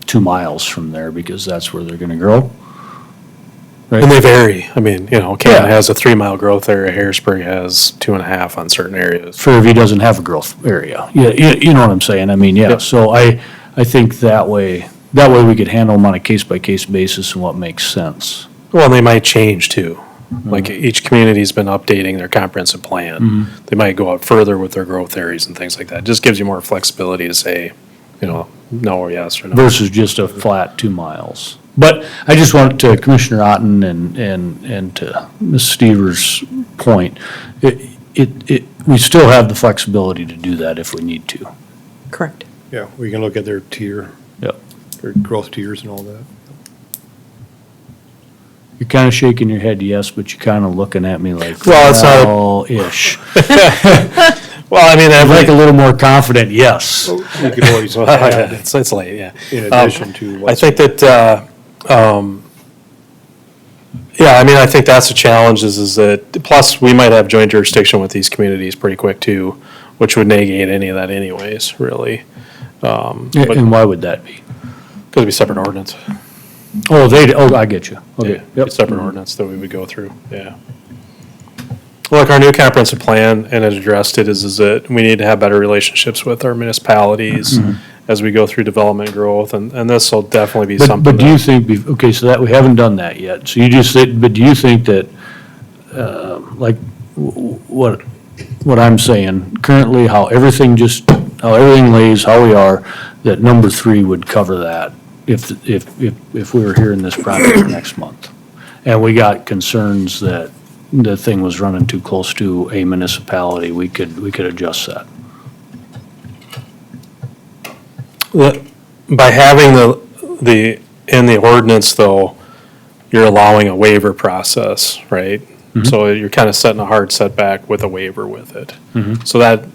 Speaker 2: 2 miles from there, because that's where they're gonna grow. Right?
Speaker 4: And they vary. I mean, you know, Canton
Speaker 2: Yeah.
Speaker 4: has a 3-mile growth area, Harrisburg has 2.5 on certain areas.
Speaker 2: For if he doesn't have a growth area. Yeah, you know what I'm saying? I mean, yeah,
Speaker 4: Yep.
Speaker 2: so I think that way we could handle them on a case-by-case basis and what makes sense.
Speaker 4: Well, and they might change too. Like each community's been updating their comprehensive plan. They might go out further with their growth areas and things like that. Just gives you more flexibility to say, you know, no or yes or no.
Speaker 2: Versus just a flat 2 miles. But I just want to Commissioner Otten and to Ms. Stever's point, we still have the flexibility to do that if we need to.
Speaker 3: Correct.
Speaker 1: Yeah, we can look at their tier,
Speaker 2: Yep.
Speaker 1: their growth tiers and all that.
Speaker 2: You're kind of shaking your head yes, but you're kind of looking at me like,
Speaker 4: Well, it's not a-
Speaker 2: well-ish.
Speaker 4: Well, I mean,
Speaker 2: I'd like a little more confident yes.
Speaker 1: We could always
Speaker 4: Well,
Speaker 1: add
Speaker 4: it's late, yeah.
Speaker 1: in addition to
Speaker 4: I
Speaker 1: what's.
Speaker 4: think that, yeah, I mean, I think that's the challenge is that, plus we might have joint jurisdiction with these communities pretty quick too, which would negate any of that anyways, really. But
Speaker 2: And why would that be?
Speaker 4: could be separate ordinance.
Speaker 2: Oh, I get you. Okay.
Speaker 4: Yeah, separate ordinance that we would go through, yeah. Look, our new comprehensive plan, and it addressed it, is that we need to have better relationships with our municipalities as we go through development growth, and this will definitely be something.
Speaker 2: But do you
Speaker 4: that-
Speaker 2: think, okay, so that, we haven't done that yet, so you just said, but do you think that, like, what I'm saying, currently how everything lays, how we are, that number 3 would cover that if we were here in this project next month? And we got concerns that the thing was running too close to a municipality, we could adjust that.
Speaker 4: By having in the ordinance, though, you're allowing a waiver process, right? So you're kind of setting a hard setback with a waiver with it. So that,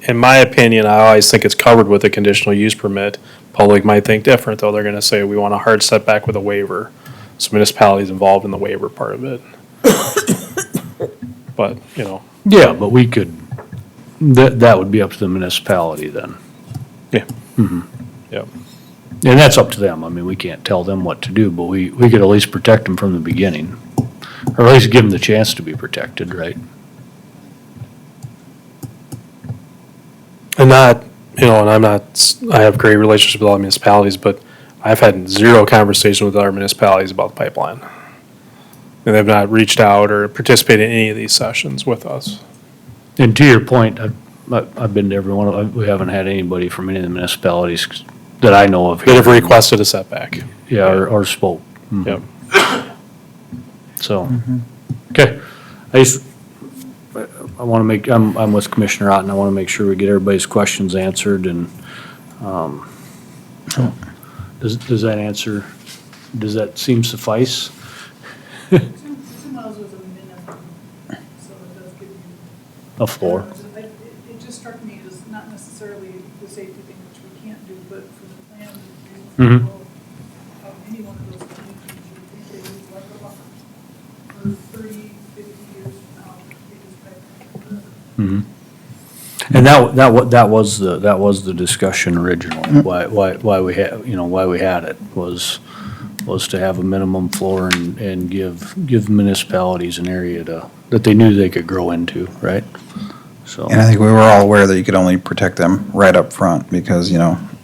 Speaker 4: in my opinion, I always think it's covered with a conditional use permit. Public might think different, though. They're gonna say, we want a hard setback with a waiver. So municipalities involved in the waiver part of it. But,
Speaker 2: Yeah, but we could, that would be up to the municipality then.
Speaker 4: yeah. Yep.
Speaker 2: And that's up to them. I mean, we can't tell them what to do, but we could at least protect them from the beginning. Or at least give them the chance to be protected, right?
Speaker 4: And not, and I have great relationships with all municipalities, but I've had zero conversation with other municipalities about the pipeline. And they've not reached out or participated in any of these sessions with us.
Speaker 2: And to your point, I've been to every one of them. We haven't had anybody from any of the municipalities that I know of
Speaker 4: That
Speaker 2: here.
Speaker 4: have requested a setback.
Speaker 2: Yeah, or spoke. Mhm.
Speaker 4: Yep.
Speaker 2: So, okay. I want to make, I'm with Commissioner Otten. I want to make sure we get everybody's questions answered and, does that answer, does that seem suffice?
Speaker 12: 2 miles was a minimum, so it does give you.
Speaker 2: A floor?
Speaker 12: It just struck me as not necessarily the safety thing, which we can't do, but for the plan,
Speaker 2: Mhm.
Speaker 12: of any one of those communities, you would think they would like a buffer for 30, 50 years from now, they just
Speaker 2: And that was the discussion originally, why we had, why we had it, was to have a minimum floor and give municipalities an area that they knew they could grow into, right? So,
Speaker 6: And I think we were all aware that you could only protect them right up front because,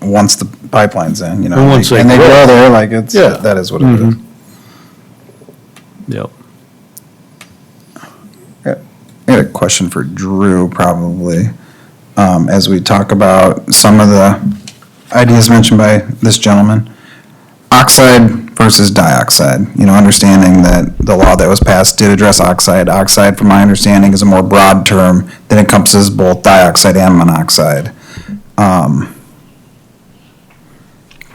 Speaker 6: once the pipeline's in,
Speaker 2: And once they
Speaker 6: and they
Speaker 2: grow.
Speaker 6: grow there, like
Speaker 2: Yeah.
Speaker 6: that is what it is.
Speaker 2: yep.
Speaker 6: I had a question for Drew, probably, as we talk about some of the ideas mentioned by this gentleman. Oxide versus dioxide, understanding that the law that was passed did address oxide. Oxide, from my understanding, is a more broad term that encompasses both dioxide and monoxide.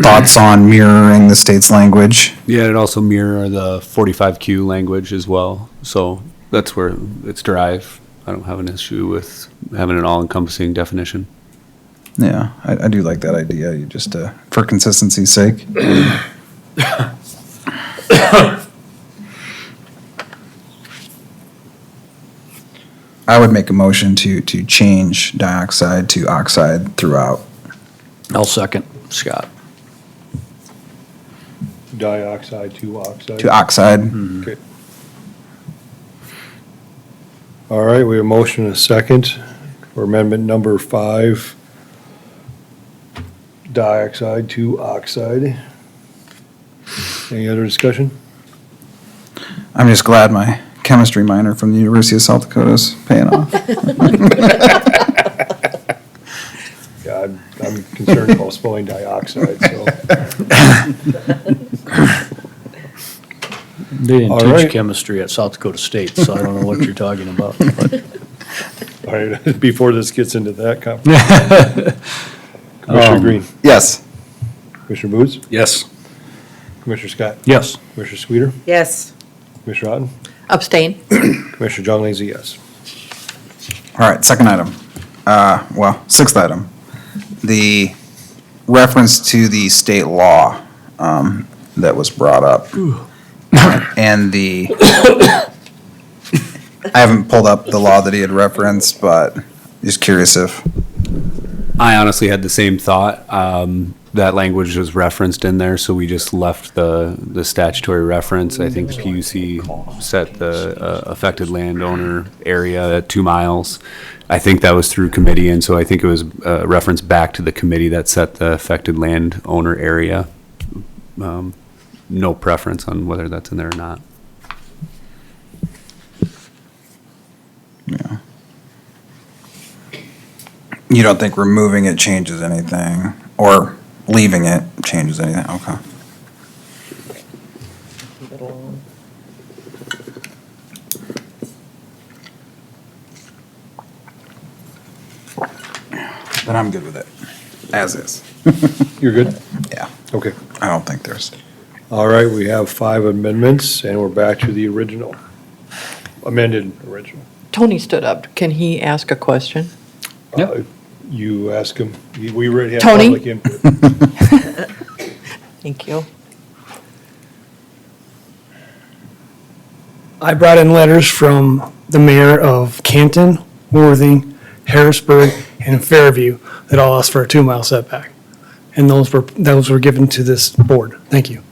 Speaker 6: Thoughts on mirroring the state's language?
Speaker 15: Yeah, it also mirror the 45Q language as well. So that's where it's derived. I don't have an issue with having an all-encompassing definition.
Speaker 6: Yeah, I do like that idea, you just, for consistency's sake. I would make a motion to change dioxide to oxide throughout.
Speaker 2: I'll second, Scott.
Speaker 1: Dioxide to oxide.
Speaker 6: To oxide.
Speaker 1: Okay. All right, we have a motion and a second for amendment number 5, dioxide to oxide. Any other discussion?
Speaker 6: I'm just glad my chemistry minor from the University of South Dakota is paying off.
Speaker 1: Yeah, I'm concerned about spelling dioxide, so.
Speaker 2: They didn't
Speaker 1: All
Speaker 2: teach
Speaker 1: right.
Speaker 2: chemistry at South Dakota State, so I don't know what you're talking about. But
Speaker 1: All right, before this gets into that conversation. Commissioner Green,
Speaker 6: Yes.
Speaker 1: Commissioner Booth,
Speaker 11: Yes.
Speaker 1: Commissioner Scott,
Speaker 2: Yes.
Speaker 1: Commissioner Sweeter,
Speaker 9: Yes.
Speaker 1: Commissioner Otten,
Speaker 3: Abstain.
Speaker 1: Commissioner John Lazy, yes.
Speaker 6: All right, second item. Sixth item. The reference to the state law that was brought up. And I haven't pulled up the law that he had referenced, but just curious if,
Speaker 15: I honestly had the same thought. that language was referenced in there, so we just left the statutory reference. I think the PUC set the affected landowner area at 2 miles. I think that was through committee, and so I think it was referenced back to the committee that set the affected landowner area. No preference on whether that's in there or not.
Speaker 6: Yeah. You don't think removing it changes anything, or leaving it changes anything? Okay. Then I'm good with it, as is.
Speaker 1: You're good?
Speaker 6: Yeah,
Speaker 1: Okay.
Speaker 6: I don't think there's.
Speaker 1: All right, we have 5 amendments, and we're back to the original, amended original.
Speaker 16: Tony stood up. Can he ask a question?
Speaker 1: You ask him, we already have
Speaker 16: Tony?
Speaker 1: public input.
Speaker 16: Thank you.
Speaker 13: I brought in letters from the mayor of Canton, Worthing, Harrisburg, and Fairview that all asked for a 2-mile setback. And those were given to this board. Thank you.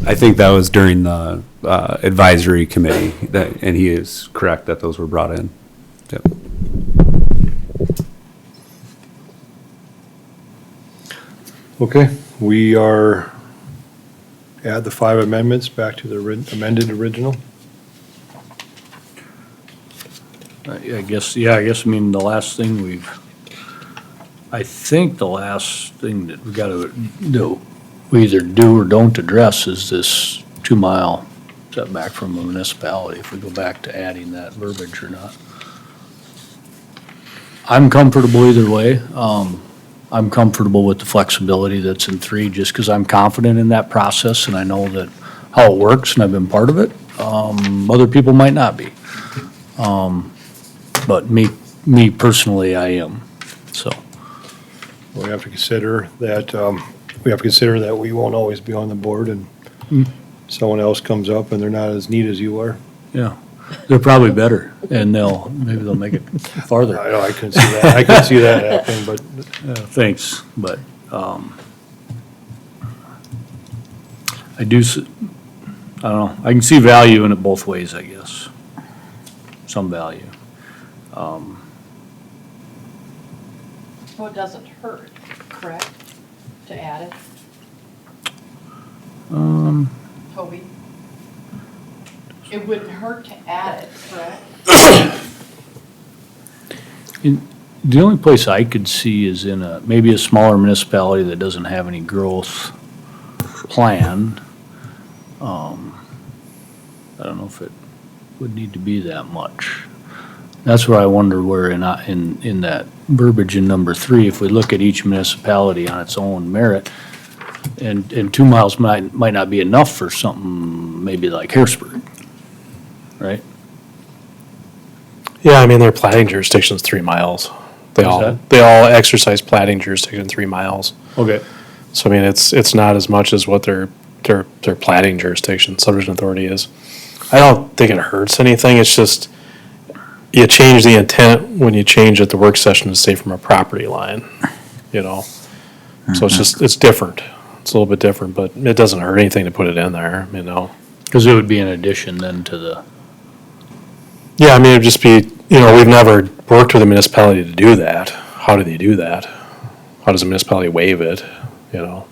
Speaker 15: I think that was during the advisory committee, and he is correct that those were brought in. Yep.
Speaker 1: Okay, we are, add the 5 amendments back to the amended original.
Speaker 2: I guess, I mean, the last thing I think the last thing that we gotta do, we either do or don't address is this 2-mile setback from a municipality, if we go back to adding that verbiage or not. I'm comfortable either way. I'm comfortable with the flexibility that's in 3, just because I'm confident in that process and I know that how it works and I've been part of it. Other people might not be. But me personally, I am, so.
Speaker 1: We have to consider that, we won't always be on the board, and someone else comes up and they're not as neat as you are.
Speaker 2: Yeah, they're probably better, and maybe they'll make it farther.
Speaker 1: I know, I can see that, I can see that happening, but
Speaker 2: Thanks, but, I do, I don't know, I can see value in it both ways, I guess. Some value.
Speaker 16: So it doesn't hurt, correct, to add it, Toby? It wouldn't hurt to add it, correct?
Speaker 2: The only place I could see is in maybe a smaller municipality that doesn't have any growth plan. I don't know if it would need to be that much. That's where I wonder where in that verbiage in number 3, if we look at each municipality on its own merit, and 2 miles might not be enough for something maybe like Harrisburg, right?
Speaker 4: Yeah, I mean, their plating jurisdiction is 3 miles. They all exercise plating jurisdiction 3 miles.
Speaker 2: Okay.
Speaker 4: So I mean, it's not as much as what their plating jurisdiction, subdivision authority is. I don't think it hurts anything. It's just, you change the intent when you change at the work session to say from a property line, you know? So it's just, it's different. It's a little bit different, but it doesn't hurt anything to put it in there, you know?
Speaker 2: Because it would be an addition then to the.
Speaker 4: Yeah, I mean, it'd just be, you know, we've never worked with a municipality to do that. How do they do that? How does a municipality waive it, you know?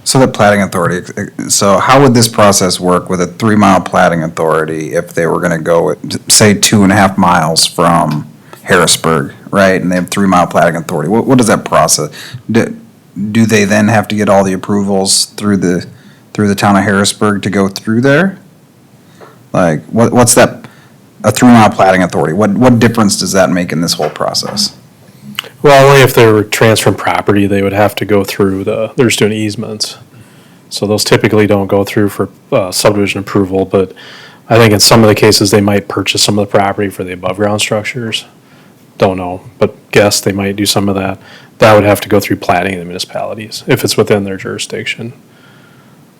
Speaker 6: So the plating authority, so how would this process work with a 3-mile plating authority if they were gonna go, say, 2.5 miles from Harrisburg, right? And they have 3-mile plating authority. What does that process? Do they then have to get all the approvals through the town of Harrisburg to go through there? Like, what's that, a 3-mile plating authority? What difference does that make in this whole process?
Speaker 4: Well, only if they were transferring property, they would have to go through they're just doing easements. So those typically don't go through for subdivision approval, but I think in some of the cases, they might purchase some of the property for the above-ground structures. Don't know, but guess they might do some of that. That would have to go through plating in the municipalities, if it's within their jurisdiction.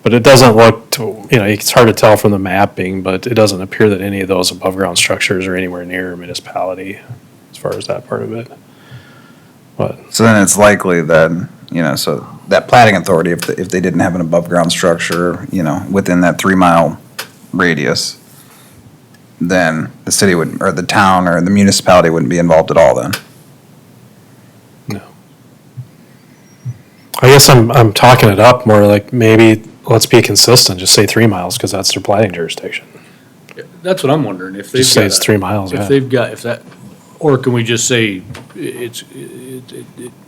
Speaker 4: But it doesn't look it's hard to tell from the mapping, but it doesn't appear that any of those above-ground structures are anywhere near a municipality, as far as that part of it. But
Speaker 6: So then it's likely that, so that plating authority, if they didn't have an above-ground structure, within that 3-mile radius, then the city would, or the town, or the municipality wouldn't be involved at all then.
Speaker 4: I guess I'm talking it up more like maybe let's be consistent, just say 3 miles, because that's their plating jurisdiction.
Speaker 2: That's what I'm wondering, if they've
Speaker 4: Just say
Speaker 2: got
Speaker 4: it's
Speaker 2: a-
Speaker 4: 3 miles, yeah.
Speaker 2: If they've got, if that, or can we just say it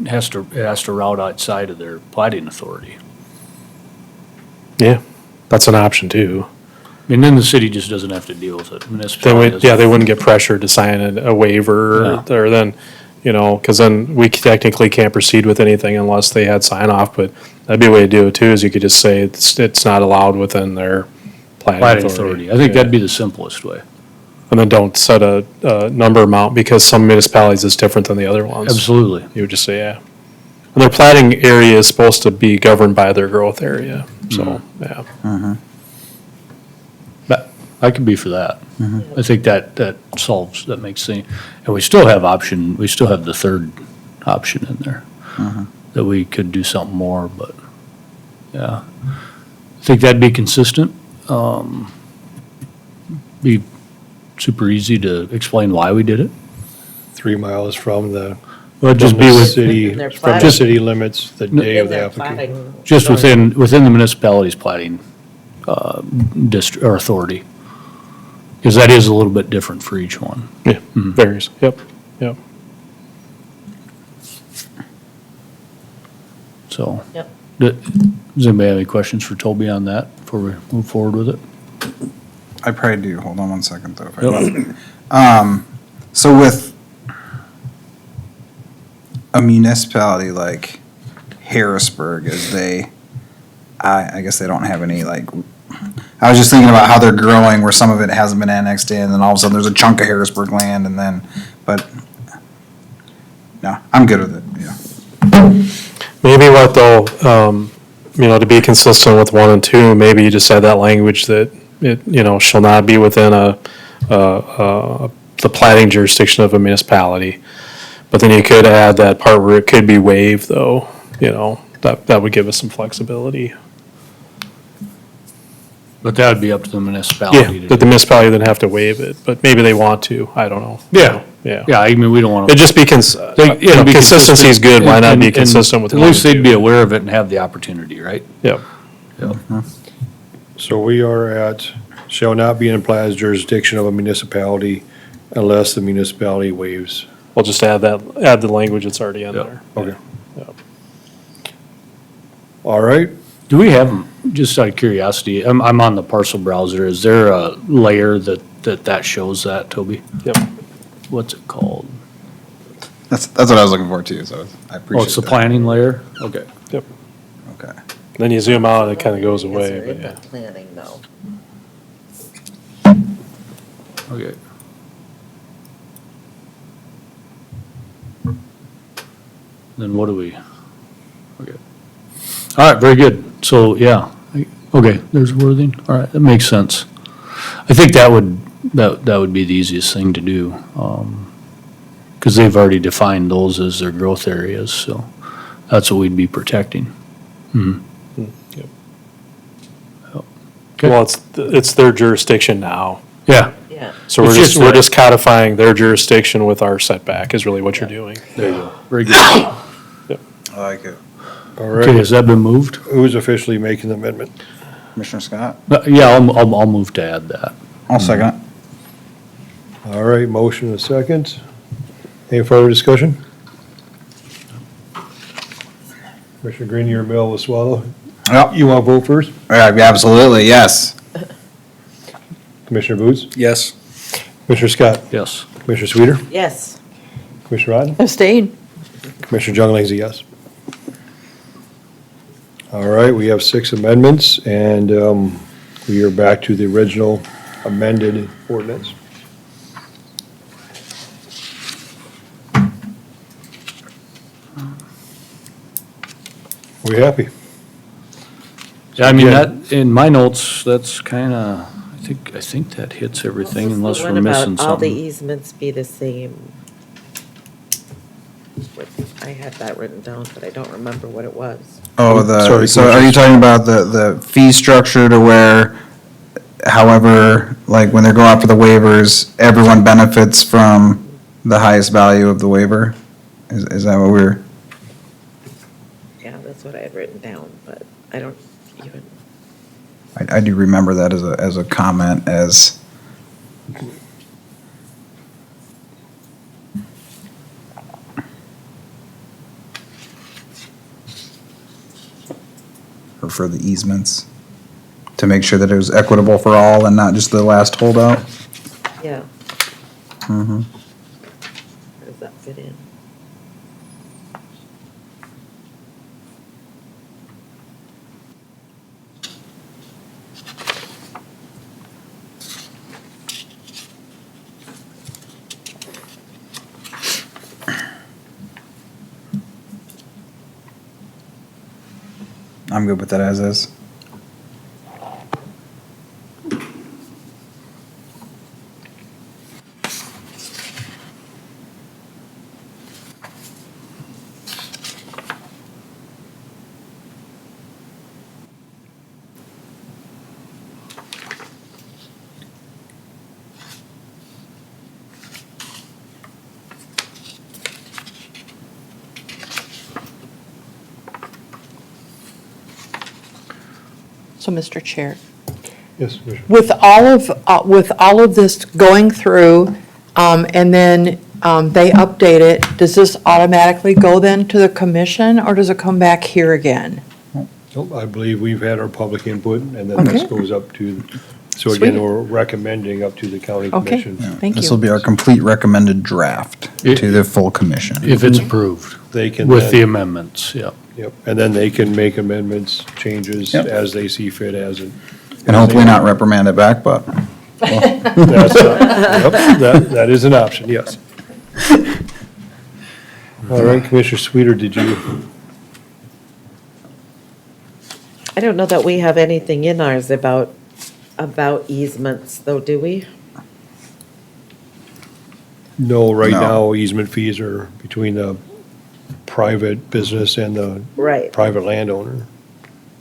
Speaker 2: has to route outside of their plating authority?
Speaker 4: Yeah, that's an option too.
Speaker 2: I mean, then the city just doesn't have to deal with it.
Speaker 4: They
Speaker 2: Municipality
Speaker 4: would, yeah,
Speaker 2: doesn't.
Speaker 4: they wouldn't get pressured to sign a waiver or then, because then we technically can't proceed with anything unless they had sign off, but that'd be a way to do it too, is you could just say it's not allowed within their
Speaker 2: Plating
Speaker 4: plating
Speaker 2: authority.
Speaker 4: authority.
Speaker 2: I think
Speaker 4: Yeah.
Speaker 2: that'd be the simplest way.
Speaker 4: And then don't set a number amount, because some municipalities is different than the other ones.
Speaker 2: Absolutely.
Speaker 4: You would just say, yeah. And their plating area is supposed to be governed by their growth area, so, yeah.
Speaker 2: But I could be for that. I think that makes things, and we still have the third option in there. That we could do something more, but, yeah. I think that'd be consistent. Be super easy to explain why we did it.
Speaker 1: 3 miles from the,
Speaker 2: Well, it'd just
Speaker 1: from
Speaker 2: be
Speaker 1: the
Speaker 2: with,
Speaker 1: city,
Speaker 9: In their
Speaker 1: from the
Speaker 9: plating.
Speaker 1: city limits, the day
Speaker 9: In
Speaker 1: of the
Speaker 9: their
Speaker 1: application.
Speaker 9: plating.
Speaker 2: just within the municipality's plating, district, or authority. Because that is a little bit different for each one.
Speaker 4: Yeah, varies, yep, yep.
Speaker 2: So.
Speaker 9: Yep.
Speaker 2: Does anybody have any questions for Toby on that before we move forward with it?
Speaker 6: I probably do. Hold on one second, though. If I
Speaker 2: Yep.
Speaker 6: can. So with a municipality like Harrisburg, I guess they don't have any, like, I was just thinking about how they're growing, where some of it hasn't been annexed in, and all of a sudden there's a chunk of Harrisburg land, and then, but, no, I'm good with it, yeah.
Speaker 4: Maybe what though, to be consistent with 1 and 2, maybe you just add that language that it, shall not be within the plating jurisdiction of a municipality. But then you could add that part where it could be waived though, that would give us some flexibility.
Speaker 2: But that would be up to the
Speaker 4: Yeah,
Speaker 2: municipality to
Speaker 4: that the
Speaker 2: do.
Speaker 4: municipality doesn't have to waive it, but maybe they want to, I don't know.
Speaker 2: Yeah.
Speaker 4: Yeah.
Speaker 2: Yeah, I mean, we don't want
Speaker 4: It'd
Speaker 2: to.
Speaker 4: just be consistency is good, why not be consistent with
Speaker 2: At
Speaker 4: 1
Speaker 2: least
Speaker 4: and
Speaker 2: they'd
Speaker 4: 2?
Speaker 2: be aware of it and have the opportunity, right?
Speaker 4: Yep.
Speaker 2: Yep.
Speaker 1: So we are at, shall not be in the plaza jurisdiction of a municipality unless the municipality waives.
Speaker 4: We'll just add the language that's already in
Speaker 2: Yep.
Speaker 4: there.
Speaker 1: Okay.
Speaker 4: Yep.
Speaker 1: All right,
Speaker 2: Do we have, just out of curiosity, I'm on the parcel browser, is there a layer that shows that, Toby?
Speaker 4: Yep.
Speaker 2: What's it called?
Speaker 6: That's what I was looking for too, so I appreciate that.
Speaker 2: Oh, it's the planning layer? Okay.
Speaker 4: Yep.
Speaker 6: Okay.
Speaker 4: Then you zoom out and it kind of goes
Speaker 9: Yes,
Speaker 4: away,
Speaker 9: they're
Speaker 4: but
Speaker 9: in
Speaker 4: yeah.
Speaker 9: the planning though.
Speaker 2: Okay. Then what do we, okay. All right, very good. So, yeah, okay, there's Worthing. All right, that makes sense. I think that would be the easiest thing to do. Because they've already defined those as their growth areas, so that's what we'd be protecting.
Speaker 4: Yep.
Speaker 2: Okay.
Speaker 4: Well, it's their jurisdiction now.
Speaker 2: Yeah,
Speaker 9: Yeah.
Speaker 4: So
Speaker 2: It's just
Speaker 4: we're
Speaker 2: that-
Speaker 4: just codifying their jurisdiction with our setback is really what you're doing.
Speaker 2: there you go. Very good.
Speaker 6: I like it.
Speaker 1: all
Speaker 2: Okay,
Speaker 1: right.
Speaker 2: has that been moved?
Speaker 1: Who's officially making the amendment?
Speaker 6: Commissioner Scott?
Speaker 2: Yeah, I'll move to add that.
Speaker 6: I'll second it.
Speaker 1: All right, motion and a second. Any further discussion? Commissioner Green, you're available to swallow.
Speaker 6: Yep.
Speaker 1: You want to vote first?
Speaker 6: Absolutely, yes.
Speaker 1: Commissioner Booth?
Speaker 5: Yes.
Speaker 1: Commissioner Scott?
Speaker 2: Yes.
Speaker 1: Commissioner Sweeter?
Speaker 9: Yes.
Speaker 1: Commissioner Rodden?
Speaker 3: Abstain.
Speaker 1: Commissioner Jungle's a yes. All right, we have 6 amendments, and we are back to the original amended ordinance. We happy?
Speaker 2: Yeah, I mean,
Speaker 1: Again-
Speaker 2: that, in my notes, that's kinda, I think that hits everything unless we're missing
Speaker 9: What about all the
Speaker 2: something.
Speaker 9: easements be the same? I had that written down, but I don't remember what it was.
Speaker 6: Oh,
Speaker 1: Sorry,
Speaker 6: so are you talking about the fee structure to where, however, like when they go out for the waivers, everyone benefits from the highest value of the waiver? Is that what we're,
Speaker 9: Yeah, that's what I had written down, but I don't even,
Speaker 6: I do remember that as a comment as. Or for the easements, to make sure that it was equitable for all and not just the last holdout.
Speaker 9: yeah,
Speaker 6: Mm-hmm.
Speaker 9: where does that fit in?
Speaker 6: I'm good with that as is.
Speaker 3: So, Mr. Chair,
Speaker 1: Yes, Commissioner.
Speaker 3: with all of this going through, and then they update it, does this automatically go then to the commission, or does it come back here again?
Speaker 1: Nope, I believe we've had our public input, and then this
Speaker 3: Okay.
Speaker 1: goes up to, so again,
Speaker 3: Sweet.
Speaker 1: we're recommending up to the county
Speaker 3: Okay.
Speaker 1: commission.
Speaker 3: Thank
Speaker 6: This
Speaker 3: you.
Speaker 6: will be our complete recommended draft to the full commission.
Speaker 2: If it's approved,
Speaker 1: They can
Speaker 2: with the
Speaker 1: then,
Speaker 2: amendments, yeah.
Speaker 1: yep, and then they can make amendments, changes
Speaker 6: Yep.
Speaker 1: as they see fit as it.
Speaker 6: And hopefully not reprimand it back, but.
Speaker 1: That's, yep, that is an option, yes. All right, Commissioner Sweeter, did you,
Speaker 9: I don't know that we have anything in ours about easements, though, do we?
Speaker 1: no, right
Speaker 6: No.
Speaker 1: now easement fees are between the private business and the
Speaker 9: Right,
Speaker 1: private landowner.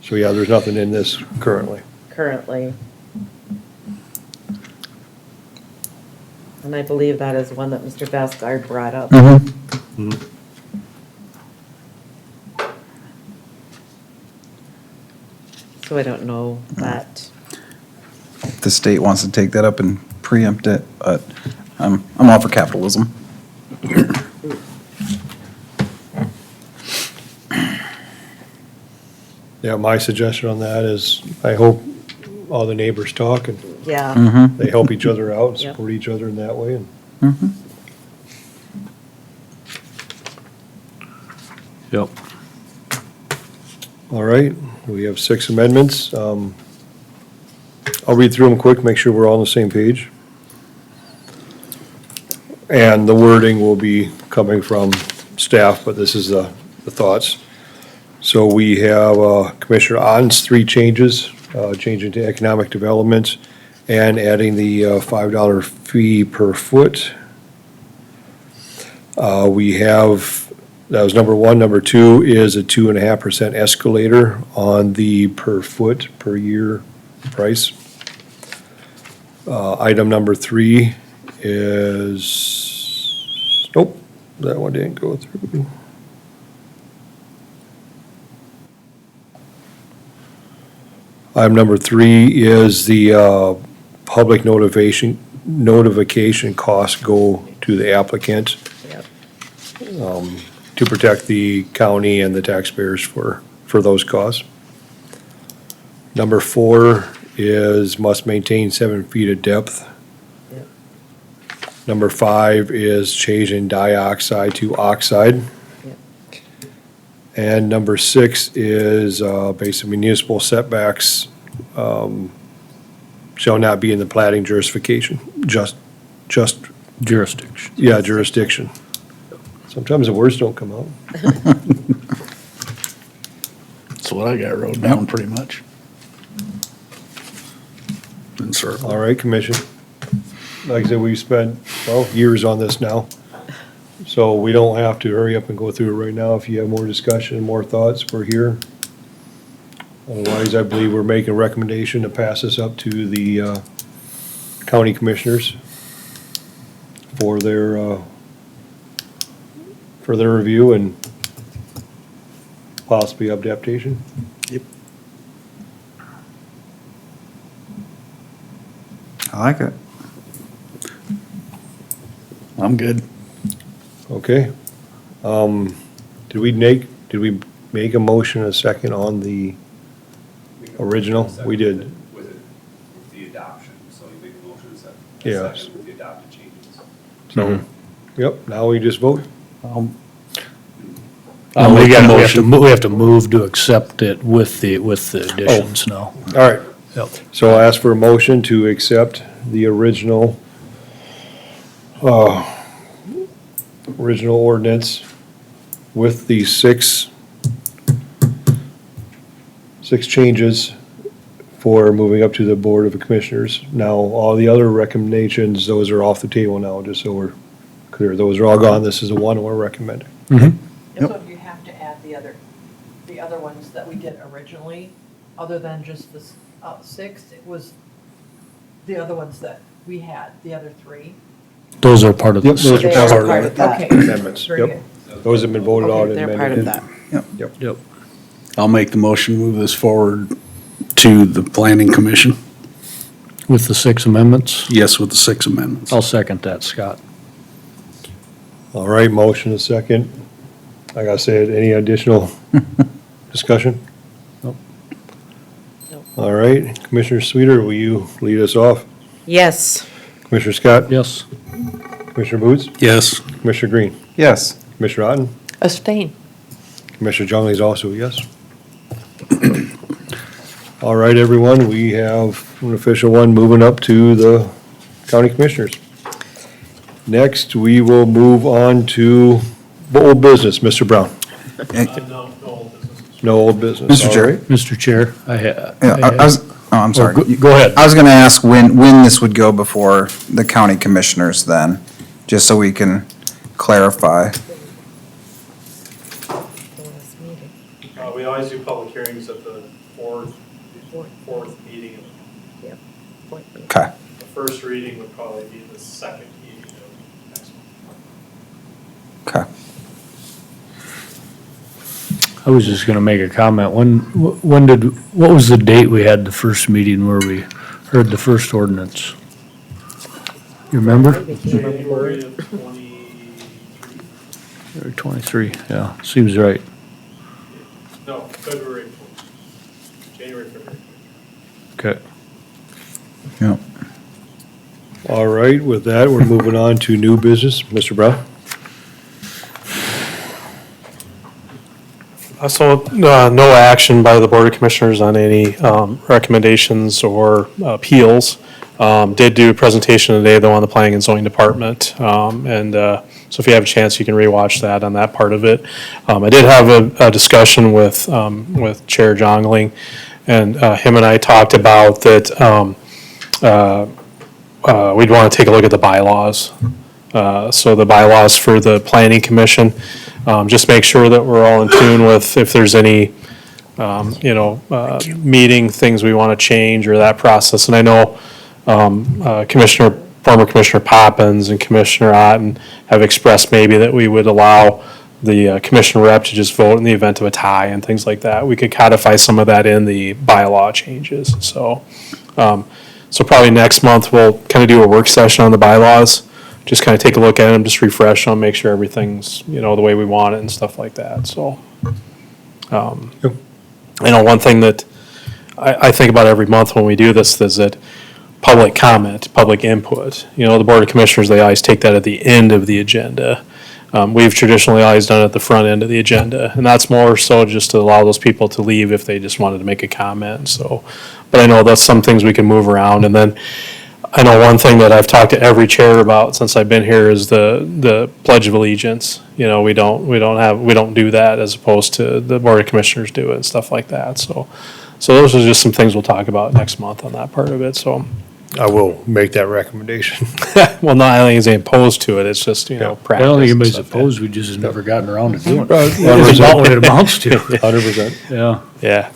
Speaker 1: So, yeah, there's nothing in this currently.
Speaker 9: currently. And I believe that is one that Mr. Basgard brought up.
Speaker 6: Mm-hmm.
Speaker 9: So I don't know that.
Speaker 6: The state wants to take that up and preempt it, but I'm all for capitalism.
Speaker 1: Yeah, my suggestion on that is I hope all the neighbors talk and
Speaker 9: Yeah,
Speaker 6: Mm-hmm.
Speaker 1: they help each other out and
Speaker 9: Yep.
Speaker 1: support each other in that way. And
Speaker 6: Mm-hmm.
Speaker 2: Yep.
Speaker 1: all right, we have 6 amendments. I'll read through them quick, make sure we're all on the same page. And the wording will be coming from staff, but this is the thoughts. So we have Commissioner On's 3 changes, changing to economic development and adding the $5 fee per foot. We have, that was number 1. Number 2 is a 2.5% escalator on the per foot per year price. Item number 3 is, nope, that one didn't go through. Item number 3 is the public notification costs go to the applicant
Speaker 9: yep,
Speaker 1: to protect the county and the taxpayers for those costs. Number 4 is must maintain 7 feet of depth.
Speaker 9: Yep.
Speaker 1: Number 5 is changing dioxide to oxide.
Speaker 9: Yep.
Speaker 1: And number 6 is basically municipal setbacks shall not be in the plating jurisdiction, just,
Speaker 2: Jurisdiction.
Speaker 1: yeah, jurisdiction. Sometimes the words don't come out.
Speaker 5: That's what I got wrote down pretty much. In circle.
Speaker 1: All right, Commission. Like I said, we've spent, well, years on this now. So we don't have to hurry up and go through it right now. If you have more discussion, more thoughts, we're here. Otherwise, I believe we're making a recommendation to pass this up to the county commissioners for their review and possibly adaptation.
Speaker 6: I like it.
Speaker 5: I'm good.
Speaker 1: Okay. Did we make a motion a second on the original? We did.
Speaker 15: With the adoption, so you make a motion to second.
Speaker 1: Yes.
Speaker 15: Second with the adopted changes.
Speaker 1: So, yep, now we just vote.
Speaker 5: I'll
Speaker 2: We
Speaker 5: make a
Speaker 2: gotta,
Speaker 5: motion.
Speaker 2: we have to move to accept it with the additions now.
Speaker 1: All right.
Speaker 2: Yep.
Speaker 1: So I'll ask for a motion to accept the original ordinance with the six changes for moving up to the Board of Commissioners. Now, all the other recommendations, those are off the table now, just so we're clear. Those are all gone. This is the one we're recommending.
Speaker 3: And so you have to add the other ones that we did originally, other than just the six, it was the other ones that we had, the other three.
Speaker 2: Those are part of the.
Speaker 1: Yep, those are
Speaker 3: They
Speaker 1: part
Speaker 3: are
Speaker 1: of
Speaker 3: part
Speaker 1: it.
Speaker 3: of that. Okay.
Speaker 1: Amendments,
Speaker 3: Very
Speaker 1: yep. Those have been voted on and
Speaker 9: Okay,
Speaker 1: amended.
Speaker 9: they're part of that.
Speaker 2: Yep.
Speaker 5: I'll make the motion, move this forward to the planning commission.
Speaker 2: With the 6 amendments?
Speaker 5: Yes, with the 6 amendments.
Speaker 2: I'll second that, Scott.
Speaker 1: All right, motion is second. Like I said, any additional discussion?
Speaker 2: Nope.
Speaker 1: All right, Commissioner Sweeter, will you lead us off?
Speaker 9: Yes.
Speaker 1: Commissioner Scott?
Speaker 2: Yes.
Speaker 1: Commissioner Boots?
Speaker 5: Yes.
Speaker 1: Commissioner Green?
Speaker 6: Yes.
Speaker 1: Commissioner Otten?
Speaker 3: Abstain.
Speaker 1: Commissioner Jungley is also a yes. All right, everyone, we have an official one moving up to the county commissioners. Next, we will move on to old business. Mr. Brown? No old business.
Speaker 6: Mr. Chair.
Speaker 1: All right.
Speaker 2: Mr. Chair,
Speaker 6: I'm sorry.
Speaker 2: Go ahead.
Speaker 6: I was gonna ask when this would go before the county commissioners then, just so we can clarify.
Speaker 4: We always do public hearings at the fourth meeting.
Speaker 6: Okay.
Speaker 4: The first reading would probably be the second meeting of next month.
Speaker 6: Okay.
Speaker 2: I was just gonna make a comment. What was the date we had the first meeting where we heard the first ordinance? You remember?
Speaker 4: January of 23.
Speaker 2: Or 23, yeah, seems right.
Speaker 4: No, February 20. January, February.
Speaker 2: Okay.
Speaker 6: Yep.
Speaker 1: All right, with that, we're moving on to new business. Mr. Brown?
Speaker 4: So, no action by the Board of Commissioners on any recommendations or appeals. Did do a presentation today, though, on the Planning and Zoning Department. So if you have a chance, you can rewatch that on that part of it. I did have a discussion with Chair Jongling, and him and I talked about that we'd want to take a look at the bylaws. So the bylaws for the Planning Commission, just make sure that we're all in tune with if there's any, meeting things we want to change or that process. And I know former Commissioner Poppins and Commissioner Otten have expressed maybe that we would allow the commission rep to just vote in the event of a tie and things like that. We could codify some of that in the bylaw changes. So probably next month, we'll kind of do a work session on the bylaws. Just kind of take a look at them, just refresh them, make sure everything's, the way we want it and stuff like that, so. One thing that I think about every month when we do this is that public comment, public input. The Board of Commissioners, they always take that at the end of the agenda. We've traditionally always done it at the front end of the agenda, and that's more so just to allow those people to leave if they just wanted to make a comment, so. But I know that's some things we can move around, and then I know one thing that I've talked to every chair about since I've been here is the Pledge of Allegiance. We don't do that as opposed to the Board of Commissioners do it and stuff like that, so those are just some things we'll talk about next month on that part of it, so.
Speaker 1: I will make that recommendation.
Speaker 4: Well, no, I don't think he's opposed to it, it's just,
Speaker 1: Yeah.
Speaker 2: I
Speaker 4: practice.
Speaker 2: don't think
Speaker 4: and
Speaker 2: anybody's
Speaker 4: stuff, yeah.
Speaker 2: opposed, we just have never gotten around to doing it.
Speaker 1: Well,
Speaker 2: That's about what it amounts to.
Speaker 1: 100%.
Speaker 2: Yeah.
Speaker 4: Yeah.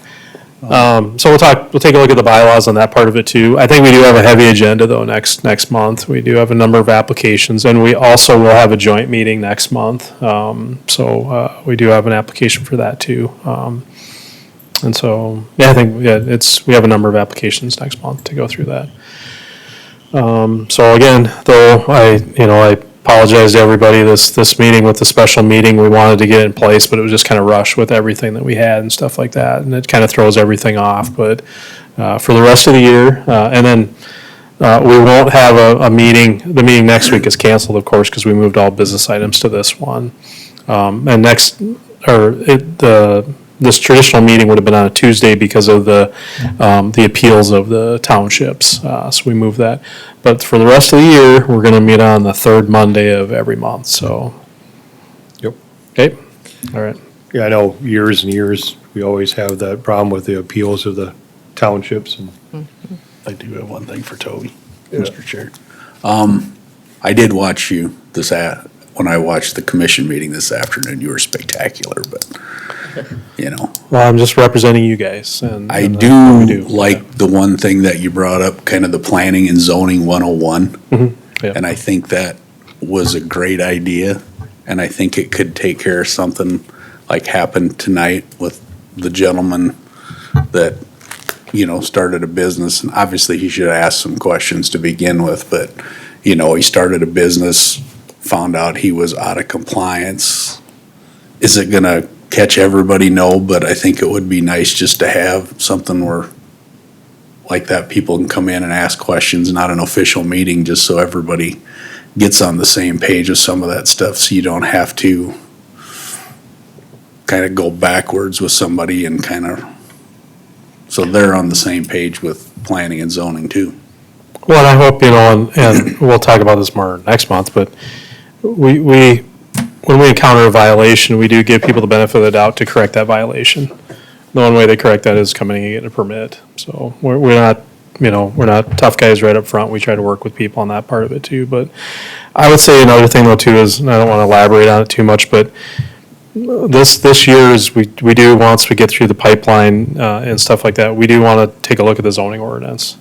Speaker 4: So we'll take a look at the bylaws on that part of it too. I think we do have a heavy agenda though next month. We do have a number of applications and we also will have a joint meeting next month. So we do have an application for that too. And so, yeah, I think, we have a number of applications next month to go through that. So again, though, I apologize to everybody, this meeting with the special meeting, we wanted to get in place, but it was just kind of rushed with everything that we had and stuff like that, and it kind of throws everything off, but, for the rest of the year, and then, we won't have a meeting, the meeting next week is canceled, of course, because we moved all business items to this one. And this traditional meeting would have been on a Tuesday because of the appeals of the townships, so we moved that. But for the rest of the year, we're gonna meet on the third Monday of every month, so.
Speaker 1: Yep.
Speaker 4: Okay, all right.
Speaker 1: Yeah, I know years and years, we always have that problem with the appeals of the townships and
Speaker 5: I do have one thing for Toby, Mr. Chair. I did watch you when I watched the commission meeting this afternoon, you were spectacular, but,
Speaker 4: Well, I'm just representing you guys, and.
Speaker 5: I
Speaker 4: and what we
Speaker 5: do like the one thing that you brought up, kind of the planning and zoning 101.
Speaker 4: Yeah.
Speaker 5: And I think that was a great idea, and I think it could take care of something like happened tonight with the gentleman that, started a business, and obviously he should have asked some questions to begin with, but, he started a business, found out he was out of compliance. Is it gonna catch everybody? No, but I think it would be nice just to have something where like that, people can come in and ask questions, not an official meeting, just so everybody gets on the same page with some of that stuff, so you don't have to kind of go backwards with somebody and so they're on the same page with planning and zoning too.
Speaker 4: Well, and I hope, and we'll talk about this more next month, but when we encounter a violation, we do give people the benefit of the doubt to correct that violation. The one way they correct that is coming and getting a permit. So we're not tough guys right up front. We try to work with people on that part of it too. But I would say another thing though too is, and I don't want to elaborate on it too much, but this year is, we do, once we get through the pipeline, and stuff like that, we do want to take a look at the zoning ordinance.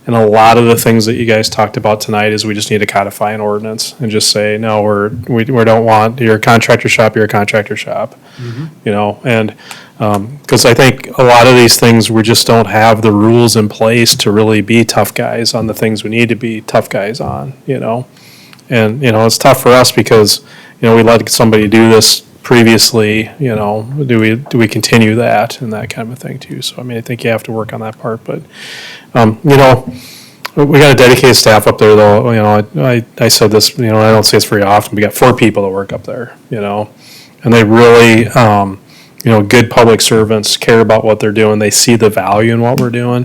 Speaker 4: And a lot of the things that you guys talked about tonight is we just need to codify an ordinance and just say, no, we don't want, you're a contractor shop, you're a contractor shop. And, cause I think a lot of these things, we just don't have the rules in place to really be tough guys on the things we need to be tough guys on, And, it's tough for us because, we let somebody do this previously, do we continue that and that kind of a thing too. So, I think you have to work on that part, but, we got a dedicated staff up there though, I said this, I don't say this very often, we got 4 people that work up there, and they really, good public servants, care about what they're doing, they see the value in what we're doing.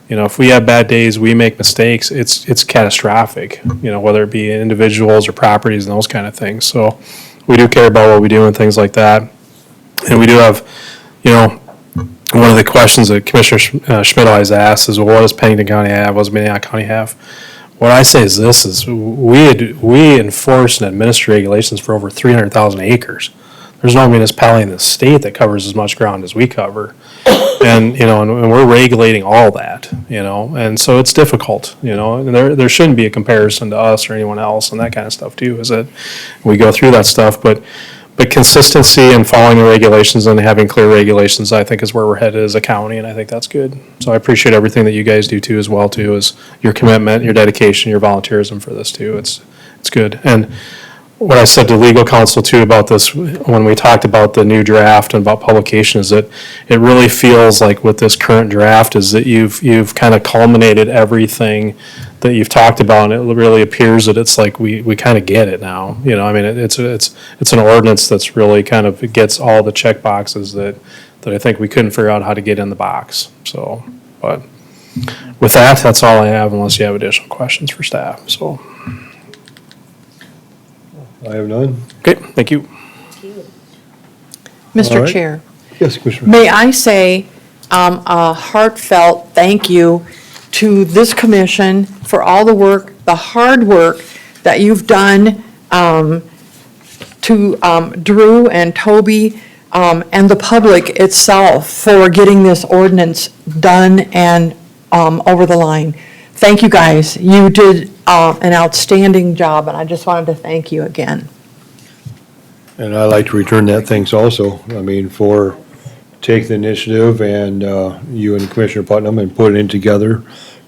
Speaker 4: If we have bad days, we make mistakes, it's catastrophic, whether it be individuals or properties and those kind of things. So we do care about what we do and things like that. And we do have, one of the questions that Commissioner Schmidt always asks is, well, what does Pennington County have? What does Minnehaha County have? What I say is this, is we enforce and administer regulations for over 300,000 acres. There's no municipality in the state that covers as much ground as we cover. And, and we're regulating all that, and so it's difficult, and there shouldn't be a comparison to us or anyone else and that kind of stuff too, is that we go through that stuff, but consistency and following the regulations and having clear regulations, I think is where we're headed as a county, and I think that's good. So I appreciate everything that you guys do too as well too, is your commitment, your dedication, your volunteerism for this too, it's good. And what I said to legal counsel too about this, when we talked about the new draft and about publication, is that it really feels like with this current draft is that you've kind of culminated everything that you've talked about, and it really appears that it's like we kind of get it now. It's an ordinance that's really kind of, it gets all the check boxes that I think we couldn't figure out how to get in the box. So, but with that, that's all I have unless you have additional questions for staff, so.
Speaker 1: I have none.
Speaker 4: Okay, thank you.
Speaker 1: All
Speaker 3: Mr.
Speaker 1: right.
Speaker 3: Chair,
Speaker 1: Yes, Commissioner.
Speaker 3: may I say a heartfelt thank you to this commission for all the work, the hard work that you've done, to Drew and Toby, and the public itself for getting this ordinance done and over the line. Thank you, guys. You did an outstanding job, and I just wanted to thank you again.
Speaker 1: And I'd like to return that thanks also, I mean, for taking the initiative and you and Commissioner Putnam and putting it together,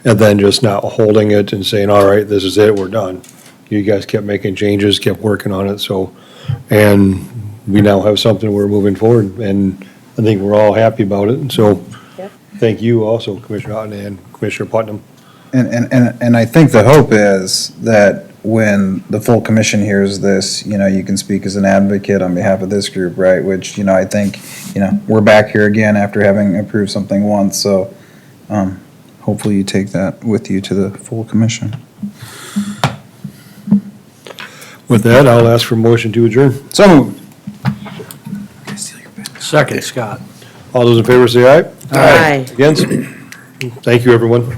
Speaker 1: and then just not holding it and saying, all right, this is it, we're done. You guys kept making changes, kept working on it, so, and we now have something we're moving forward, and I think we're all happy about it, and so,
Speaker 3: Yep.
Speaker 1: thank you also, Commissioner Otten and Commissioner Putnam.
Speaker 6: And I think the hope is that when the full commission hears this, you can speak as an advocate on behalf of this group, right? Which, I think, we're back here again after having approved something once, so, hopefully you take that with you to the full commission.
Speaker 1: With that, I'll ask for a motion to adjourn.
Speaker 6: So moved.
Speaker 2: Second, Scott.
Speaker 1: All those in favor say aye.
Speaker 9: Aye.
Speaker 1: Against? Thank you, everyone.